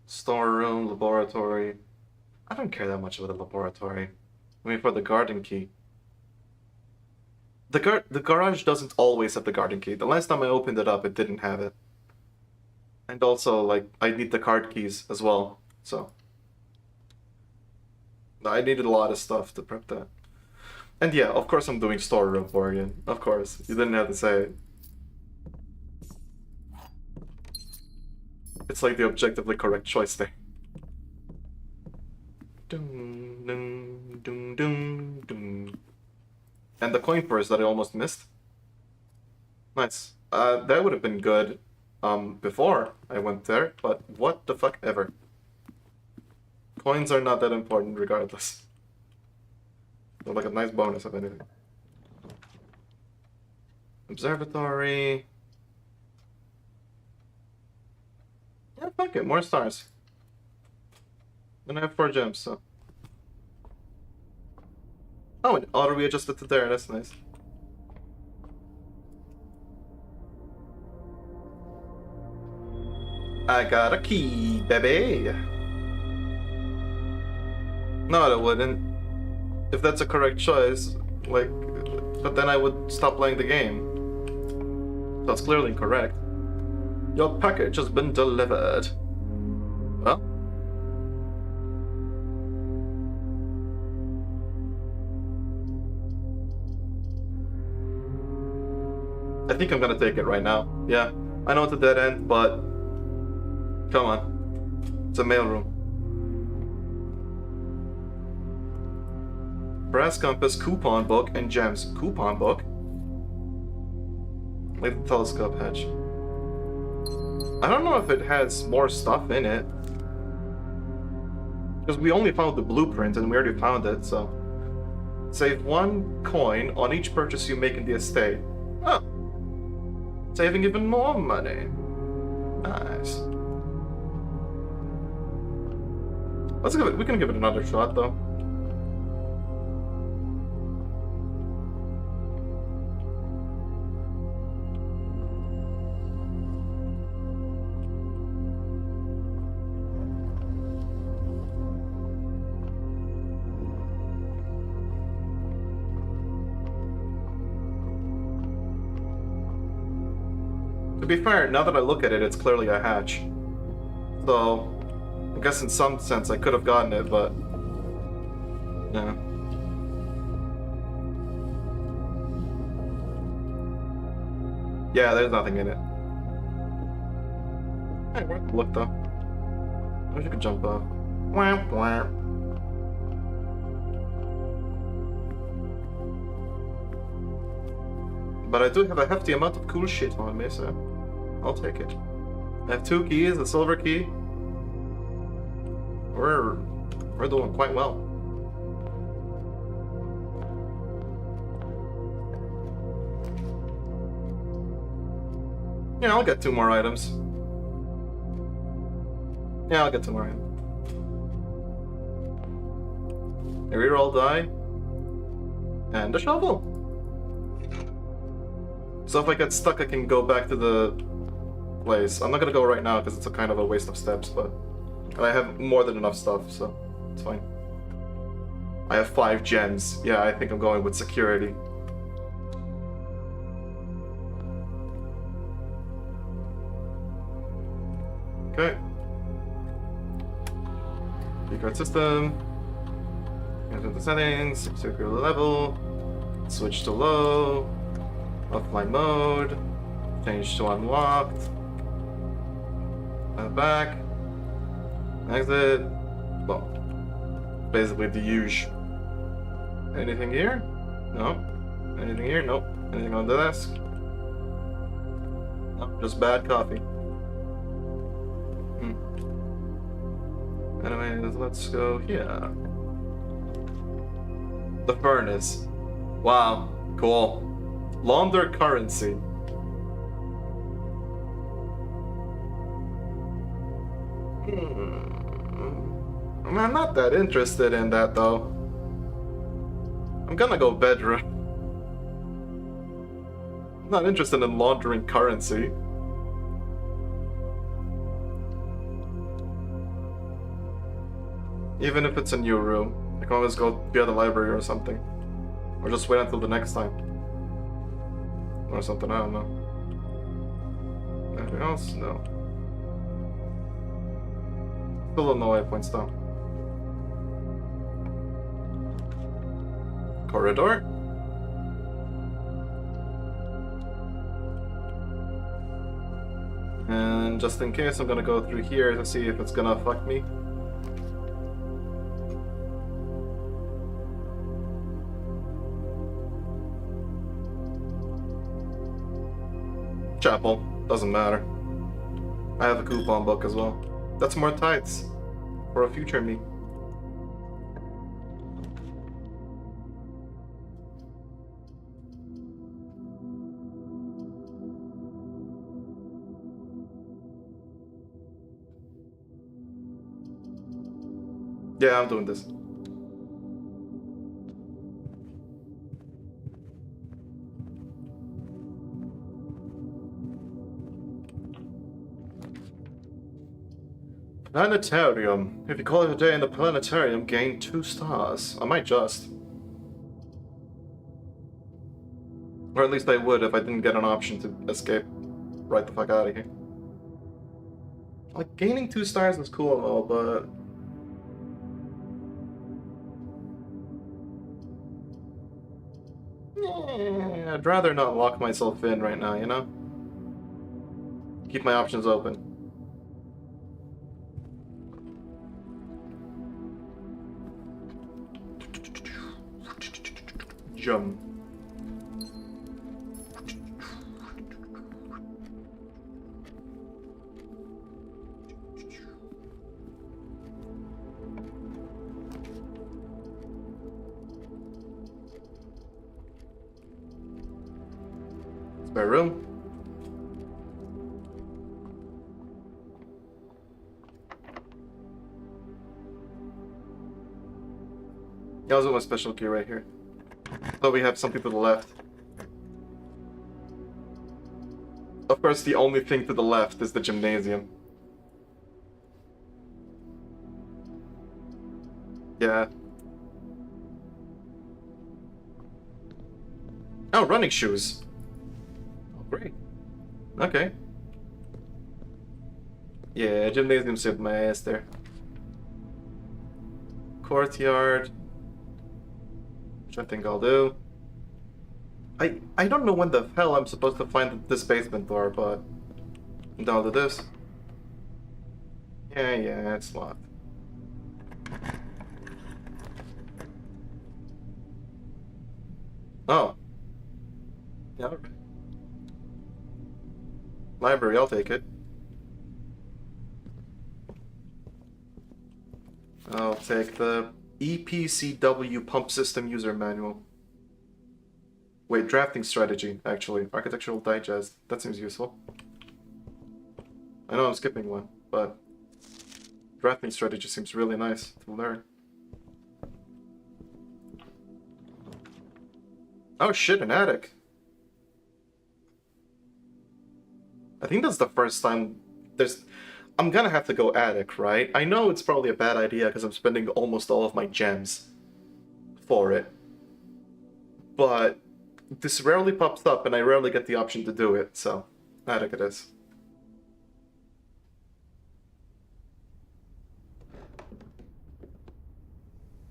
Storeroom, laboratory. I don't care that much about the laboratory. I mean, for the garden key. The garage doesn't always have the garden key. The last time I opened it up, it didn't have it. And also, like, I need the card keys as well, so. I needed a lot of stuff to prep that. And yeah, of course I'm doing storeroom for you. Of course. You didn't have to say it. It's like the objectively correct choice there. Dun, dun, dun, dun, dun. And the coin purse that I almost missed. Nice. That would have been good before I went there, but what the fuck ever. Coins are not that important regardless. They're like a nice bonus if anything. Observatory. Yeah, fuck it, more stars. Then I have 4 gems, so. Oh, it auto readjusted to there, that's nice. I got a key, baby! No, it wouldn't. If that's a correct choice, like, but then I would stop playing the game. So it's clearly incorrect. Your package has been delivered. Well? I think I'm gonna take it right now. Yeah, I know it's a dead end, but come on, it's a mailroom. Brass compass, coupon book, and gems. Coupon book. Like the telescope hatch. I don't know if it has more stuff in it. Because we only found the blueprint and we already found it, so. Save 1 coin on each purchase you make in the estate. Oh. Saving even more money. Nice. Let's give it, we can give it another shot though. To be fair, now that I look at it, it's clearly a hatch. So, I guess in some sense I could have gotten it, but... yeah. Yeah, there's nothing in it. Hey, worth the look though. I wish I could jump off. Whamp whamp. But I do have a hefty amount of cool shit on me, so I'll take it. I have 2 keys, a silver key. We're doing quite well. Yeah, I'll get 2 more items. Yeah, I'll get 2 more items. A reroll die. And a shovel. So if I get stuck, I can go back to the place. I'm not gonna go right now because it's a kind of a waste of steps, but... and I have more than enough stuff, so it's fine. I have 5 gems. Yeah, I think I'm going with security. Okay. Keycard system. Enter the settings, secure level, switch to low, offline mode, change to unlocked, back, exit, well, basically the usual. Anything here? No. Anything here? Nope. Anything on the desk? Nope, just bad coffee. Anyways, let's go here. The furnace. Wow, cool. Launder currency. I'm not that interested in that though. I'm gonna go bedroom. I'm not interested in laundering currency. Even if it's a new room, I can always go via the library or something. Or just wait until the next time. Or something, I don't know. Anything else? No. Still don't know waypoints though. Corridor. And just in case, I'm gonna go through here to see if it's gonna affect me. Chapel. Doesn't matter. I have a coupon book as well. That's more tights for a future me. Yeah, I'm doing this. Planetarium. If you call it a day in the planetarium, gain 2 stars. I might just. Or at least I would if I didn't get an option to escape right the fuck out of here. Like, gaining 2 stars is cool and all, but... I I'd rather not lock myself in right now, you know? Keep my options open. Jump. Spare room. Yeah, I was with my special key right here. So we have something to the left. Of course, the only thing to the left is the gymnasium. Yeah. Oh, running shoes. Oh, great. Okay. Yeah, gymnasium saved my ass there. Courtyard. Which I think I'll do. I don't know when the hell I'm supposed to find this basement door, but I'll do this. Yeah, it's locked. Oh. Yeah, alright. Library, I'll take it. I'll take the EPCW pump system user manual. Wait, drafting strategy, actually. Architectural digest. That seems useful. I know I'm skipping one, but drafting strategy seems really nice to learn. Oh shit, an attic. I think that's the first time there's... I'm gonna have to go attic, right? I know it's probably a bad idea because I'm spending almost all of my gems for it. But this rarely pops up and I rarely get the option to do it, so attic it is.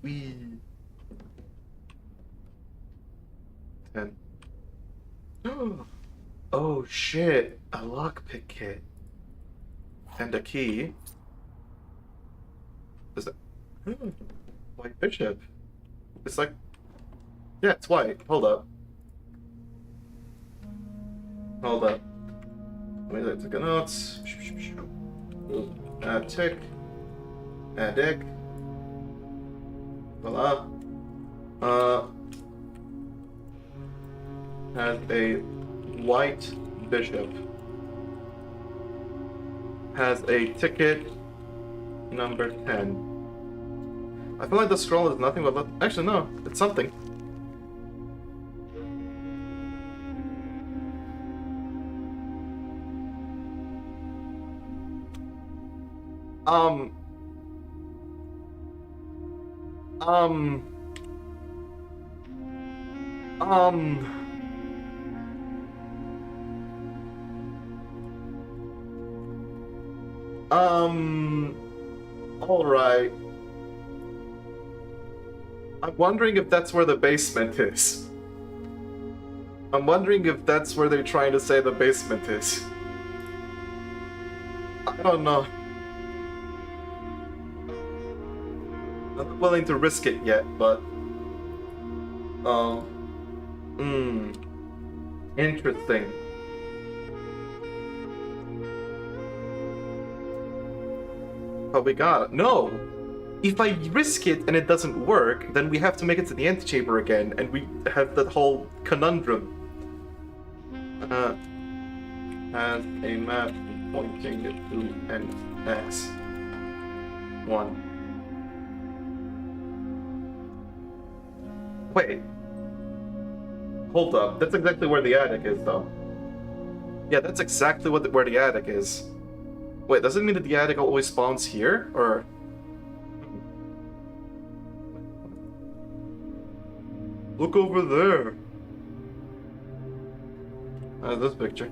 Wee. 10. Oh shit, a lockpick kit. And a key. Is that... White bishop. It's like... Yeah, it's white. Hold up. Hold up. Wait, let's take a note. Add tick. Add egg. Voila. Has a white bishop. Has a ticket number 10. I feel like the scroll is nothing but... Actually, no. It's something. Um... Alright. I'm wondering if that's where the basement is. I'm wondering if that's where they're trying to say the basement is. I don't know. I'm not willing to risk it yet, but... Interesting. But we got it. No! If I risk it and it doesn't work, then we have to make it to the antechamber again, and we have that whole conundrum. Has a map pointing to an X. 1. Wait. Hold up. That's exactly where the attic is, though. Yeah, that's exactly where the attic is. Wait, does it mean that the attic always spawns here, or...? Look over there. This picture.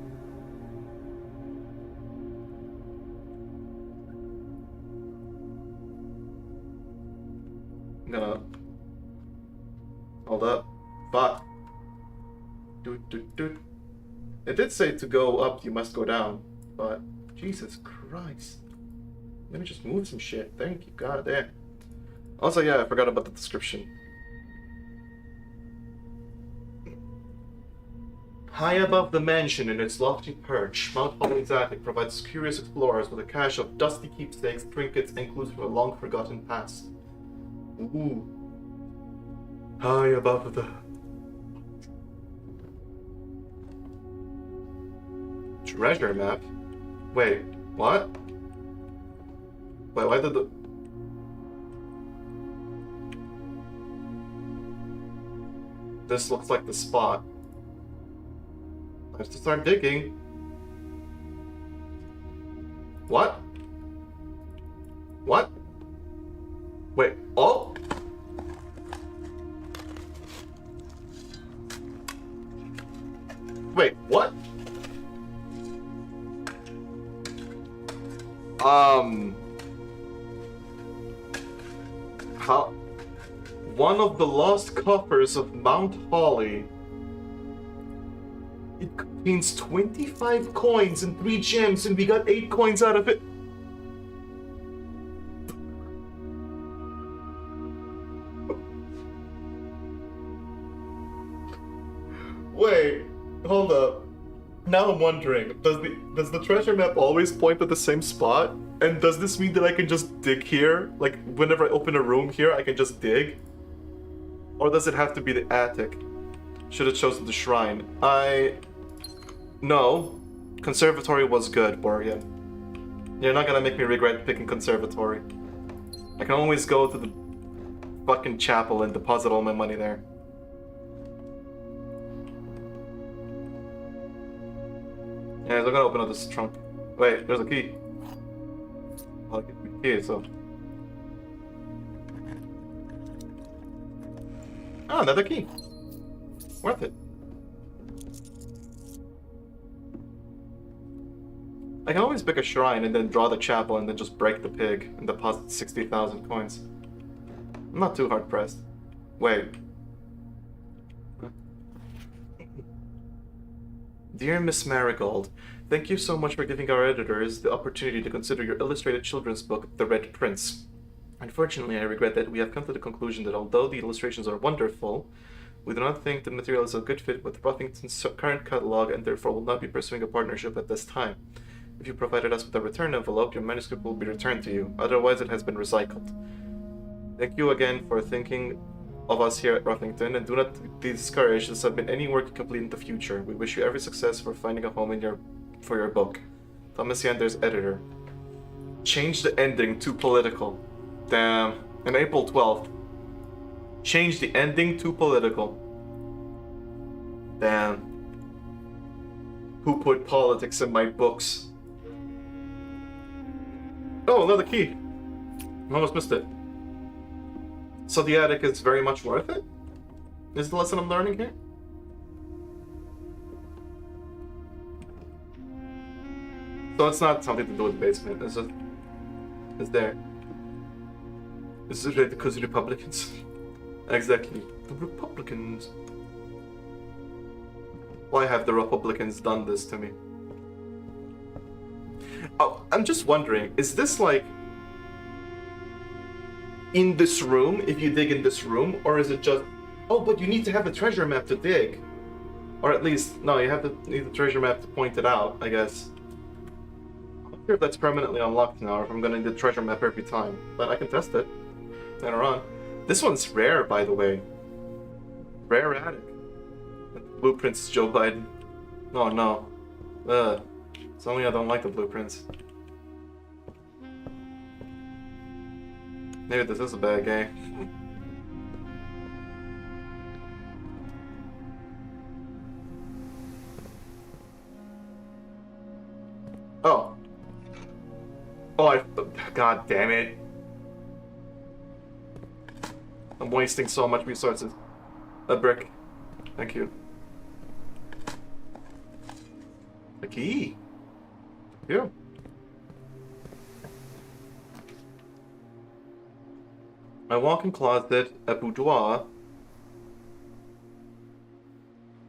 I'm gonna... Hold up. Fuck. It did say to go up, you must go down, but Jesus Christ. Let me just move some shit. Thank you, God damn. Also, yeah, I forgot about the description. High above the mansion in its lofty perch, Mount Holly's attic provides curious explorers with a cache of dusty keepsakes, trinkets, and clues from a long-forgotten past. Ooh. High above the... treasure map? Wait, what? Wait, why did the... This looks like the spot. I have to start digging. What? What? Wait, oh! Wait, what? How? One of the lost coffers of Mount Holly. It contains 25 coins and 3 gems, and we got 8 coins out of it. Wait, hold up. Now I'm wondering, does the treasure map always point at the same spot? And does this mean that I can just dig here? Like, whenever I open a room here, I can just dig? Or does it have to be the attic? Should have chosen the shrine. No. Conservatory was good, Borgia. You're not gonna make me regret picking conservatory. I can always go to the fucking chapel and deposit all my money there. Yeah, they're gonna open up this trunk. Wait, there's a key. I'll get the key, so... Oh, another key. Worth it. I can always pick a shrine and then draw the chapel and then just break the pig and deposit 60,000 coins. I'm not too hard pressed. Wait. Dear Miss Marigold, thank you so much for giving our editors the opportunity to consider your illustrated children's book, The Red Prince. Unfortunately, I regret that we have come to the conclusion that although the illustrations are wonderful, we do not think the material is a good fit with Ruffington's current catalog and therefore will not be pursuing a partnership at this time. If you provided us with a return envelope, your manuscript will be returned to you. Otherwise, it has been recycled. Thank you again for thinking of us here at Ruffington, and do not be discouraged to submit any work you complete in the future. We wish you every success for finding a home for your book. Thomas Yanders, editor. Change the ending to political. Damn. On April 12th. Change the ending to political. Damn. Who put politics in my books? Oh, another key. I almost missed it. So the attic is very much worth it? Is the lesson I'm learning here? So it's not something to do with the basement, is it? It's there. Is it because Republicans? Exactly. The Republicans. Why have the Republicans done this to me? Oh, I'm just wondering, is this like in this room, if you dig in this room, or is it just... Oh, but you need to have the treasure map to dig. Or at least, no, you need the treasure map to point it out, I guess. I'm not sure if that's permanently unlocked now, or if I'm gonna need the treasure map every time. But I can test it later on. This one's rare, by the way. Rare attic. Blueprints, Joe Biden. Oh no. It's only I don't like the blueprints. Maybe this is a bad game. Oh. Oh, God damn it. I'm wasting so much resources. A brick. Thank you. A key. Yeah. A walk-in closet, a boudoir,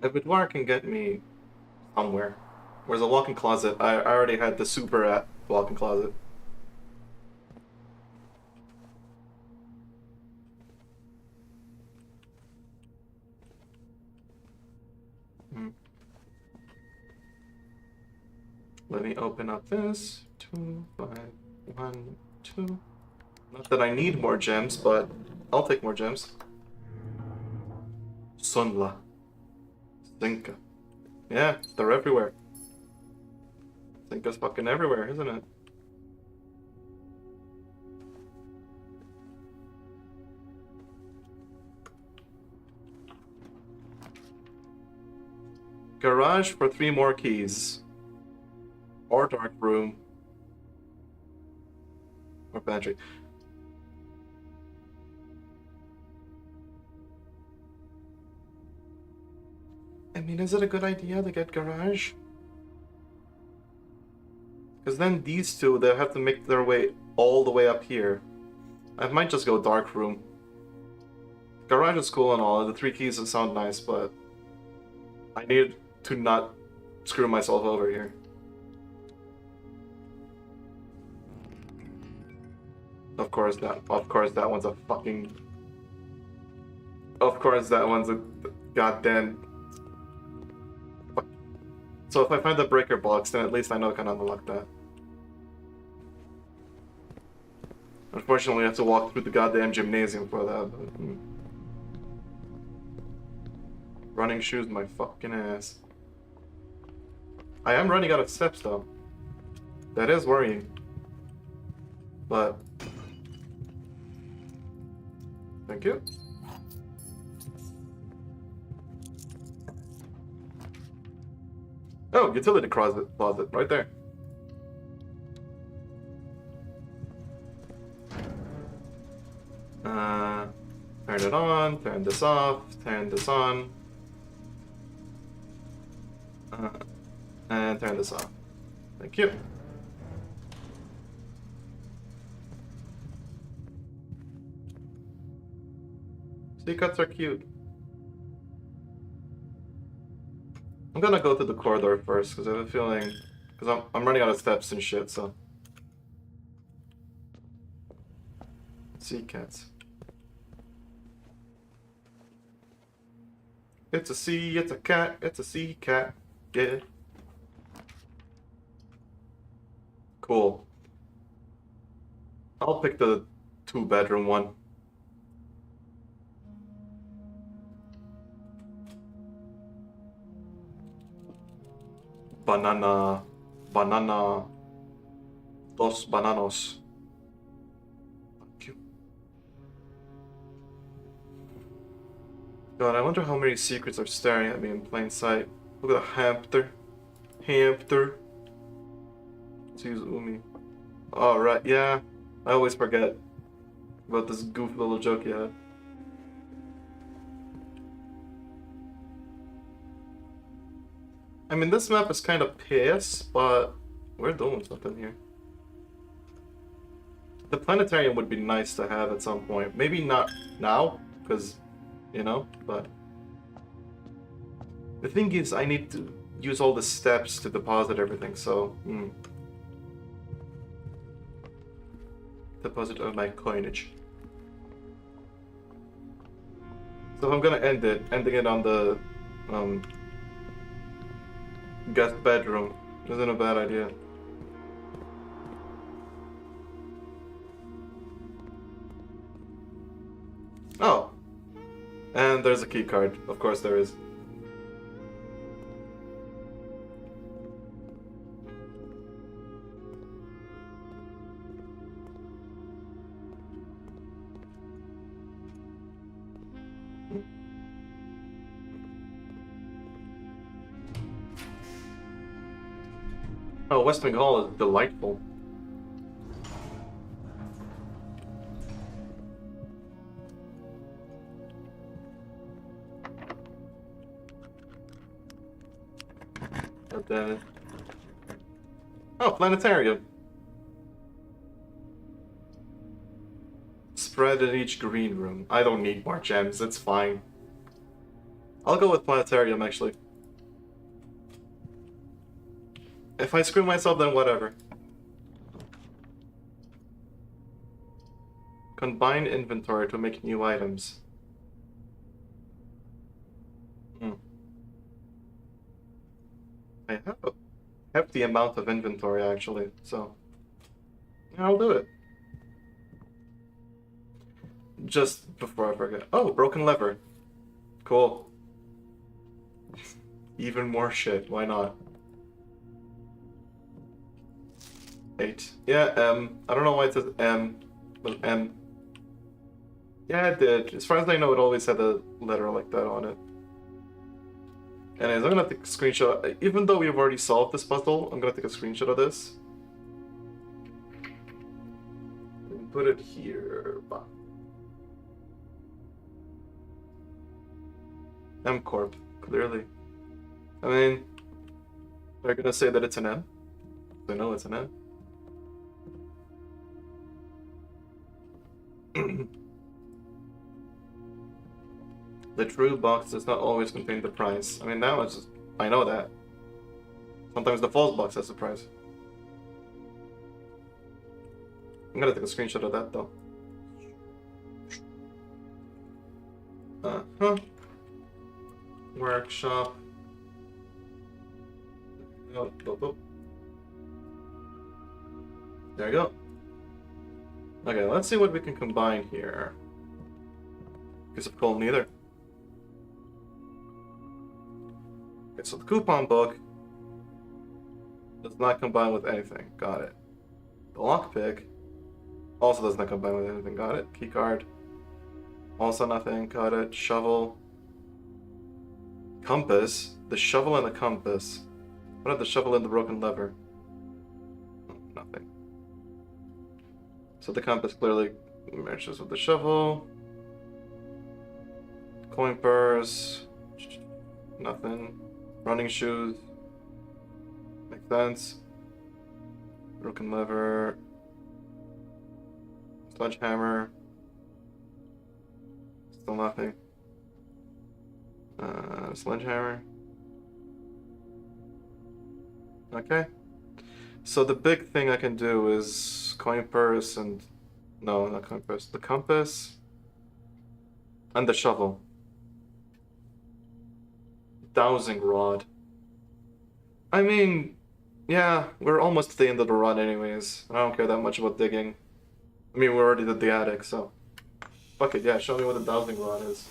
A boudoir can get me somewhere. Where's a walk-in closet? I already had the super at walk-in closet. Let me open up this. 2, 5, 1, 2. Not that I need more gems, but I'll take more gems. Sunla. Zinka. Yeah, they're everywhere. Zinka's fucking everywhere, isn't it? Garage for 3 more keys. Or dark room. Or pantry. I mean, is it a good idea to get garage? Because then these two, they'll have to make their way all the way up here. I might just go dark room. Garage is cool and all, the 3 keys sound nice, but I need to not screw myself over here. Of course that one's a fucking... Of course that one's a goddamn... So if I find the breaker box, then at least I know I can unlock that. Unfortunately, I have to walk through the goddamn gymnasium for that. But, Running shoes, my fucking ass. I am running out of steps, though. That is worrying. But... Thank you. Oh, utility closet, right there. Turn it on, turn this off, turn this on. And turn this off. Thank you. C-cuts are cute. I'm gonna go to the corridor first, because I have a feeling... Because I'm running out of steps and shit, so... Sea cats. It's a sea, it's a cat, it's a sea cat. Yeah. Cool. I'll pick the 2-bedroom one. Banana. Banana. Dos bananos. Thank you. God, I wonder how many secrets are staring at me in plain sight. Look at the hamster. Hamster. Let's use Umi. Oh, right, yeah. I always forget about this goofy little joke you had. I mean, this map is kind of piss, but we're doing something here. The planetarium would be nice to have at some point. Maybe not now, because, you know, but... The thing is, I need to use all the steps to deposit everything, so... Deposit of my coinage. So I'm gonna ending it on the, guest bedroom. Isn't a bad idea. Oh. And there's a key card. Of course there is. Oh, West Bengal is delightful. God damn it. Oh, planetarium. Spread in each green room. I don't need more gems, it's fine. I'll go with planetarium, actually. If I screw myself, then whatever. Combine inventory to make new items. I have a hefty amount of inventory, actually, so... yeah, I'll do it. Just before I forget. Oh, broken lever. Cool. Even more shit, why not? 8. Yeah, M. I don't know why it says M, but M. Yeah, it did. As far as I know, it always had a letter like that on it. Anyways, I'm gonna take a screenshot. Even though we've already solved this puzzle, I'm gonna take a screenshot of this. And put it here. M Corp, clearly. I mean, they're gonna say that it's an M. They know it's an M. The true box does not always contain the prize. I mean, now it's just... I know that. Sometimes the false box has the prize. I'm gonna take a screenshot of that, though. Uh-huh. Workshop. Oh, oh, oh. There you go. Okay, let's see what we can combine here. Piece of coal, neither. Okay, so the coupon book does not combine with anything. Got it. The lockpick also does not combine with anything. Got it. Keycard. Also nothing. Got it. Shovel. Compass. The shovel and the compass. What about the shovel and the broken lever? Nothing. So the compass clearly matches with the shovel. Coin purse. Nothing. Running shoes. Makes sense. Broken lever. Sledgehammer. Still nothing. Sledgehammer. Okay. So the big thing I can do is coin purse and... no, not coin purse. The compass. And the shovel. Dowsing rod. I mean, yeah, we're almost at the end of the run anyways. I don't care that much about digging. I mean, we already did the attic, so... fuck it, yeah, show me what the dowsing rod is.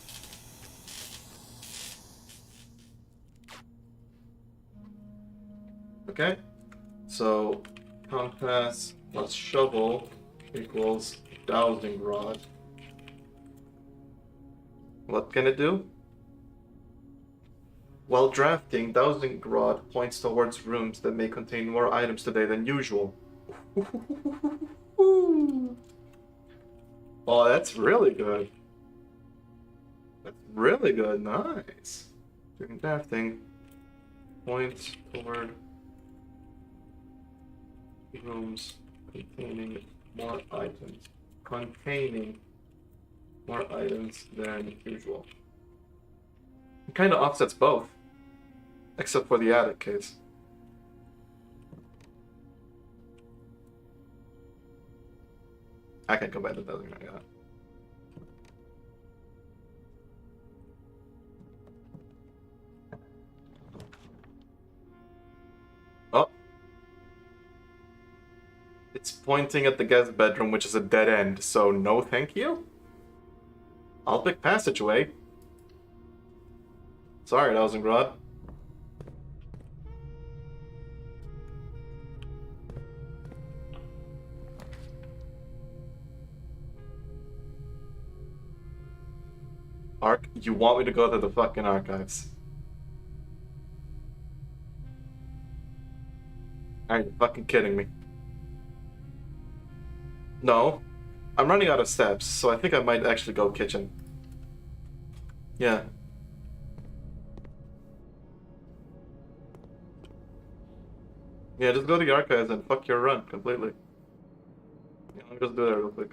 Okay, so compass plus shovel equals dowsing rod. What can it do? While drafting, dowsing rod points towards rooms that may contain more items today than usual. Oh, that's really good. That's really good. Nice. During drafting, points toward rooms containing more items. Containing more items than usual. It kind of offsets both. Except for the attic case. I can combine the building right now. Oh. It's pointing at the guest bedroom, which is a dead end, so no thank you? I'll pick passageway. Sorry, Dowsing Rod. You want me to go to the fucking archives? Are you fucking kidding me? No. I'm running out of steps, so I think I might actually go kitchen. Yeah. Yeah, just go to the archives and fuck your run completely. Yeah, let me just do that real quick.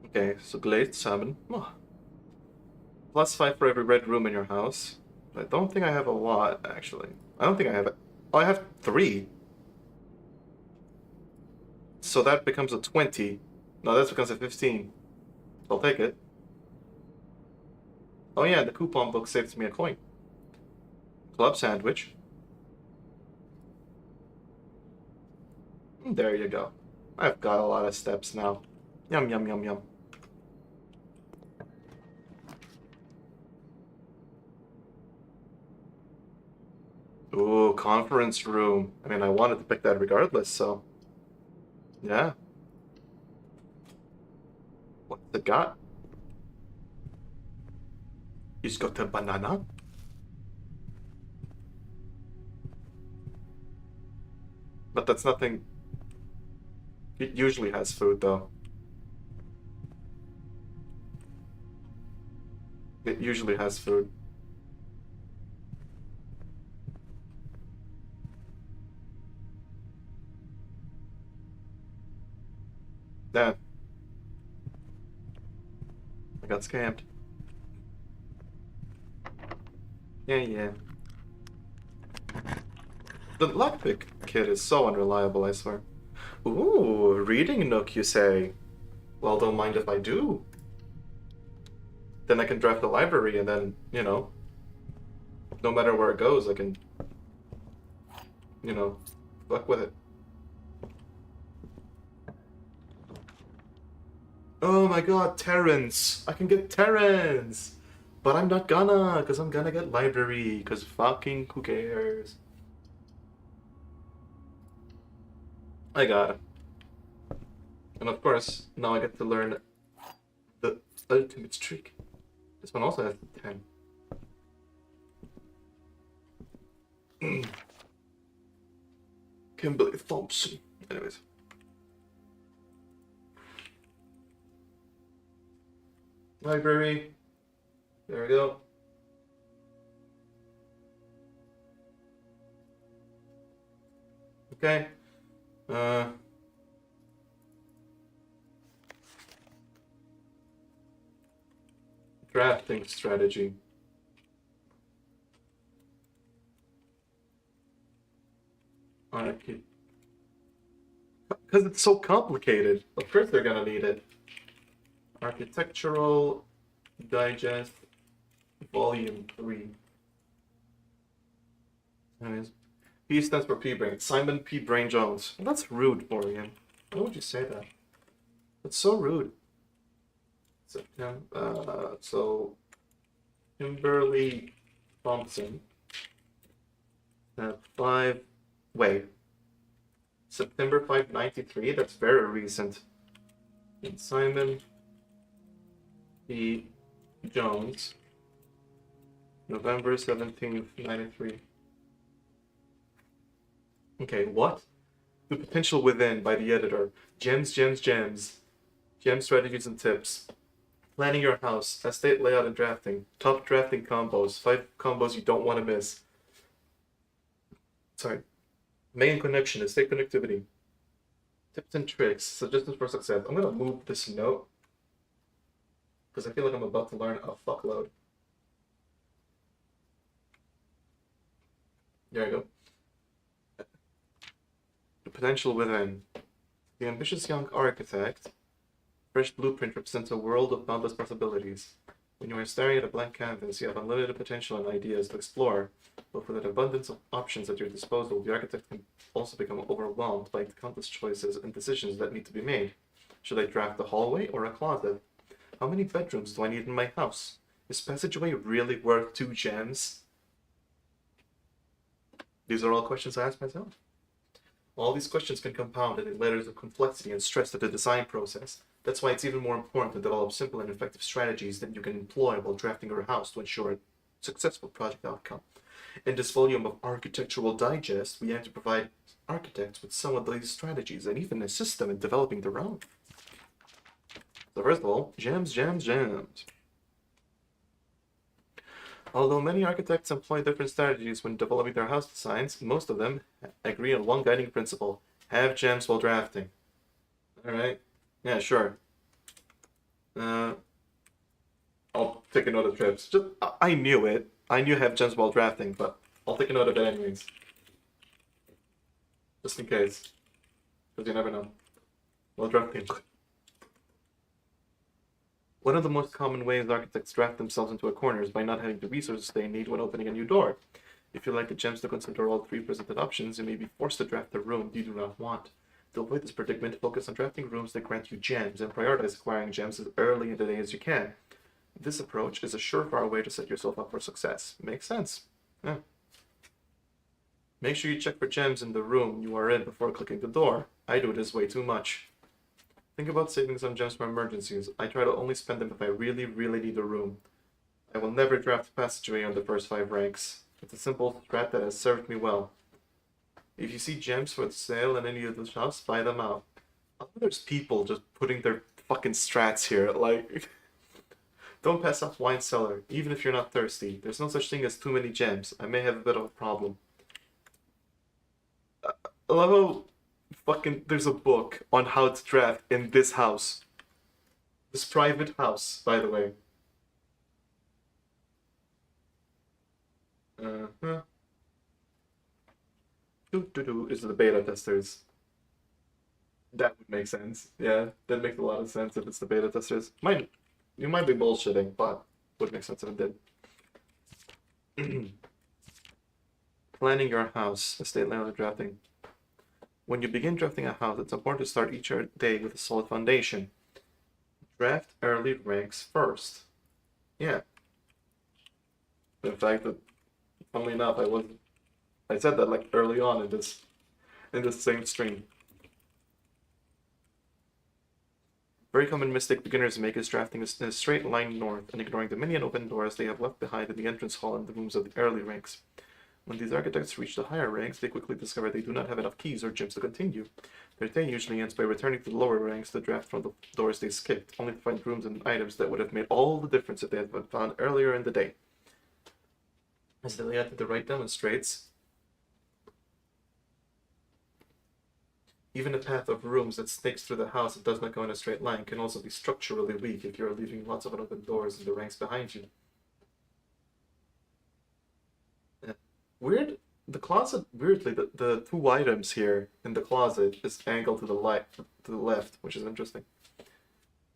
Okay, so glazed salmon. Oh. +5 for every red room in your house. I don't think I have a lot, actually. I don't think I have it. Oh, I have 3. So that becomes a 20. No, that becomes a 15. I'll take it. Oh yeah, the coupon book saves me a coin. Club sandwich. There you go. I've got a lot of steps now. Yum, yum, yum, yum. Ooh, conference room. I mean, I wanted to pick that regardless, so... Yeah. What's it got? He's got a banana. But that's nothing... It usually has food, though. It usually has food. Yeah. I got scammed. Yeah, yeah. The lockpick kit is so unreliable, I swear. Ooh, reading nook, you say? Well, don't mind if I do. Then I can draft the library and then, you know, no matter where it goes, I can, you know, fuck with it. Oh my god, Terrence! I can get Terrence! But I'm not gonna, because I'm gonna get library, because fucking who cares? I got it. And of course, now I get to learn the ultimate streak. This one also has 10. Kimberly Thompson. Anyways. Library. There we go. Okay. Drafting strategy. Because it's so complicated. Of course they're gonna need it. Architectural Digest Volume 3. Anyways. P stands for P Brain. Simon P. Brain Jones. Well, that's rude, Orion. Why would you say that? That's so rude. So Kimberly Thompson. 5. Wait. September 593? That's very recent. And Simon P. Jones. November 17th, 93. Okay, what? The Potential Within by the editor. Gems, gems, gems. Gem strategies and tips. Planning your house. Estate layout and drafting. Top drafting combos. 5 combos you don't want to miss. Sorry. Main connection. Estate connectivity. Tips and tricks. Suggestions for success. I'm going to move this note. Because I feel like I'm about to learn a fuckload. There I go. The Potential Within. The ambitious young architect. Fresh blueprint represents a world of boundless possibilities. When you are staring at a blank canvas, you have unlimited potential and ideas to explore. But with an abundance of options at your disposal, the architect can also become overwhelmed by the countless choices and decisions that need to be made. Should I draft a hallway or a closet? How many bedrooms do I need in my house? Is passageway really worth 2 gems? These are all questions I ask myself. All these questions can compound into layers of complexity and stress to the design process. That's why it's even more important to develop simple and effective strategies that you can employ while drafting your house to ensure a successful project outcome. In this volume of Architectural Digest, we aim to provide architects with some of these strategies and even assist them in developing their own. So first of all, gems, gems, gems. Although many architects employ different strategies when developing their house designs, most of them agree on one guiding principle: have gems while drafting. Alright? Yeah, sure. I'll take a note of trips. Just I knew it. I knew I have gems while drafting, but I'll take a note of it anyways. Just in case. Because you never know. While drafting. One of the most common ways architects draft themselves into a corner is by not having the resources they need when opening a new door. If you like the gems to consider all three presented options, you may be forced to draft a room you do not want. To avoid this predicament, focus on drafting rooms that grant you gems and prioritize acquiring gems as early in the day as you can. This approach is a surefire way to set yourself up for success. Makes sense. Yeah. Make sure you check for gems in the room you are in before clicking the door. I do this way too much. Think about saving some gems for emergencies. I try to only spend them if I really, really need a room. I will never draft passageway on the first 5 ranks. It's a simple strat that has served me well. If you see gems for sale in any of the shops, buy them out. There's people just putting their fucking strats here, like... Don't pass up wine cellar, even if you're not thirsty. There's no such thing as too many gems. I may have a bit of a problem. I love how fucking there's a book on how to draft in this house. This private house, by the way. Is the beta testers. That would make sense. Yeah, that makes a lot of sense if it's the beta testers. You might be bullshitting, but would make sense if it did. Planning your house, estate layout drafting. When you begin drafting a house, it's important to start each day with a solid foundation. Draft early ranks first. Yeah. In fact, funnily enough, I said that like early on in this same stream. Very common mistake beginners make is drafting in a straight line north and ignoring the many unopened doors they have left behind in the entrance hall and the rooms of the early ranks. When these architects reach the higher ranks, they quickly discover they do not have enough keys or gems to continue. Their day usually ends by returning to the lower ranks to draft from the doors they skipped, only to find rooms and items that would have made all the difference if they had been found earlier in the day. As the layout to the right demonstrates, even a path of rooms that snakes through the house and does not go in a straight line can also be structurally weak if you are leaving lots of unopened doors in the ranks behind you. Weird. The closet, weirdly, the 2 items here in the closet is angled to the left, which is interesting.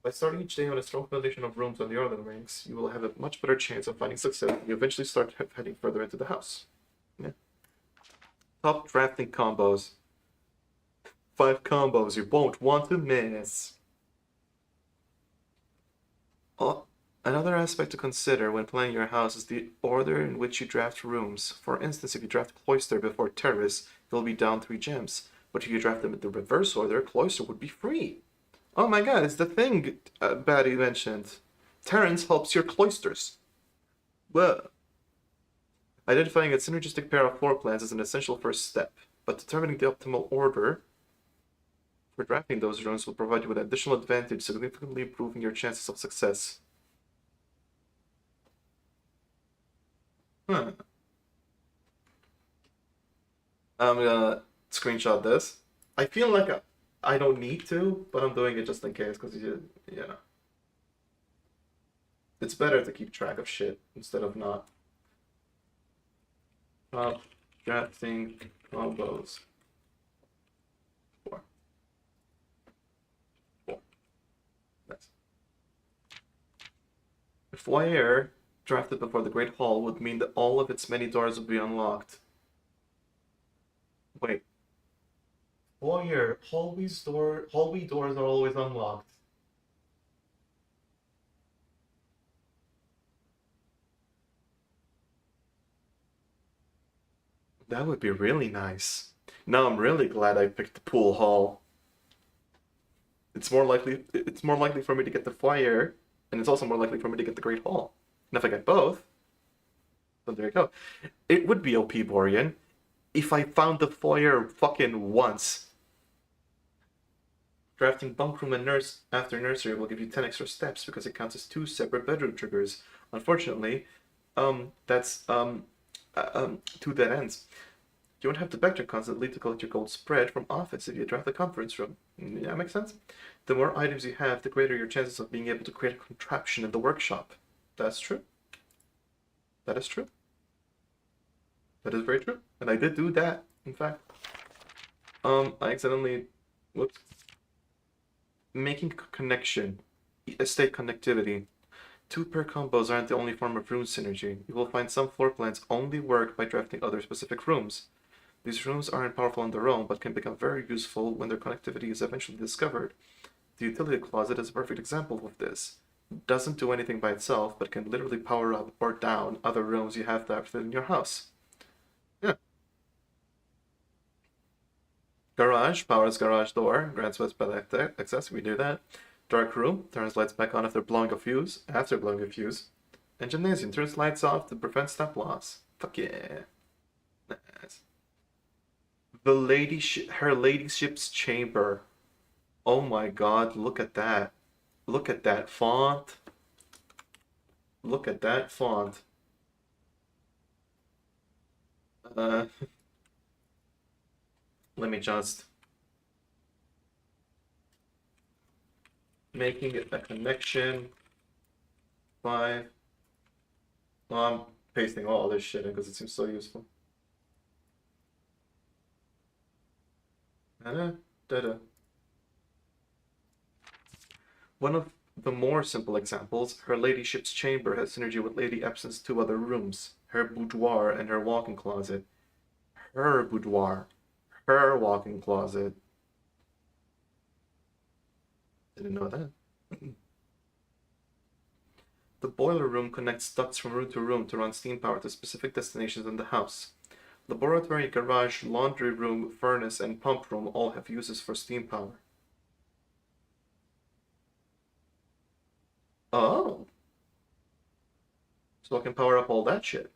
By starting each day on a strong foundation of rooms on the early ranks, you will have a much better chance of finding success when you eventually start heading further into the house. Yeah. Top drafting combos. 5 combos you won't want to miss. Another aspect to consider when planning your house is the order in which you draft rooms. For instance, if you draft Cloister before Terrace, you'll be down 3 gems. But if you draft them in the reverse order, Cloister would be free. Oh my god, it's the thing Batty mentioned. Terrence helps your Cloisters. Well, identifying a synergistic pair of floor plans is an essential first step, but determining the optimal order for drafting those rooms will provide you with an additional advantage, significantly improving your chances of success. I'm gonna screenshot this. I feel like I don't need to, but I'm doing it just in case, because yeah. It's better to keep track of shit instead of not. Drafting combos. 4. Nice. A foyer drafted before the Great Hall would mean that all of its many doors would be unlocked. Wait. Foyer, hallway doors are always unlocked. That would be really nice. Now I'm really glad I picked the pool hall. It's more likely for me to get the foyer, and it's also more likely for me to get the Great Hall. And if I get both, then there you go. It would be OP Borean if I found the foyer fucking once. Drafting bunk room and after nursery will give you 10 extra steps because it counts as 2 separate bedroom triggers. Unfortunately, that's 2 dead ends. You won't have to backtrack constantly to collect your gold spread from office if you draft the conference room. Yeah, makes sense? The more items you have, the greater your chances of being able to create a contraption in the workshop. That's true. That is true. That is very true. And I did do that, in fact. I accidentally, whoops, making connection, estate connectivity. Two-pair combos aren't the only form of room synergy. You will find some floor plans only work by drafting other specific rooms. These rooms aren't powerful on their own, but can become very useful when their connectivity is eventually discovered. The utility closet is a perfect example of this. It doesn't do anything by itself, but can literally power up or down other rooms you have left in your house. Yeah. Garage powers garage door, grants spell access, we do that. Dark room turns lights back on after blowing a fuse. And gymnasium turns lights off to prevent step loss. Fuck yeah. Nice. Her ladyship's chamber. Oh my god, look at that. Look at that font. Look at that font. Let me just making it a connection. 5. Well, I'm pasting all this shit in because it seems so useful. Da-da. One of the more simple examples, her ladyship's chamber has synergy with Lady Epson's 2 other rooms, her boudoir and her walk-in closet. Her boudoir. Her walk-in closet. Didn't know that. The boiler room connects ducts from room to room to run steam power to specific destinations in the house. Laboratory, garage, laundry room, furnace, and pump room all have uses for steam power. Oh. So I can power up all that shit.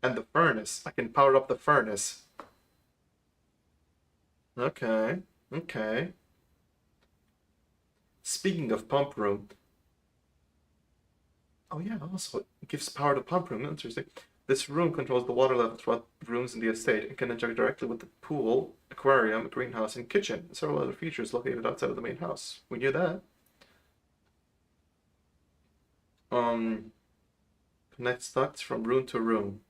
And the furnace. I can power up the furnace. Okay. Okay. Speaking of pump room. Oh yeah, also it gives power to pump room. Interesting. This room controls the water level throughout rooms in the estate and can interact directly with the pool, aquarium, greenhouse, and kitchen, and several other features located outside of the main house. We knew that. Connects ducts from room to room.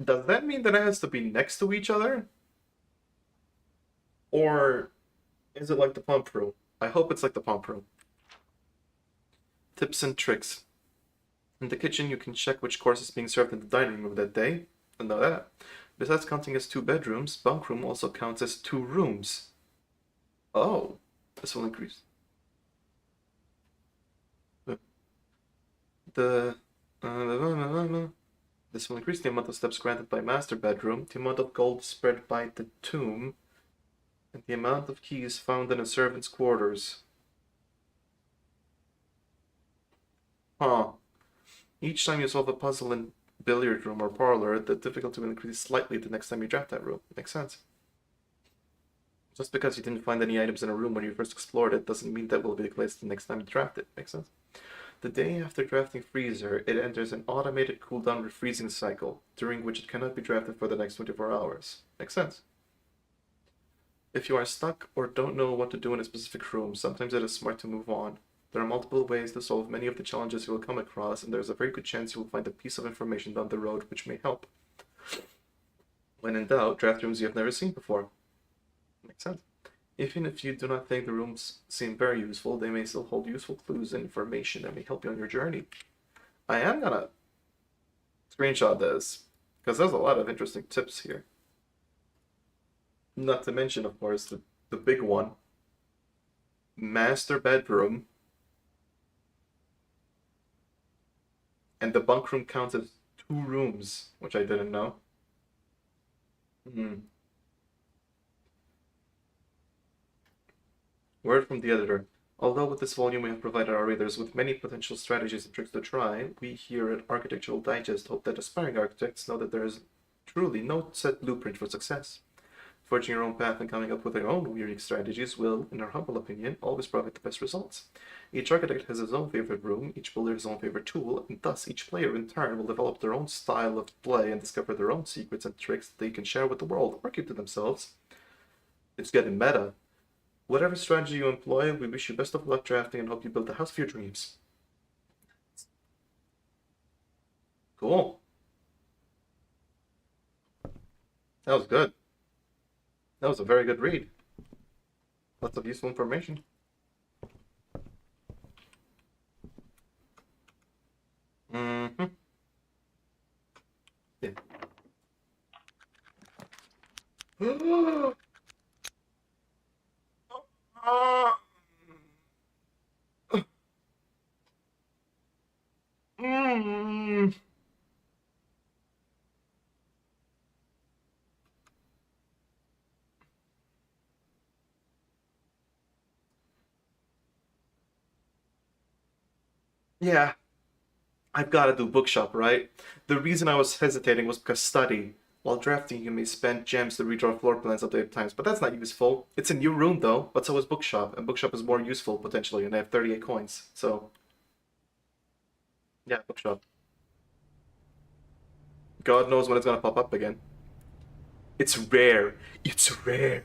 Does that mean that it has to be next to each other? Or is it like the pump room? I hope it's like the pump room. Tips and tricks. In the kitchen, you can check which course is being served in the dining room that day. I know that. Besides counting as 2 bedrooms, bunk room also counts as 2 rooms. Oh, this will increase. This will increase the amount of steps granted by master bedroom, the amount of gold spread by the tomb, and the amount of keys found in a servant's quarters. Huh. Each time you solve a puzzle in billiard room or parlor, the difficulty will increase slightly the next time you draft that room. Makes sense. Just because you didn't find any items in a room when you first explored it doesn't mean that will be the case the next time you draft it. Makes sense. The day after drafting freezer, it enters an automated cooldown refreezing cycle, during which it cannot be drafted for the next 24 hours. Makes sense. If you are stuck or don't know what to do in a specific room, sometimes it is smart to move on. There are multiple ways to solve many of the challenges you will come across, and there's a very good chance you will find a piece of information down the road which may help. When in doubt, draft rooms you have never seen before. Makes sense. Even if you do not think the rooms seem very useful, they may still hold useful clues and information that may help you on your journey. I am gonna screenshot this, because there's a lot of interesting tips here. Not to mention, of course, the big one. Master bedroom. And the bunk room counts as 2 rooms, which I didn't know. Word from the editor. Although with this volume we have provided our readers with many potential strategies and tricks to try, we here at Architectural Digest hope that aspiring architects know that there is truly no set blueprint for success. Forging your own path and coming up with their own unique strategies will, in our humble opinion, always provide the best results. Each architect has his own favorite room, each builder his own favorite tool, and thus each player in turn will develop their own style of play and discover their own secrets and tricks that they can share with the world or keep to themselves. It's getting meta. Whatever strategy you employ, we wish you best of luck drafting and hope you build the house of your dreams. Cool. That was good. That was a very good read. Lots of useful information. Mm-hmm. Yeah. Mm. Yeah, I've got to do bookshop, right? The reason I was hesitating was because study. While drafting, you may spend gems to redraw floor plans up to 8 times, but that's not useful. It's a new room, though, but so is bookshop, and bookshop is more useful, potentially, and I have 38 coins, so... Yeah, bookshop. God knows when it's gonna pop up again. It's rare. It's rare.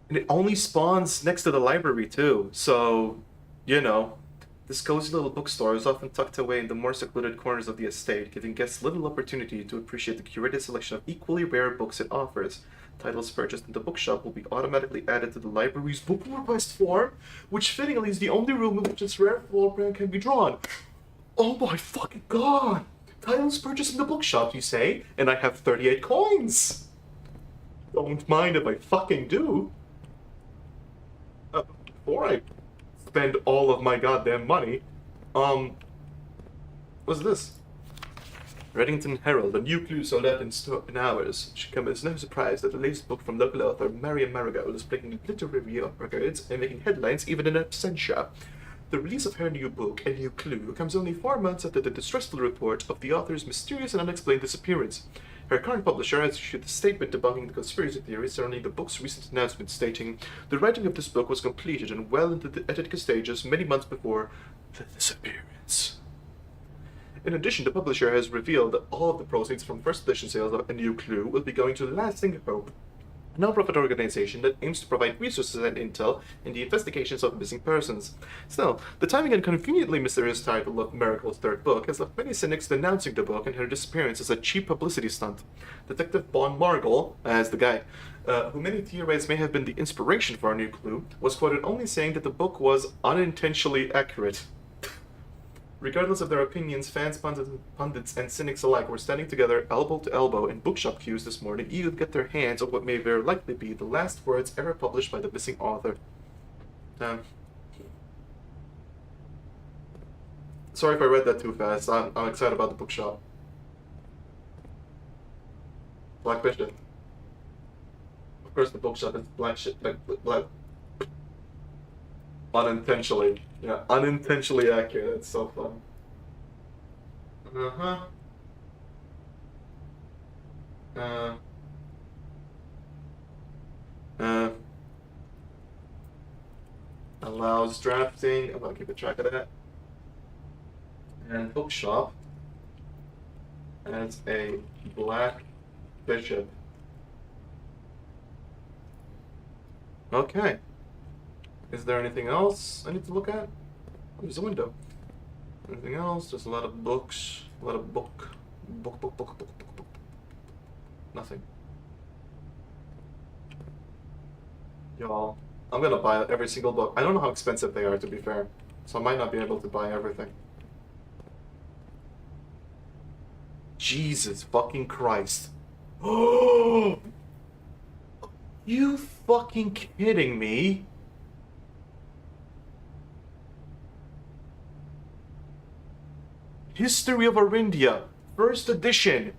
And it only spawns next to the library, too, so... You know. This cozy little bookstore is often tucked away in the more secluded corners of the estate, giving guests little opportunity to appreciate the curated selection of equally rare books it offers. Titles purchased in the bookshop will be automatically added to the library's book request form, which fittingly is the only room in which this rare floor plan can be drawn. Oh my fucking god! Titles purchased in the bookshop, you say? And I have 38 coins! Don't mind if I fucking do. Before I spend all of my goddamn money. What's this? Reddington Herald, a new clue sold out in hours. Should come as no surprise that the latest book from local author Marian Marigold is breaking literary records and making headlines even in absentia. The release of her new book, A New Clue, comes only 4 months after the distressful report of the author's mysterious and unexplained disappearance. Her current publisher has issued a statement debunking the conspiracy theories surrounding the book's recent announcement, stating, "The writing of this book was completed and well into the editing stages many months before the disappearance." In addition, the publisher has revealed that all of the proceeds from first edition sales of A New Clue will be going to Lasting Hope, a non-profit organization that aims to provide resources and intel in the investigations of missing persons. Still, the timing and conveniently mysterious title of Miracle's third book has left many cynics denouncing the book and her disappearance as a cheap publicity stunt. Detective Bon Margle, as the guy, who many theorize may have been the inspiration for A New Clue, was quoted only saying that the book was unintentionally accurate. Regardless of their opinions, fans, pundits, and cynics alike were standing together, elbow to elbow, in bookshop queues this morning, eager to get their hands on what may very likely be the last words ever published by the missing author. Sorry if I read that too fast. I'm excited about the bookshop. Black Bishop. Of course, the bookshop is black shit. Black. Unintentionally. Yeah, unintentionally accurate. It's so fun. Uh-huh. Uh. Allows drafting. I'm gonna keep a track of that. And bookshop as a black bishop. Okay. Is there anything else I need to look at? Oh, there's a window. Anything else? There's a lot of books. A lot of book. Nothing. Y'all, I'm gonna buy every single book. I don't know how expensive they are, to be fair. So I might not be able to buy everything. Jesus fucking Christ. Oh! You fucking kidding me? History of Arindia, first edition.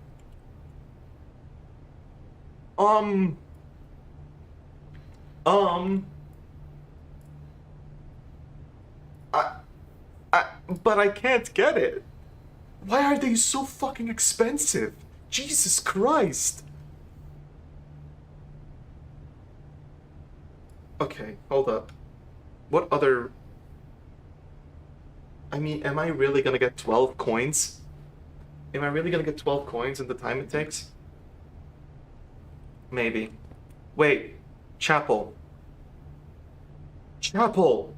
But I can't get it. Why are they so fucking expensive? Jesus Christ. Okay, hold up. What other... I mean, am I really gonna get 12 coins? Am I really gonna get 12 coins in the time it takes? Maybe. Wait. Chapel. Chapel!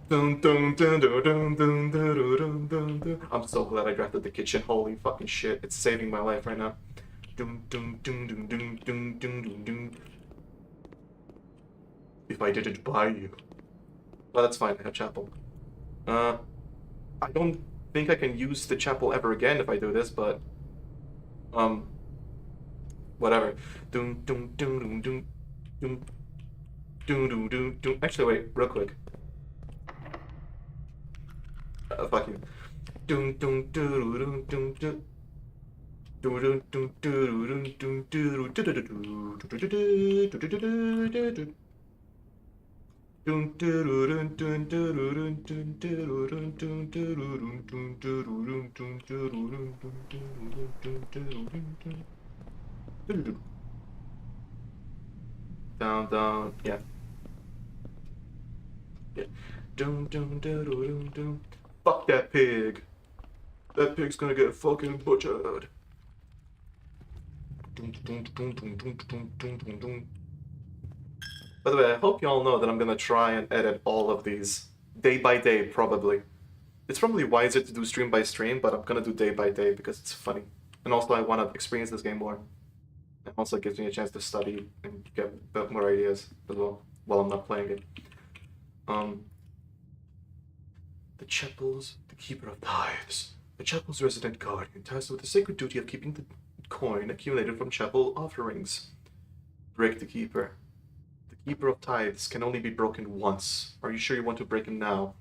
Dun, dun, dun, dun, dun, dun, dun, dun, dun, dun. I'm so glad I drafted the kitchen. Holy fucking shit. It's saving my life right now. Dun, dun, dun, dun, dun, dun, dun, dun, dun. If I didn't buy you. Well, that's fine. I have chapel. I don't think I can use the chapel ever again if I do this, but um, whatever. Dun, dun, dun, dun, dun, dun, dun, dun, dun, dun. Actually, wait, real quick. Fuck you. Dun, dun, dun, dun, dun, dun. Down, down, yeah. Yeah. Fuck that pig. That pig's gonna get fucking butchered. By the way, I hope you all know that I'm gonna try and edit all of these day by day, probably. It's probably wiser to do stream by stream, but I'm gonna do day by day because it's funny. And also I wanna experience this game more. It also gives me a chance to study and get a bit more ideas as well while I'm not playing it. The chapel's the keeper of tithes. The chapel's resident guardian, tasked with the sacred duty of keeping the coin accumulated from chapel offerings. Break the keeper. The keeper of tithes can only be broken once. Are you sure you want to break him now?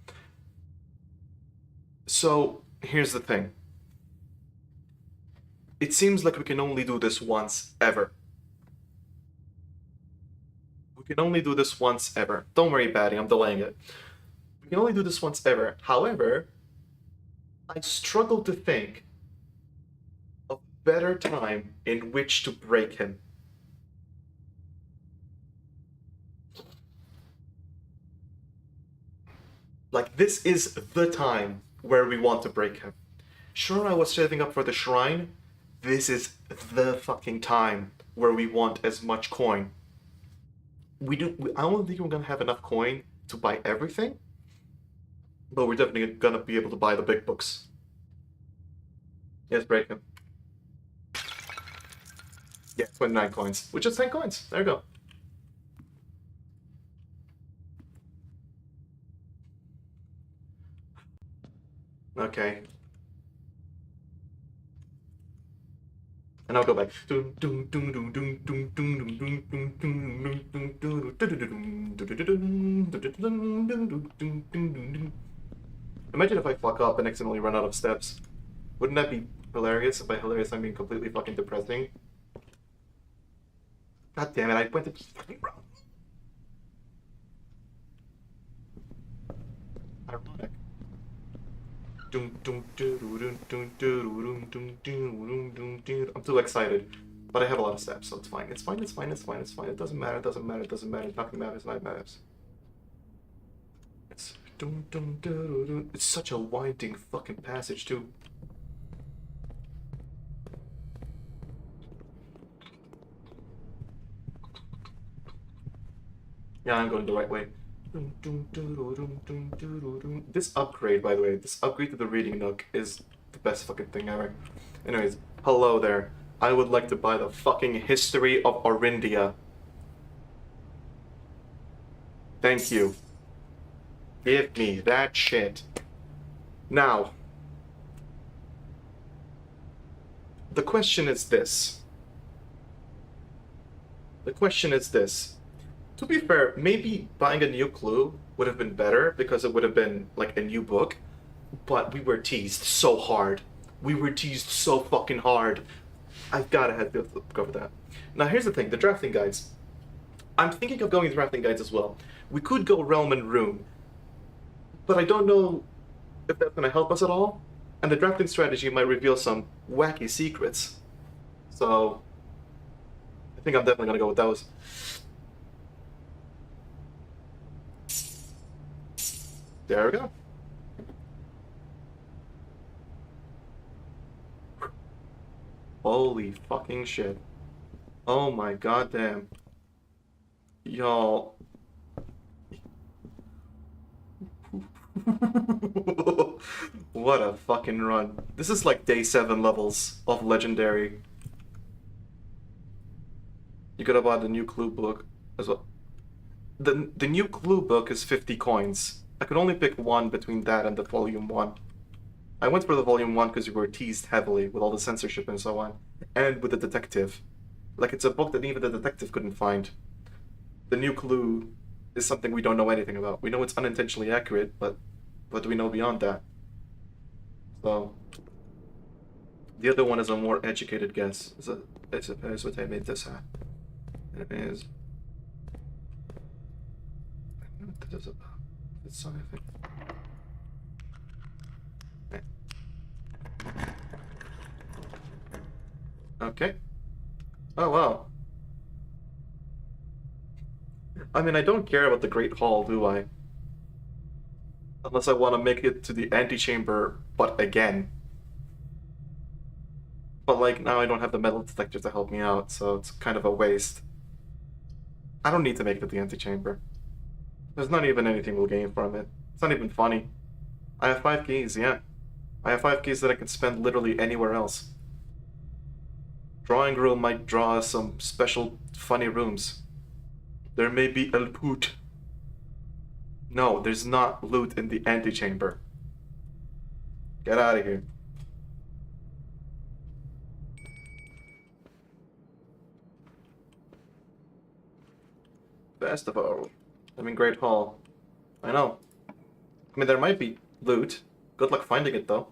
So, here's the thing. It seems like we can only do this once ever. We can only do this once ever. Don't worry, Batty, I'm delaying it. We can only do this once ever. However, I struggle to think of a better time in which to break him. Like, this is the time where we want to break him. Sure, I was saving up for the shrine. This is the fucking time where we want as much coin. I don't think we're gonna have enough coin to buy everything, but we're definitely gonna be able to buy the big books. Yes, break him. Yeah, 29 coins, which is 10 coins. There you go. Okay. And I'll go back. Imagine if I fuck up and accidentally run out of steps. Wouldn't that be hilarious? By hilarious, I mean completely fucking depressing. God damn it, I went to fucking wrong. Ironic. I'm too excited. But I have a lot of steps, so it's fine. It's fine, it's fine, it's fine, it's fine. It doesn't matter, it doesn't matter, it doesn't matter. Nothing matters, nothing matters. It's such a winding fucking passage, too. Yeah, I'm going the right way. This upgrade, by the way, this upgrade to the reading nook is the best fucking thing ever. Anyways, hello there. I would like to buy the fucking history of Orindia. Thank you. Give me that shit. Now, the question is this. To be fair, maybe buying a new clue would have been better because it would have been like a new book, but we were teased so hard. We were teased so fucking hard. I've gotta have to cover that. Now here's the thing, the drafting guides. I'm thinking of going drafting guides as well. We could go Realm and Rune, but I don't know if that's gonna help us at all, and the drafting strategy might reveal some wacky secrets. So, I think I'm definitely gonna go with those. There we go. Holy fucking shit. Oh my goddamn. Y'all. What a fucking run. This is like day 7 levels of Legendary. You could have bought the new clue book as well. The new clue book is 50 coins. I could only pick one between that and the volume 1. I went for the volume 1 because you were teased heavily with all the censorship and so on. And with the detective. Like, it's a book that even the detective couldn't find. The new clue is something we don't know anything about. We know it's unintentionally accurate, but what do we know beyond that? So, the other one is a more educated guess. I suppose what I made this at. It is. That is about. It's something. Okay. Oh wow. I mean, I don't care about the Great Hall, do I? Unless I want to make it to the antechamber, but again. But like, now I don't have the metal detector to help me out, so it's kind of a waste. I don't need to make it to the antechamber. There's not even anything we'll gain from it. It's not even funny. I have 5 keys, yeah. I have 5 keys that I can spend literally anywhere else. Drawing room might draw us some special funny rooms. There may be a loot. No, there's not loot in the antechamber. Get out of here. Festival. I mean, Great Hall. I know. I mean, there might be loot. Good luck finding it, though.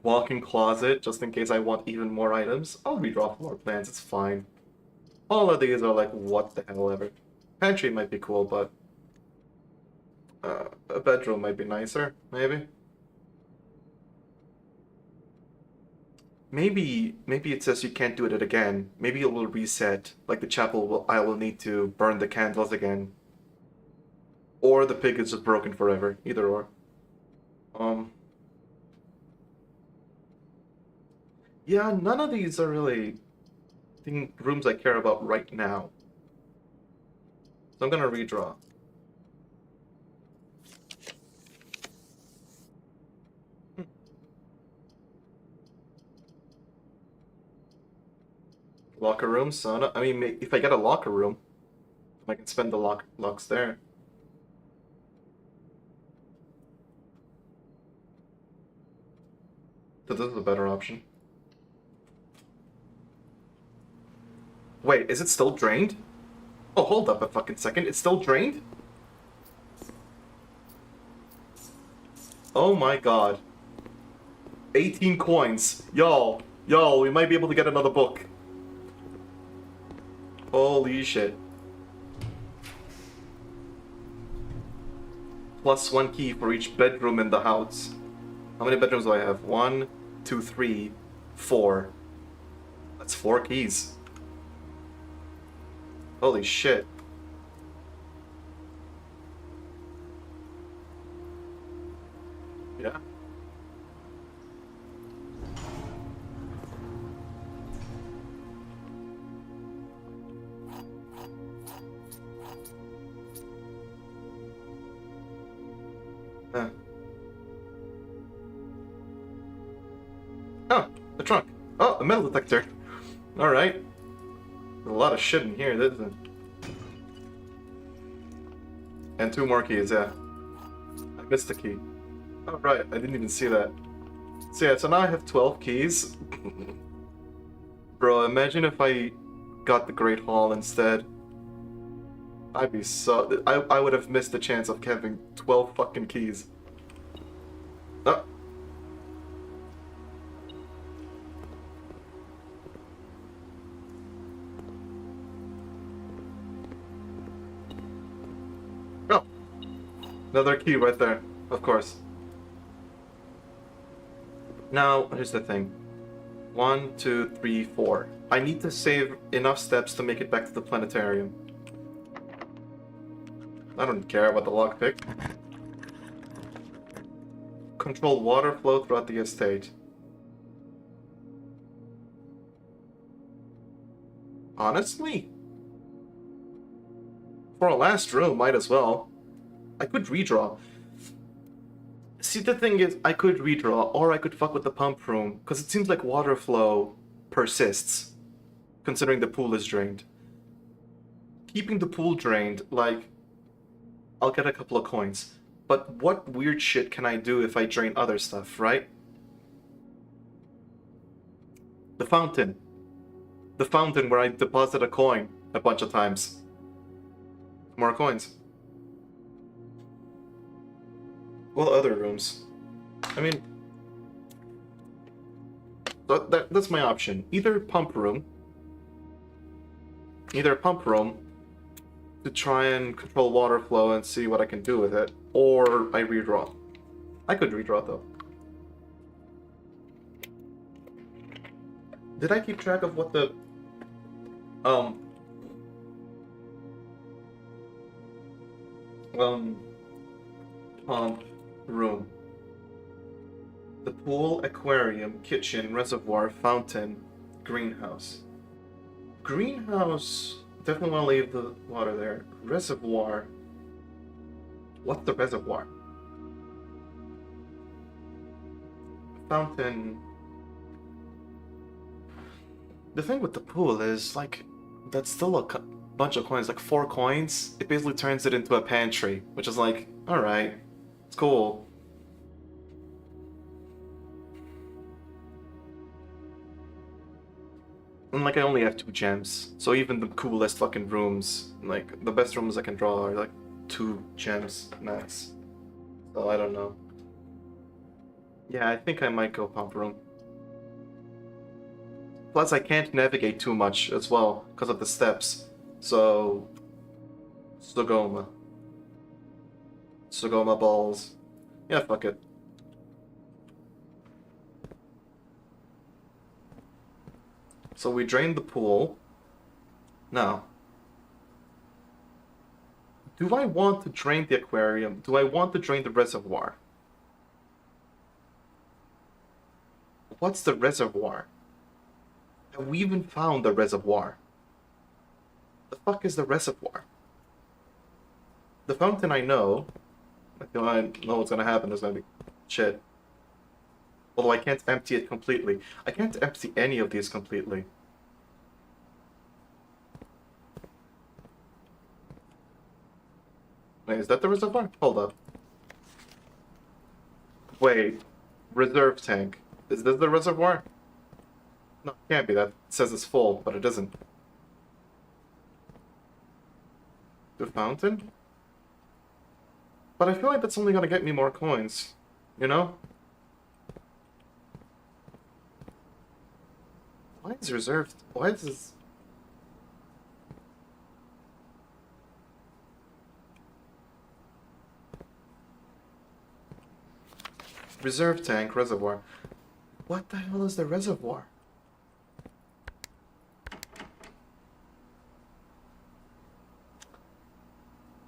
Walk-in closet, just in case I want even more items. I'll redraw floor plans, it's fine. All of these are like, what the hell ever. Pantry might be cool, but... a bedroom might be nicer, maybe? Maybe it says you can't do it again. Maybe it will reset. Like the chapel, I will need to burn the candles again. Or the pig is just broken forever. Either or. Yeah, none of these are really rooms I care about right now. So I'm gonna redraw. Locker room, sauna. I mean, if I get a locker room, I can spend the locks there. So this is a better option. Wait, is it still drained? Oh, hold up a fucking second. It's still drained? Oh my god. 18 coins. Y'all, we might be able to get another book. Holy shit. Plus 1 key for each bedroom in the house. How many bedrooms do I have? 1, 2, 3, 4. That's 4 keys. Holy shit. Yeah. Oh, the trunk. Oh, a metal detector. Alright. There's a lot of shit in here, isn't it? And 2 more keys, yeah. I missed a key. Oh, right, I didn't even see that. So yeah, so now I have 12 keys. Bro, imagine if I got the Great Hall instead. I'd be so... I would have missed the chance of having 12 fucking keys. Oh. Oh. Another key right there, of course. Now, here's the thing. 1, 2, 3, 4. I need to save enough steps to make it back to the planetarium. I don't care about the lockpick. Control water flow throughout the estate. Honestly? For a last room, might as well. I could redraw. See, the thing is, I could redraw, or I could fuck with the pump room, because it seems like water flow persists, considering the pool is drained. Keeping the pool drained, like, I'll get a couple of coins. But what weird shit can I do if I drain other stuff, right? The fountain. The fountain where I deposit a coin a bunch of times. More coins. Well, other rooms. I mean, that's my option. Either pump room. Either pump room to try and control water flow and see what I can do with it, or I redraw. I could redraw though. Did I keep track of what the pump room? The pool, aquarium, kitchen, reservoir, fountain, greenhouse. Greenhouse, definitely want to leave the water there. Reservoir. What's the reservoir? Fountain. The thing with the pool is, like, that's still a bunch of coins, like 4 coins. It basically turns it into a pantry, which is like, alright, it's cool. And like, I only have 2 gems, so even the coolest fucking rooms, like, the best rooms I can draw are like 2 gems max. So I don't know. Yeah, I think I might go pump room. Plus, I can't navigate too much as well because of the steps. So, Sogoma. Sogoma balls. Yeah, fuck it. So we drained the pool. Now, do I want to drain the aquarium? Do I want to drain the reservoir? What's the reservoir? Have we even found the reservoir? The fuck is the reservoir? The fountain I know. I feel I know what's gonna happen. There's gonna be shit. Although I can't empty it completely. I can't empty any of these completely. Wait, is that the reservoir? Hold up. Wait. Reserve tank. Is this the reservoir? No, it can't be that. It says it's full, but it isn't. The fountain? But I feel like that's only gonna get me more coins. You know? Why is reserved? Why is this? Reserve tank, reservoir. What the hell is the reservoir?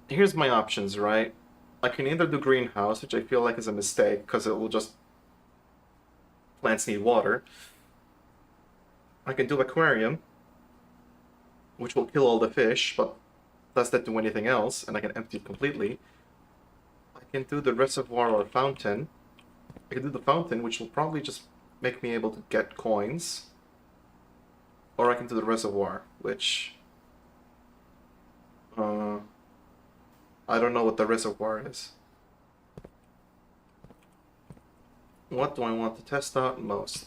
Here's my options, right? I can either do greenhouse, which I feel like is a mistake, because it will just... Plants need water. I can do aquarium, which will kill all the fish, but does that do anything else? And I can empty it completely. I can do the reservoir or fountain. I can do the fountain, which will probably just make me able to get coins. Or I can do the reservoir, which... I don't know what the reservoir is. What do I want to test out most?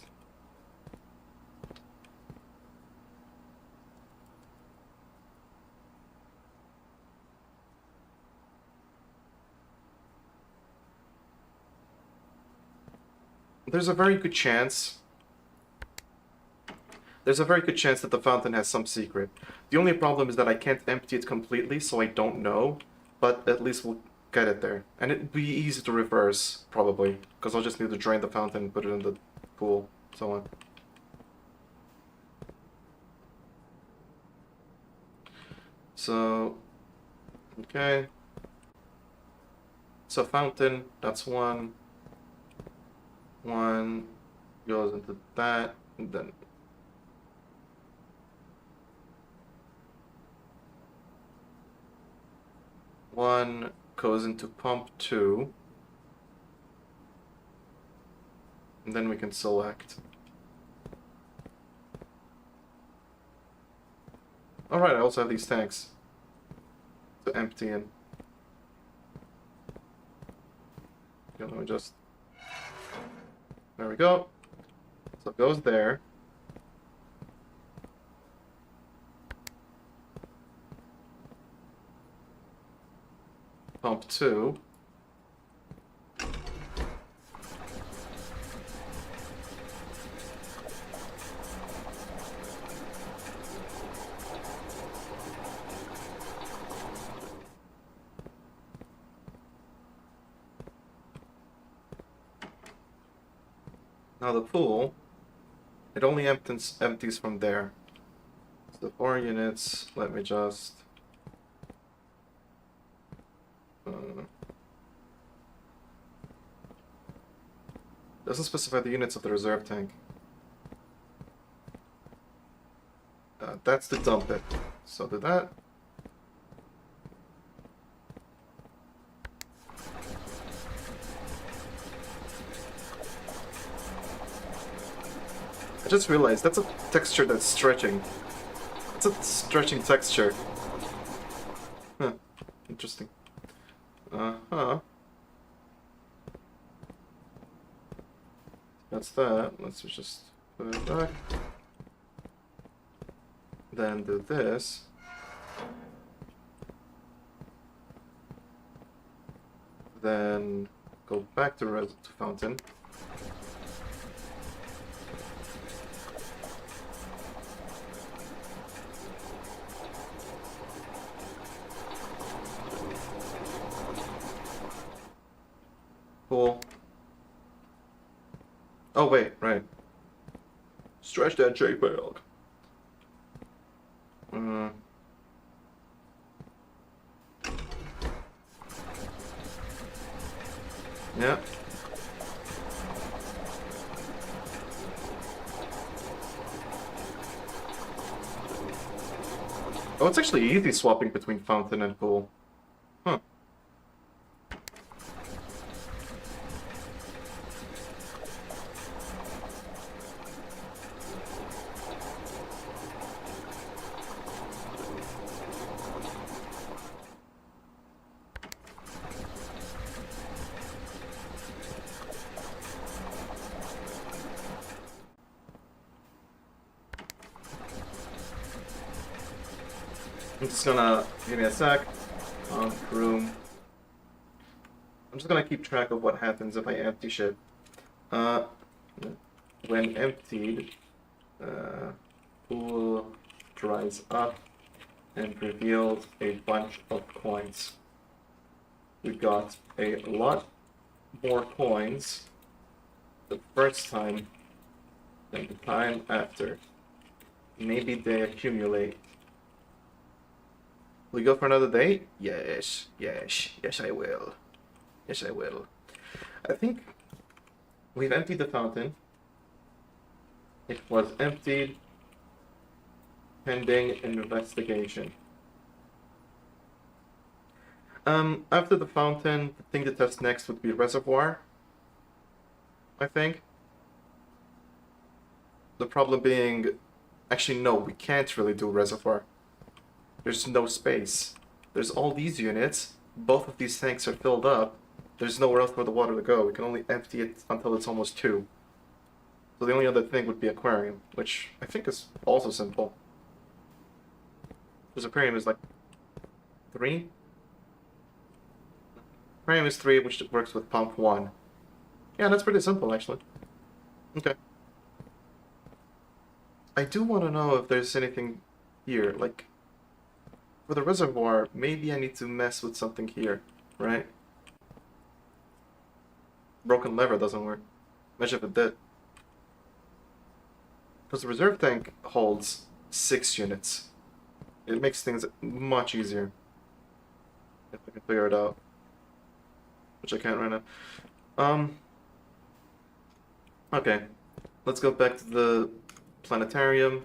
There's a very good chance that the fountain has some secret. The only problem is that I can't empty it completely, so I don't know. But at least we'll get it there. And it'd be easy to reverse, probably. Because I'll just need to drain the fountain, put it in the pool, so on. So... Okay. So fountain, that's one. One goes into that, and then... One goes into pump 2. And then we can select. Alright, I also have these tanks to empty in. Okay, let me just... There we go. So it goes there. Pump 2. Now the pool, it only empties from there. So 4 units, let me just... doesn't specify the units of the reserve tank. That's to dump it. So do that. I just realized that's a texture that's stretching. It's a stretching texture. Huh. Interesting. Uh-huh. That's that. Let's just put it back. Then do this. Then go back to fountain. Cool. Oh wait, right. Stretch that JPEG. Yeah. Oh, it's actually easy swapping between fountain and pool. Huh. I'm just gonna, give me a sec, room. I'm just gonna keep track of what happens if I empty shit. When emptied, pool dries up and reveals a bunch of coins. We got a lot more coins the first time than the time after. Maybe they accumulate. Will you go for another day? Yes, I will. Yes, I will. I think we've emptied the fountain. It was emptied pending investigation. After the fountain, the thing to test next would be reservoir, I think. The problem being, actually no, we can't really do reservoir. There's no space. There's all these units. Both of these tanks are filled up. There's nowhere else for the water to go. We can only empty it until it's almost 2. So the only other thing would be aquarium, which I think is also simple. Because aquarium is like 3? Aquarium is 3, which works with pump 1. Yeah, that's pretty simple actually. Okay. I do want to know if there's anything here, like... For the reservoir, maybe I need to mess with something here, right? Broken lever doesn't work. Imagine if it did. Because the reserve tank holds 6 units. It makes things much easier. If I can figure it out. Which I can't right now. Okay. Let's go back to the planetarium.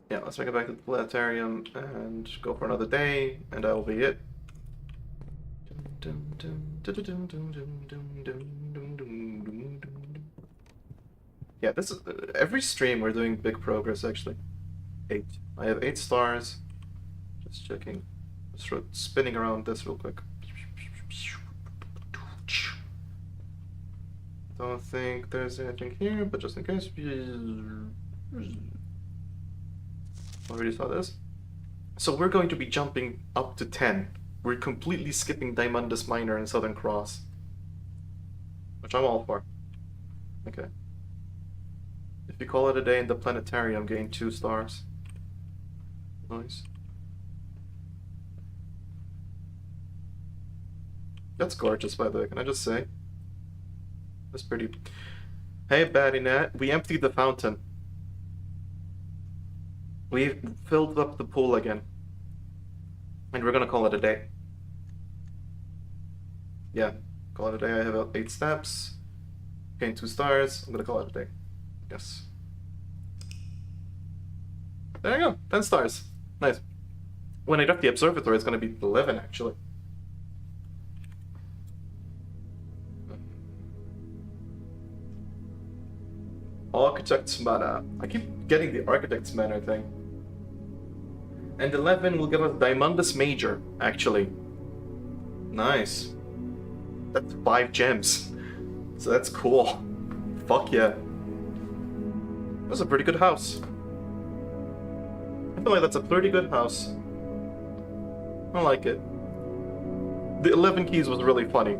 Yeah, let's make it back to the planetarium and go for another day, and that will be it. Yeah, this is every stream we're doing big progress actually. 8. I have 8 stars. Just checking. Just spinning around this real quick. Don't think there's anything here, but just in case. Already saw this. So we're going to be jumping up to 10. We're completely skipping Diamondus Minor and Southern Cross. Which I'm all for. Okay. If you call it a day in the planetarium, gain 2 stars. Nice. That's gorgeous, by the way, can I just say? That's pretty. Hey, Batty Nat, we emptied the fountain. We filled up the pool again. And we're gonna call it a day. Yeah, call it a day. I have 8 steps. Gain 2 stars. I'm gonna call it a day. Yes. There you go, 10 stars. Nice. When I drop the observatory, it's gonna be 11 actually. Architect's Mana. I keep getting the Architect's Manor thing. And 11 will give us Diamondus Major, actually. Nice. That's 5 gems. So that's cool. Fuck yeah. That's a pretty good house. I feel like that's a pretty good house. I like it. The 11 keys was really funny.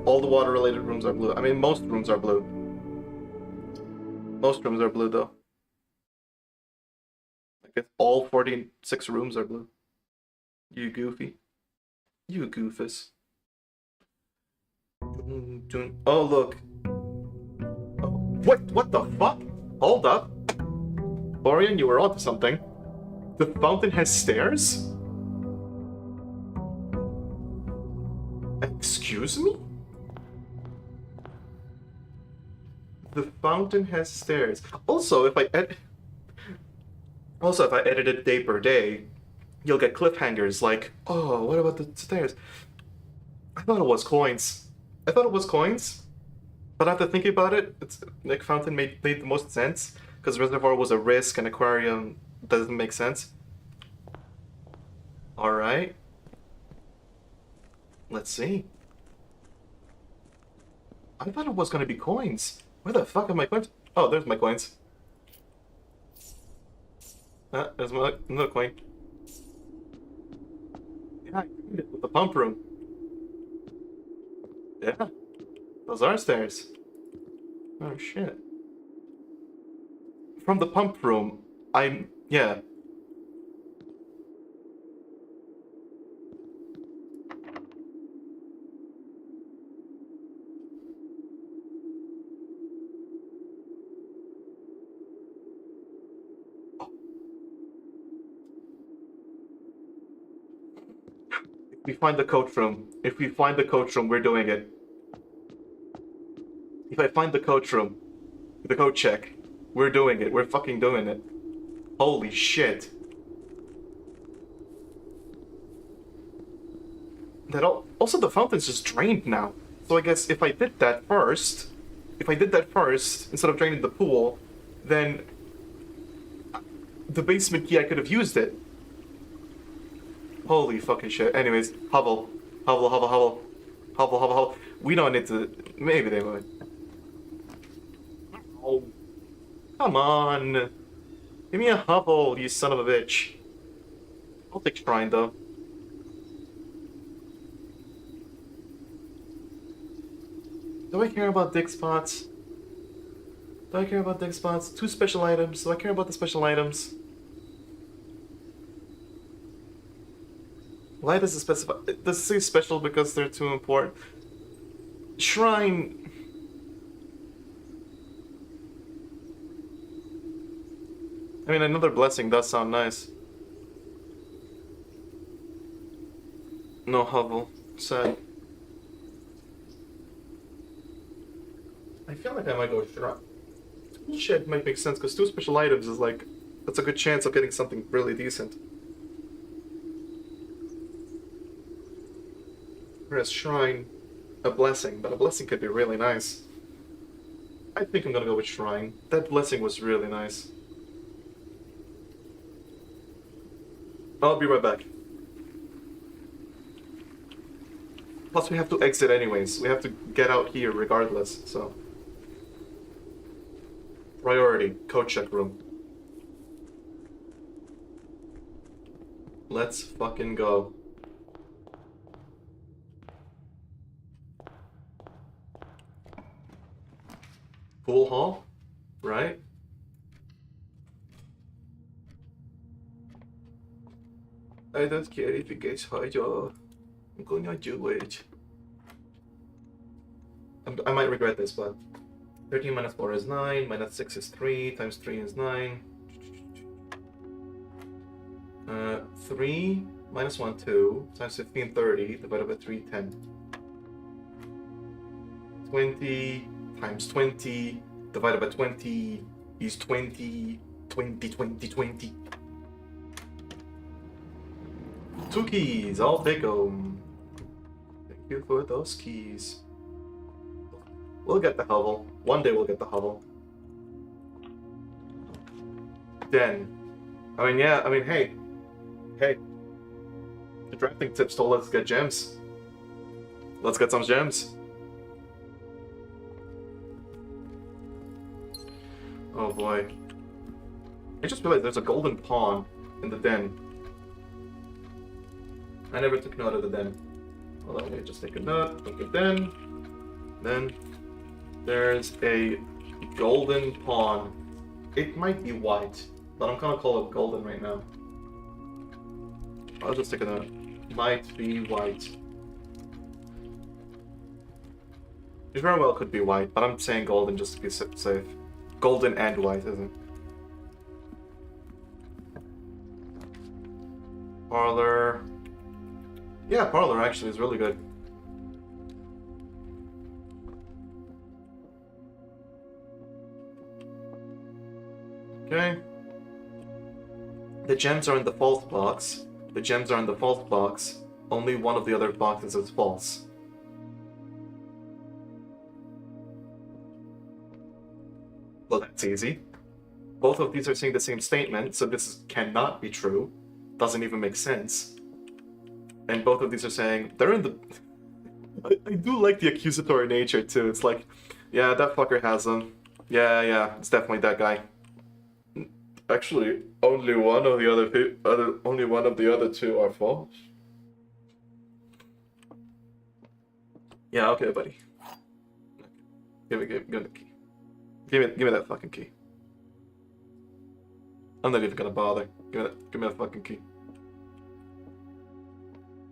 All the water-related rooms are blue. I mean, most rooms are blue. Most rooms are blue, though. I guess all 46 rooms are blue. You goofy. You goofus. Oh, look. Oh, what the fuck? Hold up. Orion, you were onto something. The fountain has stairs? Excuse me? The fountain has stairs. Also, if I edit it day per day, you'll get cliffhangers like, oh, what about the stairs? I thought it was coins. But after thinking about it, it's like fountain made the most sense because reservoir was a risk and aquarium doesn't make sense. All right. Let's see. I thought it was gonna be coins. Where the fuck are my coins? Oh, there's my coins. Ah, there's another coin. Yeah, I found it with the pump room. Yeah, those are stairs. Oh shit. From the pump room, yeah. If we find the coach room, we're doing it. If I find the coach room, the coach check, we're doing it. We're fucking doing it. Holy shit. Also the fountain's just drained now. So I guess if I did that first, instead of draining the pool, then the basement key, I could have used it. Holy fucking shit. Anyways, hovel. We don't need to... Maybe they would. Oh. Come on. Give me a hovel, you son of a bitch. I'll take shrine, though. Do I care about dig spots? 2 special items. Do I care about the special items? Why does it specify? Does it say special because they're too important? Shrine. I mean, another blessing does sound nice. No hovel. Sad. I feel like I might go shrine. Shit might make sense because 2 special items is like, that's a good chance of getting something really decent. Whereas Shrine, a blessing, but a blessing could be really nice. I think I'm gonna go with Shrine. That blessing was really nice. I'll be right back. Plus, we have to exit anyways. We have to get out here regardless, so. Priority, code check room. Let's fucking go. Pool hall, right? I don't care if it gets hijacked. I'm gonna do it. I might regret this, but 13 minus 4 is 9, minus 6 is 3, times 3 is 9. 3 minus 1, 2, times 15, 30, divided by 3, 10. 20 times 20, divided by 20 is 20, 20, 20, 20. 2 keys, I'll take them. Thank you for those keys. We'll get the hovel. One day we'll get the hovel. Den. I mean, yeah, I mean, hey. Hey. The drafting tips told us to get gems. Let's get some gems. Oh boy. I just realized there's a golden pawn in the den. I never took note of the den. Hold on, let me just take a note. Okay, den. Then there's a golden pawn. It might be white, but I'm gonna call it golden right now. I'll just take a note. Might be white. It very well could be white, but I'm saying golden just to be safe. Golden and white, isn't it? Parlor. Yeah, Parlor actually is really good. Okay. The gems are in the false box. The gems are in the false box. Only one of the other boxes is false. Well, that's easy. Both of these are saying the same statement, so cannot be true. Doesn't even make sense. And both of these are saying, they're in the... I do like the accusatory nature, too. It's like, yeah, that fucker has them. Yeah, it's definitely that guy. Actually, only one of the other two are false. Yeah, okay, buddy. Give me the key. Give me that fucking key. I'm not even gonna bother. Give me that fucking key.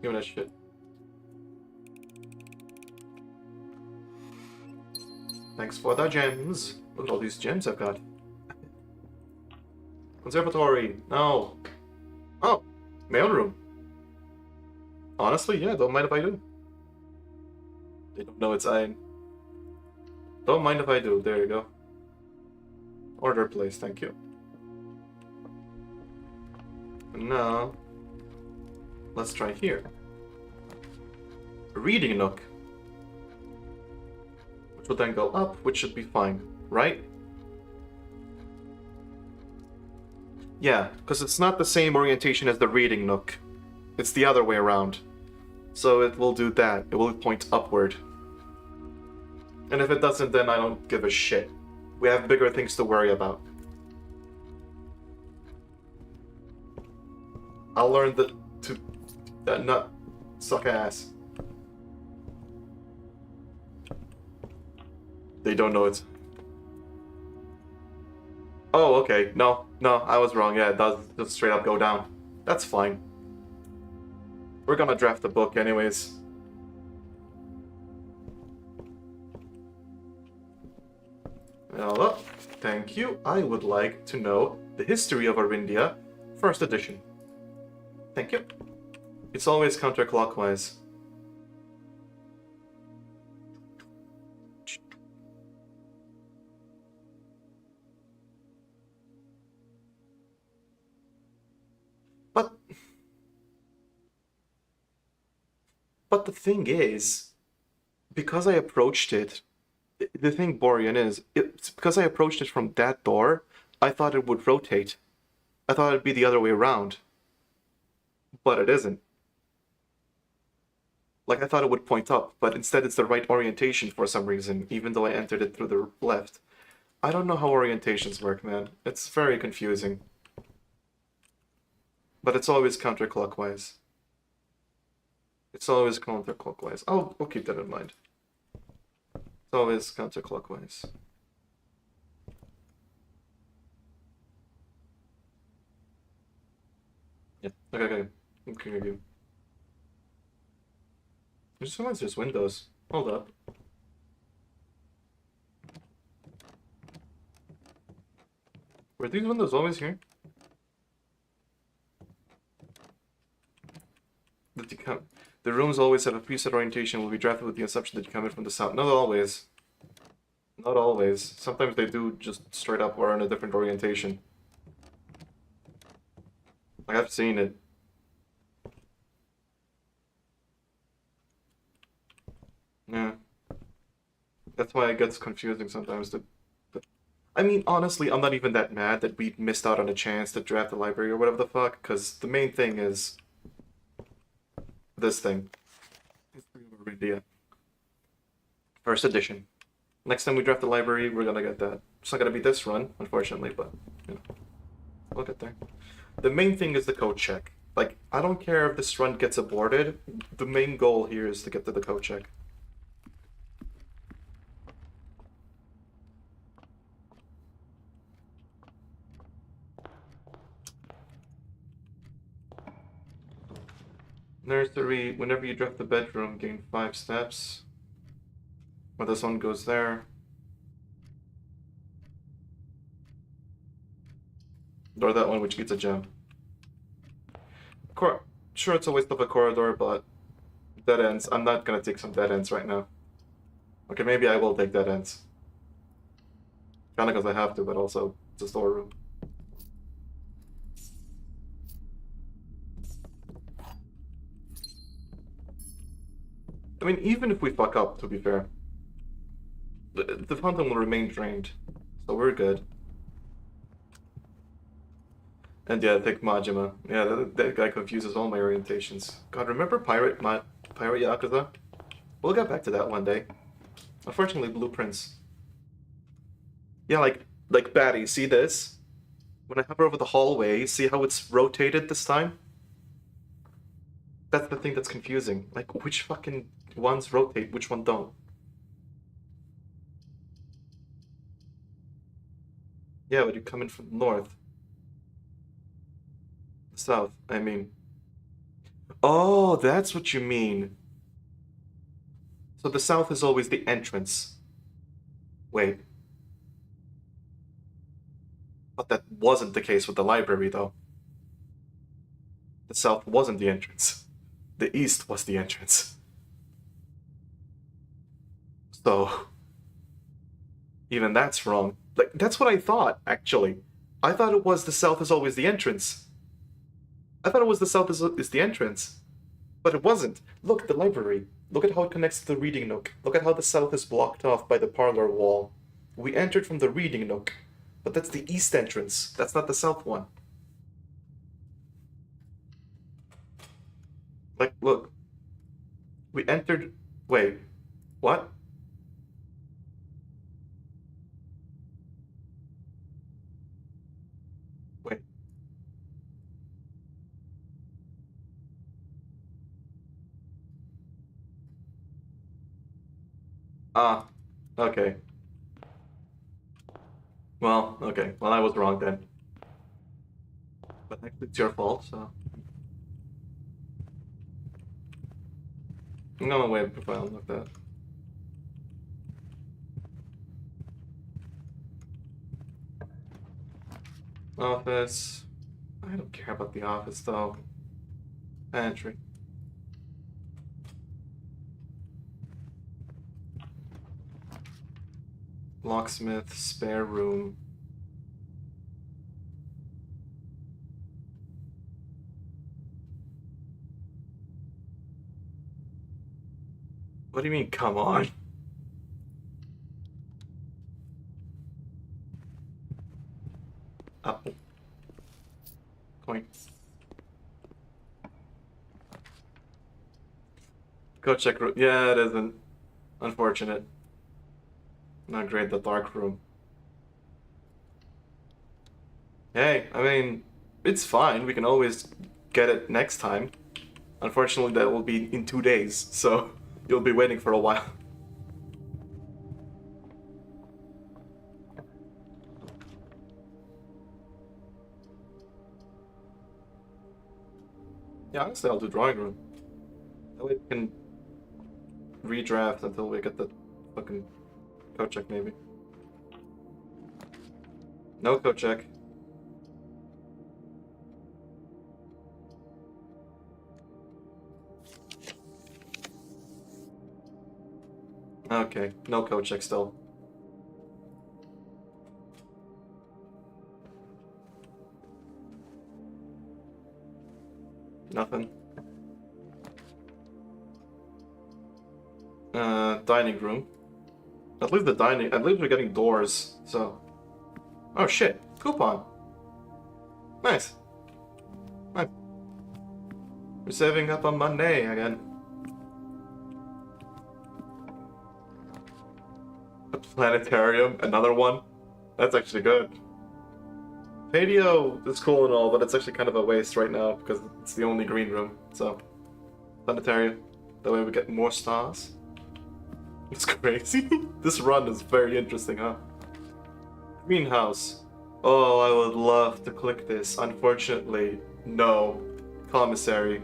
Give me that shit. Thanks for the gems. Look at all these gems I've got. Conservatory. No. Oh, mail room. Honestly, yeah, don't mind if I do. They don't know it's Ein. Don't mind if I do. There you go. Order place, thank you. And now, let's try here. A reading nook. Which will then go up, which should be fine, right? Yeah, because it's not the same orientation as the reading nook. It's the other way around. So it will do that. It will point upward. And if it doesn't, then I don't give a shit. We have bigger things to worry about. I'll learn to not suck ass. They don't know it's... Oh, okay. No, I was wrong. Yeah, it does just straight up go down. That's fine. We're gonna draft the book anyways. Hello. Thank you. I would like to know the history of Arindia, first edition. Thank you. It's always counterclockwise. But the thing is, because I approached it, the thing, Borean, is it's because I approached it from that door, I thought it would rotate. I thought it'd be the other way around. But it isn't. Like, I thought it would point up, but instead it's the right orientation for some reason, even though I entered it through the left. I don't know how orientations work, man. It's very confusing. But it's always counterclockwise. It's always counterclockwise. I'll keep that in mind. It's always counterclockwise. Yeah, okay. Okay. I just realized there's windows. Hold up. Were these windows always here? The rooms always have a preset orientation will be drafted with the assumption that you come in from the south. Not always. Not always. Sometimes they do just straight up or in a different orientation. Like, I've seen it. Yeah. That's why it gets confusing sometimes. I mean, honestly, I'm not even that mad that we missed out on a chance to draft the library or whatever the fuck, because the main thing is this thing. History of India. First edition. Next time we draft the library, we're gonna get that. It's not gonna be this run, unfortunately, but, you know, we'll get there. The main thing is the code check. Like, I don't care if this run gets aborted, the main goal here is to get to the code check. Nursery, whenever you draft the bedroom, gain 5 steps. Or this one goes there. Or that one, which gets a gem. Sure, it's a waste of a corridor, but dead ends. I'm not gonna take some dead ends right now. Okay, maybe I will take dead ends. Kinda because I have to, but also it's a storeroom. I mean, even if we fuck up, to be fair, the fountain will remain drained, so we're good. And yeah, take Majima. Yeah, that guy confuses all my orientations. God, remember Pirate Yakuza? We'll get back to that one day. Unfortunately, blueprints. Yeah, like Batty, see this? When I hover over the hallway, see how it's rotated this time? That's the thing that's confusing. Like, which fucking ones rotate, which one don't? Yeah, but you come in from the north. The south, I mean. Oh, that's what you mean. So the south is always the entrance. Wait. But that wasn't the case with the library, though. The south wasn't the entrance. The east was the entrance. So, even that's wrong. Like, that's what I thought, actually. I thought it was the south is always the entrance. I thought it was the south is the entrance. But it wasn't. Look, the library. Look at how it connects to the reading nook. Look at how the south is blocked off by the parlor wall. We entered from the reading nook. But that's the east entrance. That's not the south one. Like, look. We entered... Wait. What? Wait. Ah. Okay. Well, okay. Well, I was wrong then. But actually, it's your fault, so... I'm gonna wait profile like that. Office. I don't care about the office, though. Pantry. Locksmith, spare room. What do you mean, come on? Oh. Points. Go check room. Yeah, it isn't. Unfortunate. Not great, the dark room. Hey, I mean, it's fine. We can always get it next time. Unfortunately, that will be in 2 days, so you'll be waiting for a while. Yeah, honestly, I'll do drawing room. That way we can redraft until we get the fucking code check, maybe. No code check. Okay, no code check still. Nothing. Dining room. At least we're getting doors, so. Oh shit, coupon. Nice. Nice. We're saving up on Monday again. A planetarium, another one. That's actually good. Patio is cool and all, but it's actually kind of a waste right now because it's the only green room, so. Planetarium. That way we get more stars. It's crazy. This run is very interesting, huh? Greenhouse. Oh, I would love to click this. Unfortunately, no. Commissary.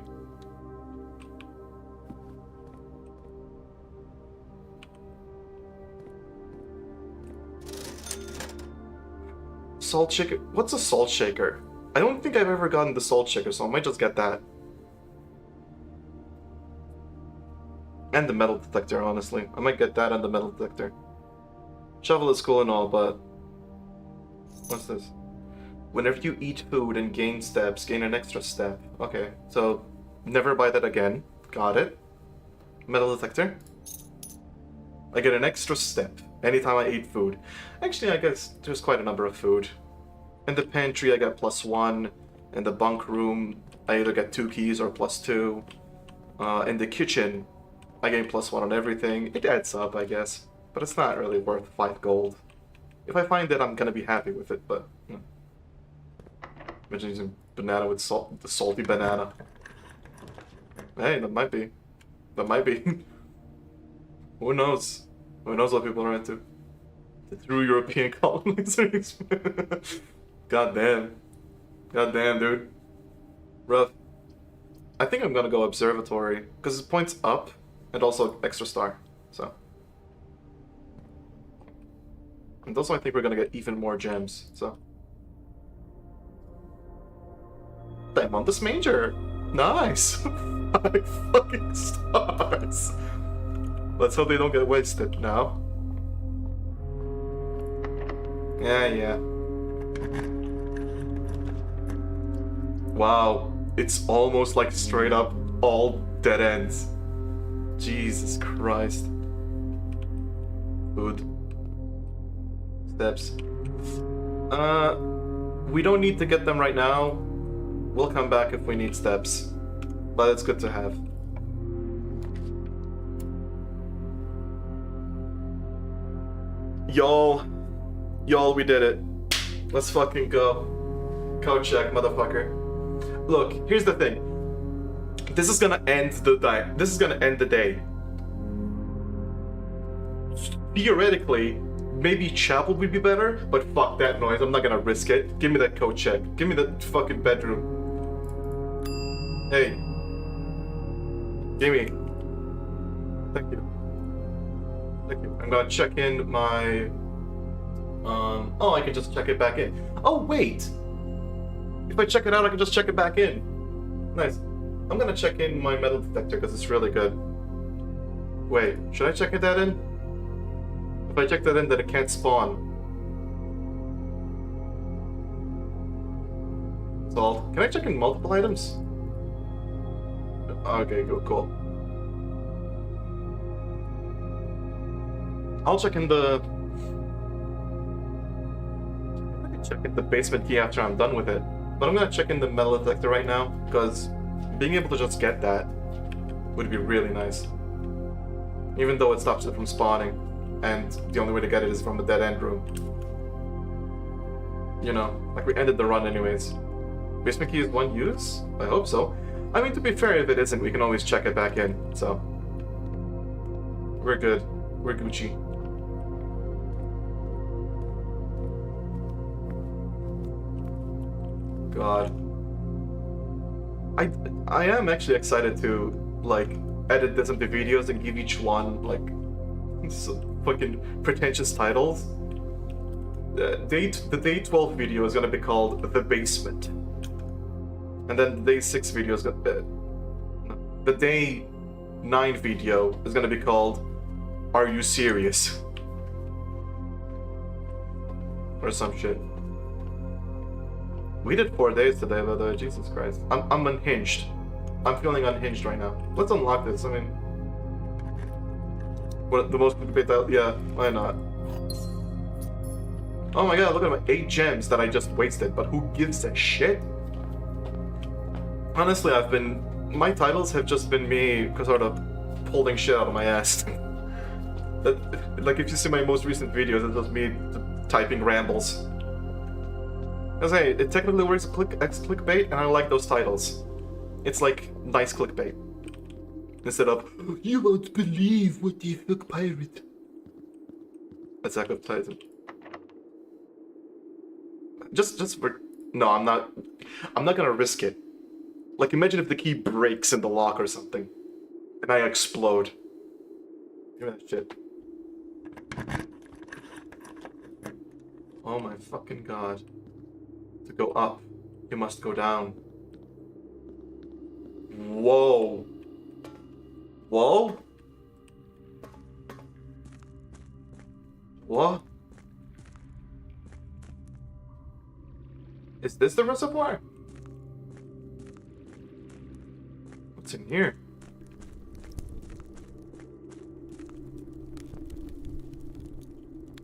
Salt shaker? What's a salt shaker? I don't think I've ever gotten the salt shaker, so I might just get that. And the metal detector, honestly. I might get that and the metal detector. Shovel is cool and all, but... What's this? Whenever you eat food and gain steps, gain an extra step. Okay, so never buy that again. Got it. Metal detector. I get an extra step anytime I eat food. Actually, I guess there's quite a number of food. In the pantry, I get +1. In the bunk room, I either get 2 keys or +2. In the kitchen, I gain +1 on everything. It adds up, I guess. But it's not really worth 5 gold. If I find it, I'm gonna be happy with it, but... Imagine using banana with salt, the salty banana. Hey, that might be. That might be. Who knows? Who knows what people are into? The true European colonizers. God damn. God damn, dude. Rough. I think I'm gonna go observatory, because it points up, and also extra star, so. And also I think we're gonna get even more gems, so. Diamondus Major! Nice! 5 fucking stars! Let's hope they don't get wasted now. Yeah. Wow, it's almost like straight up all dead ends. Jesus Christ. Food. Steps. We don't need to get them right now. We'll come back if we need steps. But it's good to have. Y'all, we did it. Let's fucking go. Code check, motherfucker. Look, here's the thing. This is gonna end the day. This is gonna end the day. Theoretically, maybe chapel would be better, but fuck that noise. I'm not gonna risk it. Give me that code check. Give me the fucking bedroom. Hey. Gimme. Thank you. Thank you. I'm gonna check in my... Oh, I can just check it back in. Oh, wait! If I check it out, I can just check it back in. Nice. I'm gonna check in my metal detector because it's really good. Wait, should I check that in? If I check that in, then it can't spawn. Salt. Can I check in multiple items? Okay, cool. I'll check in the... I can check in the basement key after I'm done with it. But I'm gonna check in the metal detector right now, because being able to just get that would be really nice. Even though it stops it from spawning, and the only way to get it is from a dead-end room. You know, like we ended the run anyways. Basement key is one use? I hope so. I mean, to be fair, if it isn't, we can always check it back in, so... We're good. We're Gucci. God. I am actually excited to, like, edit this into videos and give each one, like, fucking pretentious titles. The day 12 video is gonna be called The Basement. And then the day 6 video is gonna... the day 9 video is gonna be called Are You Serious? Or some shit. We did 4 days today, by the way, Jesus Christ. I'm unhinged. I'm feeling unhinged right now. Let's unlock this, I mean... What, the most clickbait yeah, why not? Oh my god, look at my 8 gems that I just wasted, but who gives a shit? Honestly, my titles have just been me sort of pulling shit out of my ass. Like, if you see my most recent videos, it's just me typing rambles. Because hey, it technically works as clickbait, and I like those titles. It's like nice clickbait. Instead of, you won't believe what the fuck pirate. Attack of Titan. Just for... No, I'm not gonna risk it. Like, imagine if the key breaks in the lock or something. And I explode. Give me that shit. Oh my fucking god. To go up, you must go down. Whoa. Whoa? What? Is this the reservoir? What's in here?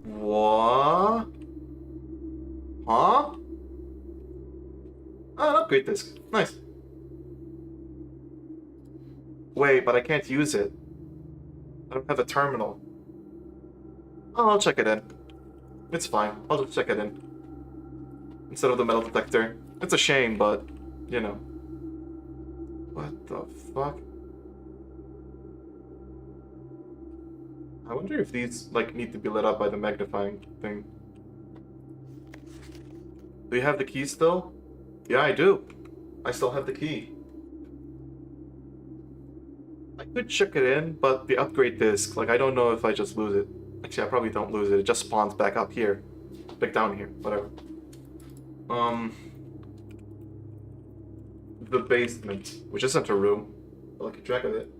What? Huh? Oh, an upgrade disc. Nice. Wait, but I can't use it. I don't have a terminal. Oh, I'll check it in. It's fine. I'll just check it in. Instead of the metal detector. It's a shame, but, you know. What the fuck? I wonder if these, like, need to be lit up by the magnifying thing. Do you have the key still? Yeah, I do. I still have the key. I could check it in, but the upgrade disc, like, I don't know if I just lose it. Actually, I probably don't lose it. It just spawns back up here. Back down here. Whatever. The basement, which isn't a room. I'll keep track of it.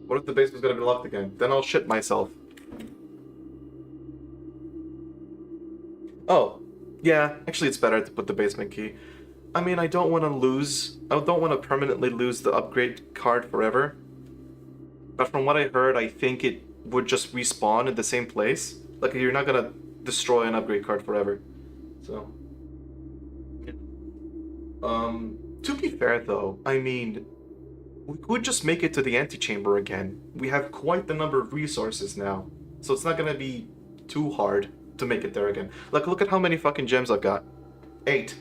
What if the basement's gonna be locked again? Then I'll shit myself. Oh, yeah, actually it's better to put the basement key. I mean, I don't want to permanently lose the upgrade card forever. But from what I heard, I think it would just respawn in the same place. Like, you're not gonna destroy an upgrade card forever. So... to be fair though, I mean, we could just make it to the antechamber again. We have quite the number of resources now, so it's not gonna be too hard to make it there again. Like, look at how many fucking gems I've got. 8.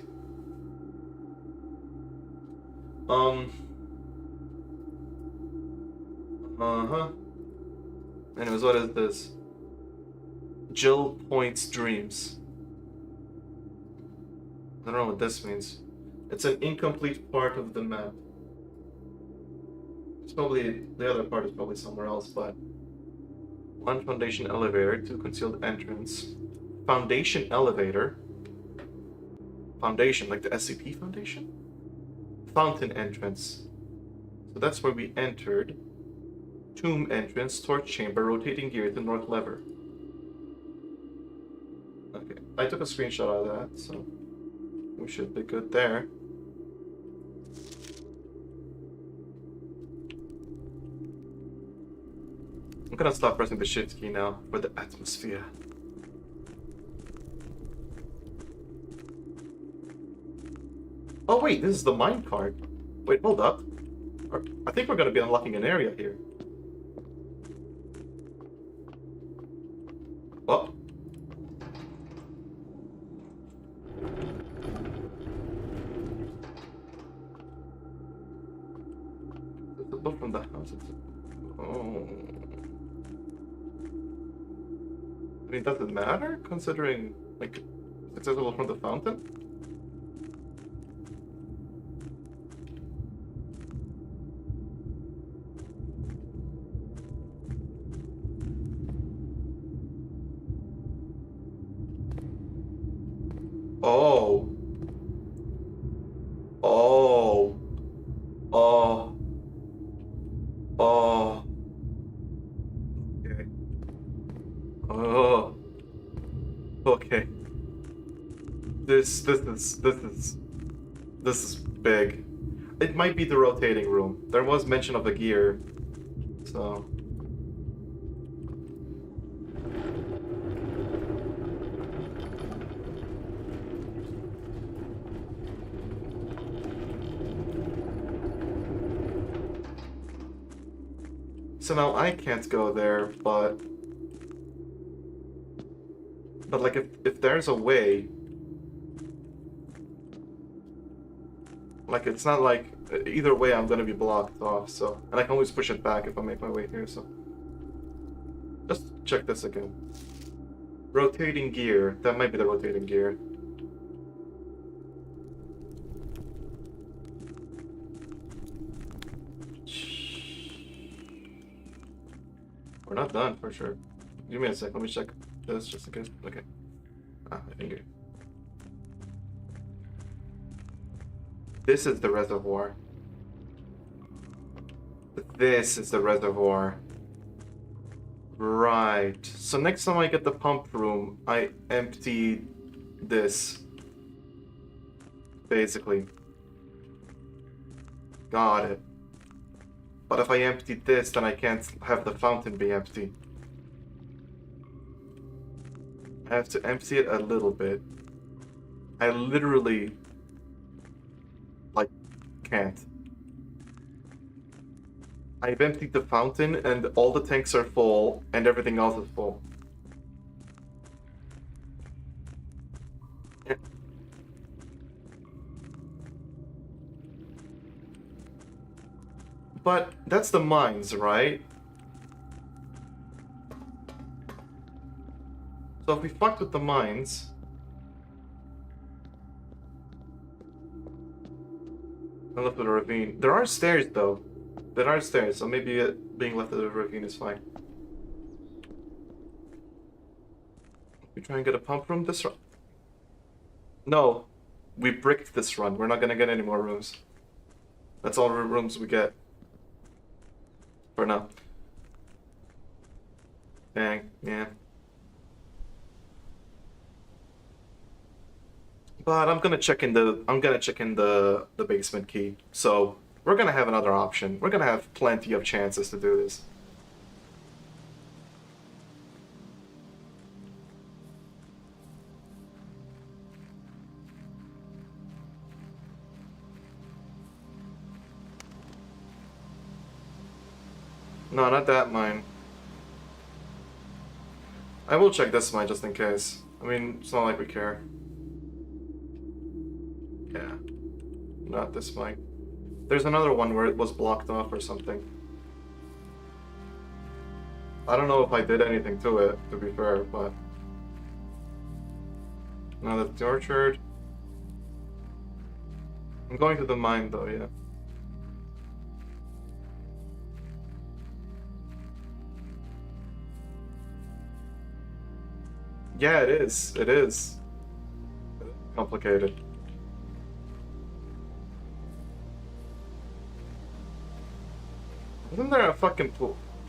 Anyways, what is this? Jill Point's Dreams. I don't know what this means. It's an incomplete part of the map. It's probably... the other part is probably somewhere else, but... 1 foundation elevator, 2 concealed entrance. Foundation elevator? Foundation, like the SCP Foundation? Fountain entrance. So that's where we entered. Tomb entrance, torch chamber, rotating gear to north lever. Okay, I took a screenshot of that, so... we should be good there. I'm gonna stop pressing the shift key now for the atmosphere. Oh wait, this is the mine card. Wait, hold up. I think we're gonna be unlocking an area here. Oh. It's a book from the house. Oh. I mean, does it matter considering, like, it's accessible from the fountain? Oh. Oh. Oh. Oh. Okay. Oh. Okay. This is big. It might be the rotating room. There was mention of the gear, so. So now I can't go there, but like if there's a way, like it's not like either way I'm gonna be blocked off. So, and I can always push it back if I make my way here. So just check this again. Rotating gear. That might be the rotating gear. We're not done for sure. Give me a sec. Let me check this just in case. Okay. Ah, I think it. This is the reservoir. This is the reservoir. Right. So next time I get the pump room, I empty this. Basically. Got it. But if I empty this, then I can't have the fountain be empty. I have to empty it a little bit. I literally, like, can't. I've emptied the fountain and all the tanks are full and everything else is full. Yeah. But that's the mines, right? So if we fucked with the mines... I left with a ravine. There are stairs, though. There are stairs, so maybe being left with a ravine is fine. We try and get a pump room this run? No. We bricked this run. We're not gonna get any more rooms. That's all rooms we get. For now. Dang, yeah. But I'm gonna check in the basement key. So we're gonna have another option. We're gonna have plenty of chances to do this. No, not that mine. I will check this mine just in case. I mean, it's not like we care. Yeah. Not this mine. There's another one where it was blocked off or something. I don't know if I did anything to it, to be fair, but... Now that's the orchard. I'm going to the mine though, yeah. Yeah, it is. It is. Complicated. Wasn't there a fucking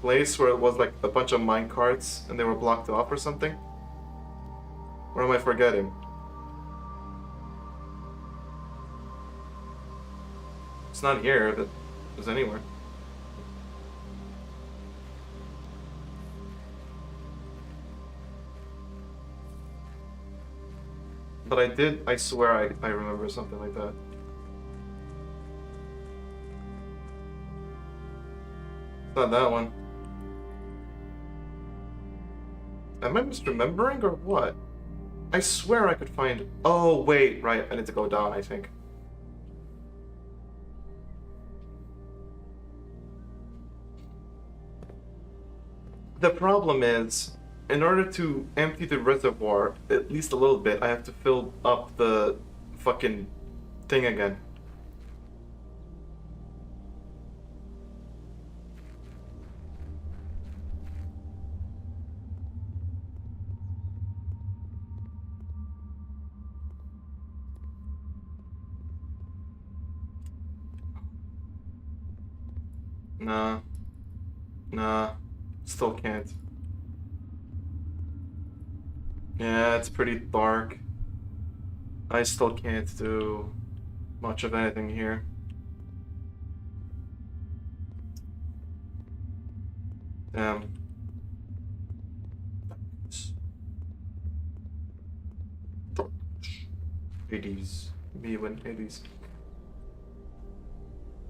place where it was like a bunch of mine carts and they were blocked off or something? Or am I forgetting? It's not here, but it's anywhere. But I swear I remember something like that. It's not that one. Am I misremembering or what? I swear I could find... Oh, wait, right, I need to go down, I think. The problem is, in order to empty the reservoir, at least a little bit, I have to fill up the fucking thing again. Nah. Nah. Still can't. Yeah, it's pretty dark. I still can't do much of anything here. Damn. Hades. Me when Hades.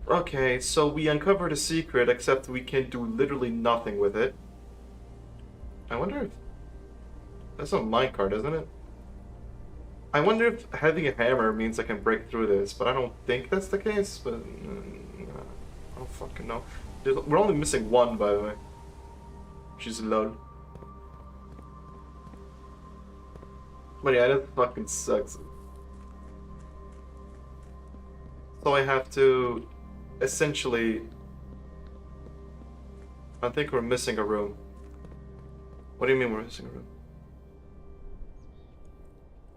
Okay, so we uncovered a secret, except we can do literally nothing with it. I wonder if... That's a minecart, isn't it? I wonder if having a hammer means I can break through this, but I don't think that's the case, but... I don't fucking know. We're only missing one, by the way. Which is low. But yeah, that fucking sucks. So I have to... Essentially... I think we're missing a room. What do you mean we're missing a room?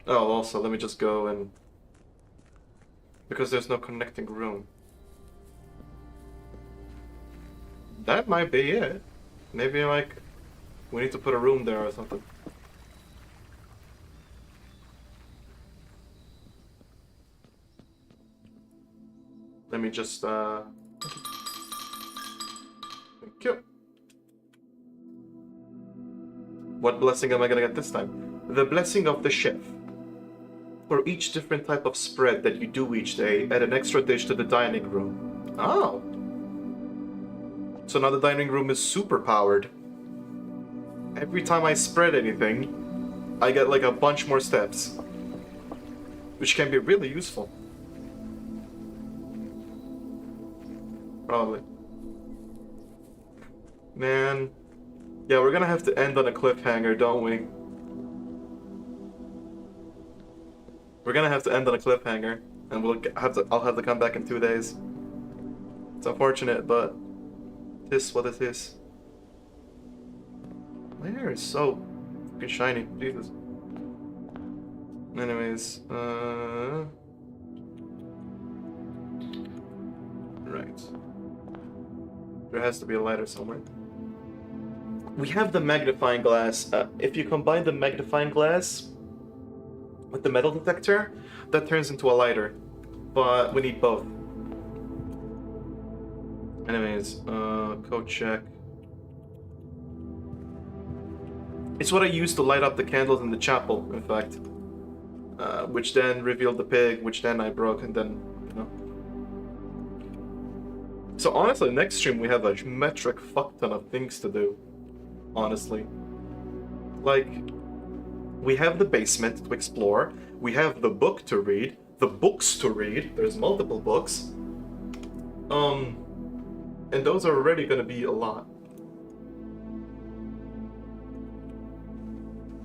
Oh, also, let me just go and... Because there's no connecting room. That might be it. Maybe, like, we need to put a room there or something. Let me just, Thank you. What blessing am I gonna get this time? The blessing of the chef. For each different type of spread that you do each day, add an extra dish to the dining room. Oh. So now the dining room is super powered. Every time I spread anything, I get like a bunch more steps. Which can be really useful. Probably. Man. Yeah, we're gonna have to end on a cliffhanger, don't we? We're gonna have to end on a cliffhanger, and I'll have to come back in 2 days. It's unfortunate, but it is what it is. My hair is so fucking shiny, Jesus. Anyways, right. There has to be a lighter somewhere. We have the magnifying glass. If you combine the magnifying glass with the metal detector, that turns into a lighter. But we need both. Anyways, code check. It's what I used to light up the candles in the chapel, in fact. Which then revealed the pig, which then I broke, and then, you know. So honestly, next stream we have a metric fuck ton of things to do. Honestly. Like, we have the basement to explore, we have the book to read, the books to read, there's multiple books. And those are already gonna be a lot.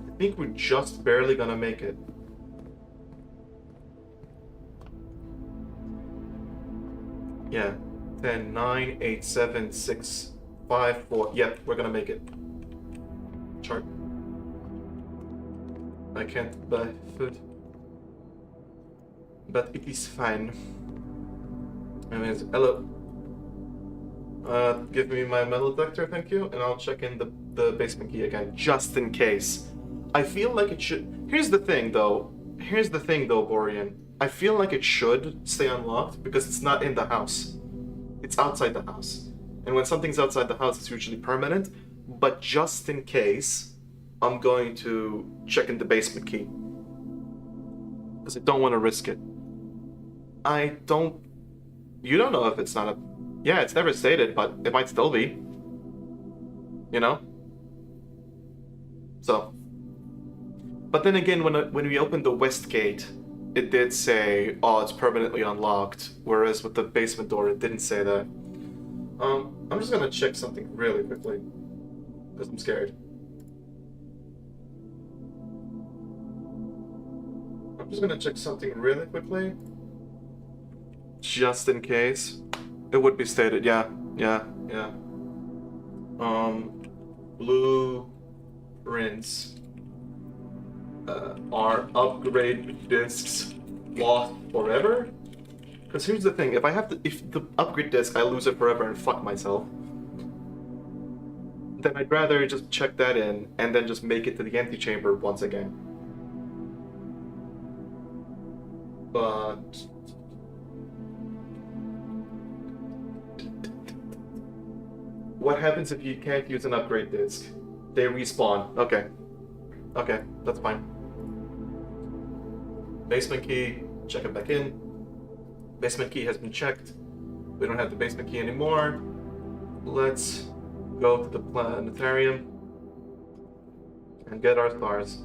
I think we're just barely gonna make it. Yeah. 10, 9, 8, 7, 6, 5, 4. Yep, we're gonna make it. Chart. I can't buy food. But it is fine. Anyways, hello. Give me my metal detector, thank you, and I'll check in the basement key again, just in case. I feel like it should... Here's the thing, though, Borean. I feel like it should stay unlocked because it's not in the house. It's outside the house. And when something's outside the house, it's usually permanent. But just in case, I'm going to check in the basement key. because I don't want to risk it. I don't. You don't know if it's not a. Yeah, it's never stated, but it might still be. You know. So. But then again, when we opened the west gate, it did say, "Oh, it's permanently unlocked," whereas with the basement door, it didn't say that. I'm just gonna check something really quickly because I'm scared. I'm just gonna check something really quickly, just in case. It would be stated, yeah, yeah, yeah. Blueprints are upgrade discs lost forever? Because here's the thing: if the upgrade disc I lose it forever and fuck myself, then I'd rather just check that in and then just make it to the antechamber once again. But what happens if you can't use an upgrade disc? They respawn. Okay. Okay, that's fine. Basement key, check it back in. Basement key has been checked. We don't have the basement key anymore. Let's go to the planetarium and get our stars.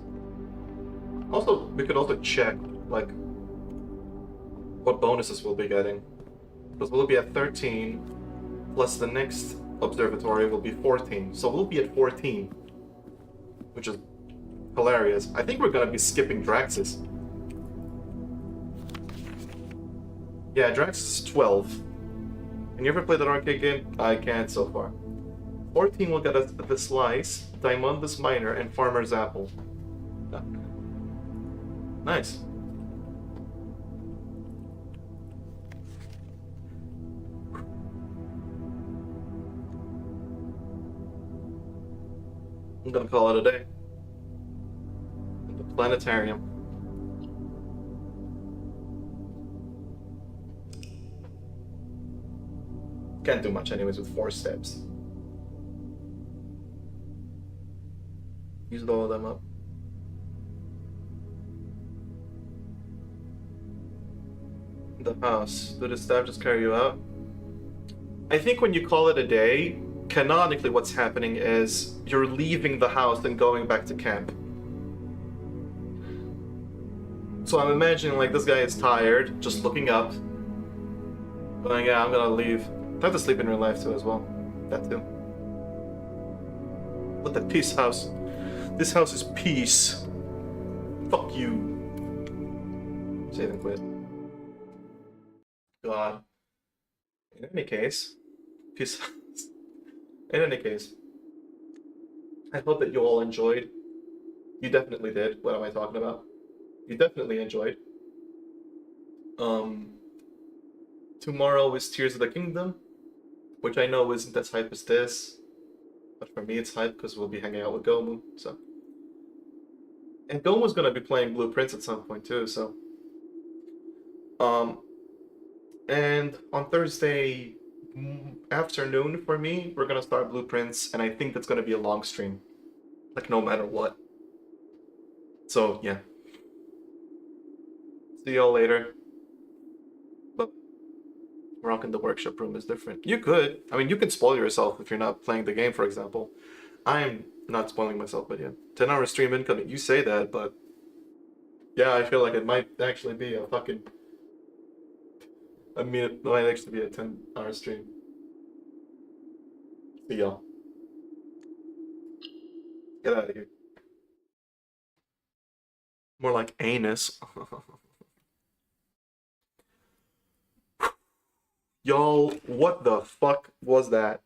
Also, we could also check, like, what bonuses we'll be getting. Because we'll be at 13, plus the next observatory will be 14. So we'll be at 14, which is hilarious. I think we're gonna be skipping Drax's. Yeah, Drax's is 12. Can you ever play that arcade game? I can't so far. 14 will get us the Slice, Diamondus Miner, and Farmer's Apple. Yeah. Nice. I'm gonna call it a day. The planetarium. Can't do much anyways with 4 steps. Used all of them up. The house. Did the staff just carry you out? I think when you call it a day, canonically what's happening is you're leaving the house and going back to camp. So I'm imagining like this guy is tired, just looking up, going, yeah, I'm gonna leave. I have to sleep in real life too as well. That too. What the peace house? This house is peace. Fuck you. Save and quit. God. In any case, peace house. In any case, I hope that you all enjoyed. You definitely did. What am I talking about? You definitely enjoyed. Um, Tomorrow is Tears of the Kingdom, which I know isn't as hype as this, but for me it's hype because we'll be hanging out with Gomu. So, and Gomu's gonna be playing Blueprints at some point too. So, um, and on Thursday afternoon for me, we're gonna start Blueprints, and I think that's gonna be a long stream, like no matter what. So yeah. See y'all later. But Rock in the workshop room is different. You could. I mean, you can spoil yourself if you're not playing the game, for example. I'm not spoiling myself, but yeah. 10-hour stream incoming. You say that, but yeah, I feel like it might actually be a fucking. I mean, it might actually be a 10-hour stream. See y'all. Get out of here. More like anus. Y'all, what the fuck was that?